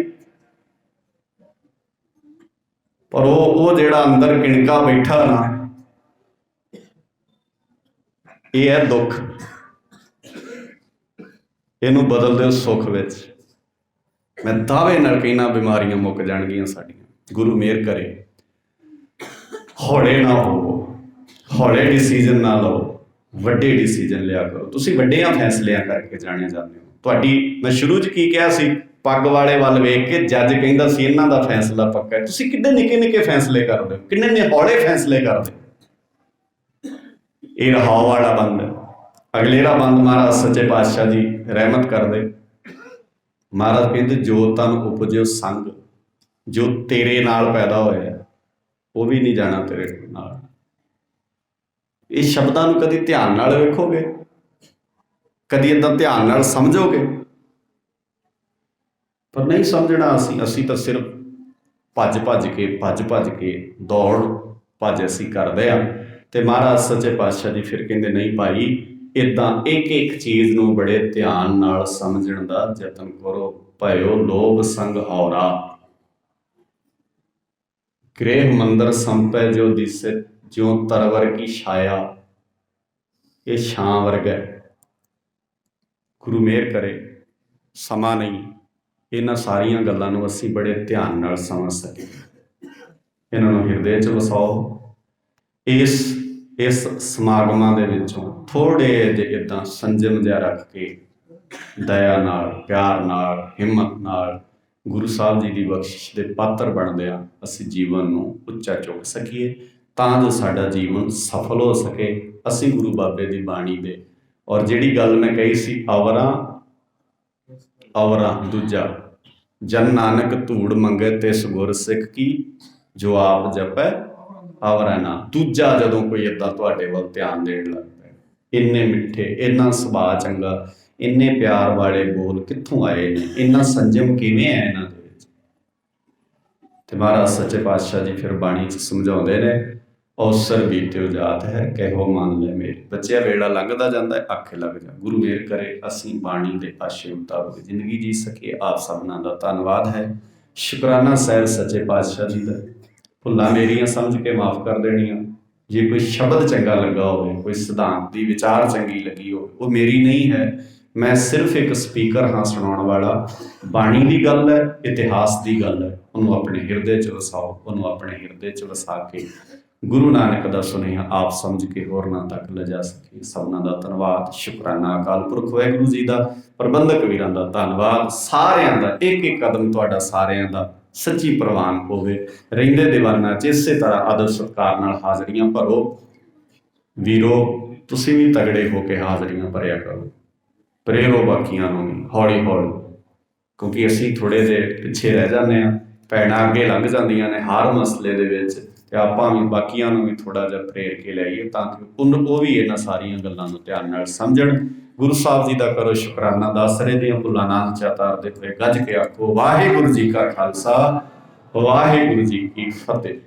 ਪਰ ਉਹ ਜਿਹੜਾ ਅੰਦਰ ਕਿਣਕਾ ਬੈਠਾ ਨਾ, ਇਹ ਹੈ ਦੁੱਖ। ਇਹਨੂੰ ਬਦਲ ਦਿਓ ਸੁੱਖ ਵਿੱਚ। ਮੈਂ ਦਾਅਵੇ ਨਾਲ ਕਹਿਣਾ, ਬਿਮਾਰੀਆਂ ਮੁੱਕ ਜਾਣਗੀਆਂ ਸਾਡੀਆਂ, ਗੁਰੂ ਮਿਹਰ ਕਰੇ। ਹੌਲੇ ਨਾ ਹੋਵੋ, ਹੌਲੇ ਡਿਸੀਜ਼ਨ ਨਾ ਲਓ, ਵੱਡੇ ਡਿਸੀਜ਼ਨ ਲਿਆ ਕਰੋ। ਤੁਸੀਂ ਵੱਡਿਆਂ ਫੈਸਲਿਆਂ ਕਰਕੇ ਜਾਣੇ ਜਾਂਦੇ ਹੋ। ਤੁਹਾਡੀ, ਮੈਂ ਸ਼ੁਰੂ 'ਚ ਕੀ ਕਿਹਾ ਸੀ, ਪੱਗ ਵਾਲੇ ਵੱਲ ਵੇਖ ਕੇ ਜੱਜ ਕਹਿੰਦਾ ਸੀ ਇਹਨਾਂ ਦਾ ਫੈਸਲਾ ਪੱਕਾ ਹੈ। ਤੁਸੀਂ ਕਿੰਨੇ ਨਿੱਕੇ ਨਿੱਕੇ ਫੈਸਲੇ ਕਰਦੇ ਹੋ, ਕਿੰਨੇ ਹੌਲੇ ਫੈਸਲੇ ਕਰਦੇ। ਇਹ ਰਹਾਓ ਵਾਲਾ ਬੰਦ, ਅਗਲੇਰਾ ਬੰਦ ਮਹਾਰਾਜ ਸੱਚੇ ਪਾਤਸ਼ਾਹ ਜੀ ਰਹਿਮਤ ਕਰਦੇ। ਮਹਾਰਾਜ ਕਹਿੰਦੇ ਜੋ ਤਨ ਉਪਜਿਓ ਸੰਗ, ਜੋ ਤੇਰੇ ਨਾਲ ਪੈਦਾ ਹੋਇਆ ਉਹ ਵੀ ਨਹੀਂ ਜਾਣਾ ਤੇਰੇ ਨਾਲ। ਇਹ ਸ਼ਬਦਾਂ ਨੂੰ ਕਦੀ ਧਿਆਨ ਨਾਲ ਵੇਖੋਗੇ, ਕਦੀ ਏਦਾਂ ਧਿਆਨ ਨਾਲ ਸਮਝੋਗੇ, ਪਰ ਨਹੀਂ ਸਮਝਣਾ। ਅਸੀਂ ਤਾਂ ਸਿਰਫ ਭੱਜ ਭੱਜ ਕੇ ਦੌੜ ਭੱਜ ਅਸੀਂ ਕਰਦੇ ਹਾਂ। ਤੇ ਮਹਾਰਾਜ ਸੱਚੇ ਪਾਤਸ਼ਾਹ ਜੀ ਫਿਰ ਕਹਿੰਦੇ ਨਹੀਂ ਭਾਈ, ਇੱਦਾਂ ਇੱਕ ਇੱਕ ਚੀਜ਼ ਨੂੰ ਬੜੇ ਧਿਆਨ ਨਾਲ ਸਮਝਣ ਦਾ ਯਤਨ ਕਰੋ। ਭਇਓ ਲੋਭ ਸੰਗ ਹੌਰਾ, ਗ੍ਰਹਿ ਮੰਦਰ ਸੰਪੈ ਜੋ ਦਿਸੇ, ਜਿਉ ਤਰਵਰ ਕੀ ਛਾਇਆ। ਇਹ ਛਾਂ ਵਰਗਾ, ਗੁਰੂ ਮਿਹਰ ਕਰੇ। ਸਮਾਂ ਨਹੀਂ ਇਹਨਾਂ ਸਾਰੀਆਂ ਗੱਲਾਂ ਨੂੰ ਅਸੀਂ ਬੜੇ ਧਿਆਨ ਨਾਲ ਸਮਝ ਸਕੀਏ। ਇਹਨਾਂ ਨੂੰ ਹਿਰਦੇ 'ਚ ਵਸਾਓ, ਇਸ ਇਸ ਸਮਾਗਮਾਂ ਦੇ ਵਿੱਚੋਂ ਥੋੜ੍ਹੇ ਜਿਹੇ ਇੱਦਾਂ ਸੰਜਮ ਜਿਹਾ ਰੱਖ ਕੇ ਦਇਆ ਨਾਲ, ਪਿਆਰ ਨਾਲ, ਹਿੰਮਤ ਨਾਲ ਗੁਰੂ ਸਾਹਿਬ ਜੀ ਦੀ ਬਖਸ਼ਿਸ਼ ਦੇ ਪਾਤਰ ਬਣਦਿਆਂ ਅਸੀਂ ਜੀਵਨ ਨੂੰ ਉੱਚਾ ਚੁੱਕ ਸਕੀਏ, ਤਾਂ ਜੋ ਸਾਡਾ ਜੀਵਨ ਸਫਲ ਹੋ ਸਕੇ। ਅਸੀਂ ਗੁਰੂ ਬਾਬੇ ਦੀ ਬਾਣੀ ਦੇ, ਔਰ ਜਿਹੜੀ ਗੱਲ ਮੈਂ ਕਹੀ ਸੀ, ਅਵਰਾਂ ਦੂਜਾ, ਜਨ ਨਾਨਕ ਧੂੜ ਮੰਗੇ ਤਿਸ ਗੁਰ ਸਿੱਖ ਕੀ, ਜੋ ਆਪ ਜਪੈ ਅਵਰਾ ਨਾ। ਦੂਜਾ ਜਦੋਂ ਕੋਈ ਏਦਾਂ ਤੁਹਾਡੇ ਵੱਲ ਧਿਆਨ ਦੇਣ ਲੱਗ ਪਿਆ, ਇੰਨੇ ਮਿੱਠੇ, ਇੰਨਾ ਸੁਭਾਅ ਚੰਗਾ, ਇੰਨੇ ਪਿਆਰ ਵਾਲੇ ਬੋਲ ਕਿੱਥੋਂ ਆਏ ਨੇ, ਇੰਨਾ ਸੰਜਮ ਕਿਵੇਂ ਹੈ ਇਹਨਾਂ ਦੇ ਵਿੱਚ। ਤੇ ਮਹਾਰਾਜ ਸੱਚੇ ਪਾਤਸ਼ਾਹ ਜੀ ਫਿਰ ਬਾਣੀ 'ਚ ਸਮਝਾਉਂਦੇ ਨੇ, ਔਸਰ ਬੀਤਿਓ ਜਾਤ ਹੈ ਕਹਿਓ ਮੰਨ ਲੈ ਮੇਰੇ। ਬੱਚਿਆ ਵੇਲਾ ਲੰਘਦਾ ਜਾਂਦਾ, ਆਖੇ ਲੱਗ ਜਾ। ਗੁਰੂ ਮਿਹਰ ਕਰੇ ਅਸੀਂ ਬਾਣੀ ਦੇ ਆਸ਼ੇ ਮੁਤਾਬਕ ਜ਼ਿੰਦਗੀ ਜੀ ਸਕੀਏ। ਆਪ ਸਭਨਾਂ ਦਾ ਧੰਨਵਾਦ ਹੈ। ਸ਼ੁਕਰਾਨਾ ਸਾਹਿਬ ਸੱਚੇ ਪਾਤਸ਼ਾਹ ਜੀ ਦਾ। ਭੁੱਲਾਂ ਮੇਰੀਆਂ ਸਮਝ ਕੇ ਮਾਫ ਕਰ ਦੇਣੀਆਂ। ਜੇ ਕੋਈ ਸ਼ਬਦ ਚੰਗਾ ਲੱਗਾ ਹੋਵੇ, ਕੋਈ ਸਿਧਾਂਤ ਦੀ ਵਿਚਾਰ ਚੰਗੀ ਲੱਗੀ ਹੋਵੇ, ਉਹ ਮੇਰੀ ਨਹੀਂ ਹੈ। ਮੈਂ ਸਿਰਫ ਇੱਕ ਸਪੀਕਰ ਹਾਂ ਸੁਣਾਉਣ ਵਾਲਾ। ਬਾਣੀ ਦੀ ਗੱਲ ਹੈ, ਇਤਿਹਾਸ ਦੀ ਗੱਲ ਹੈ, ਉਹਨੂੰ ਆਪਣੇ ਹਿਰਦੇ 'ਚ ਵਸਾਓ, ਉਹਨੂੰ ਆਪਣੇ ਹਿਰਦੇ 'ਚ ਵਸਾ ਕੇ ਗੁਰੂ ਨਾਨਕ ਦਾ ਸੁਨੇਹਾ ਆਪ ਸਮਝ ਕੇ ਹੋਰਨਾਂ ਤੱਕ ਲਿਜਾ ਸਕੇ। ਸਭਨਾਂ ਦਾ ਧੰਨਵਾਦ। ਸ਼ੁਕਰਾਨਾ ਅਕਾਲ ਪੁਰਖ ਵਾਹਿਗੁਰੂ ਜੀ ਦਾ, ਪ੍ਰਬੰਧਕ ਵੀਰਾਂ ਦਾ ਧੰਨਵਾਦ। ਸਾਰਿਆਂ ਦਾ ਇੱਕ ਇੱਕ ਕਦਮ ਤੁਹਾਡਾ ਸਾਰਿਆਂ ਦਾ ਸੱਚੀ ਪ੍ਰਵਾਨ ਹੋਵੇ। ਰਹਿੰਦੇ ਦੀਵਾਨਾਂ 'ਚ ਇਸੇ ਤਰ੍ਹਾਂ ਆਦਰ ਸਤਿਕਾਰ ਨਾਲ ਹਾਜ਼ਰੀਆਂ ਭਰੋ। ਵੀਰੋ ਤੁਸੀਂ ਵੀ ਤਗੜੇ ਹੋ ਕੇ ਹਾਜ਼ਰੀਆਂ ਭਰਿਆ ਕਰੋ, ਪ੍ਰੇਰੋ ਬਾਕੀਆਂ ਨੂੰ ਵੀ ਹੌਲੀ ਹੌਲੀ, ਕਿਉਂਕਿ ਅਸੀਂ ਥੋੜ੍ਹੇ ਜਿਹੇ ਪਿੱਛੇ ਰਹਿ ਜਾਂਦੇ ਹਾਂ। ਭੈਣਾਂ ਅੱਗੇ ਲੰਘ ਜਾਂਦੀਆਂ ਨੇ ਹਰ ਮਸਲੇ ਦੇ ਵਿੱਚ, ਤੇ ਆਪਾਂ ਵੀ ਬਾਕੀਆਂ ਨੂੰ ਵੀ ਥੋੜ੍ਹਾ ਜਿਹਾ ਪ੍ਰੇਰ ਕੇ ਲਿਆਈਏ, ਤਾਂ ਕਿ ਉਹ ਵੀ ਇਹਨਾਂ ਸਾਰੀਆਂ ਗੱਲਾਂ ਨੂੰ ਧਿਆਨ ਨਾਲ ਸਮਝਣ। ਗੁਰੂ ਸਾਹਿਬ ਜੀ ਦਾ ਕਰੋ ਸ਼ੁਕਰਾਨਾ। ਦਾਸਰੇ ਦੀਆਂ ਭੁੱਲਾਂ ਨਾ ਚਾਤਾਰਦੇ ਹੋਏ ਗੱਜ ਕੇ ਆਖੋ ਵਾਹਿਗੁਰੂ ਜੀ ਕਾ ਖਾਲਸਾ, ਵਾਹਿਗੁਰੂ ਜੀ ਕੀ ਫਤਿਹ।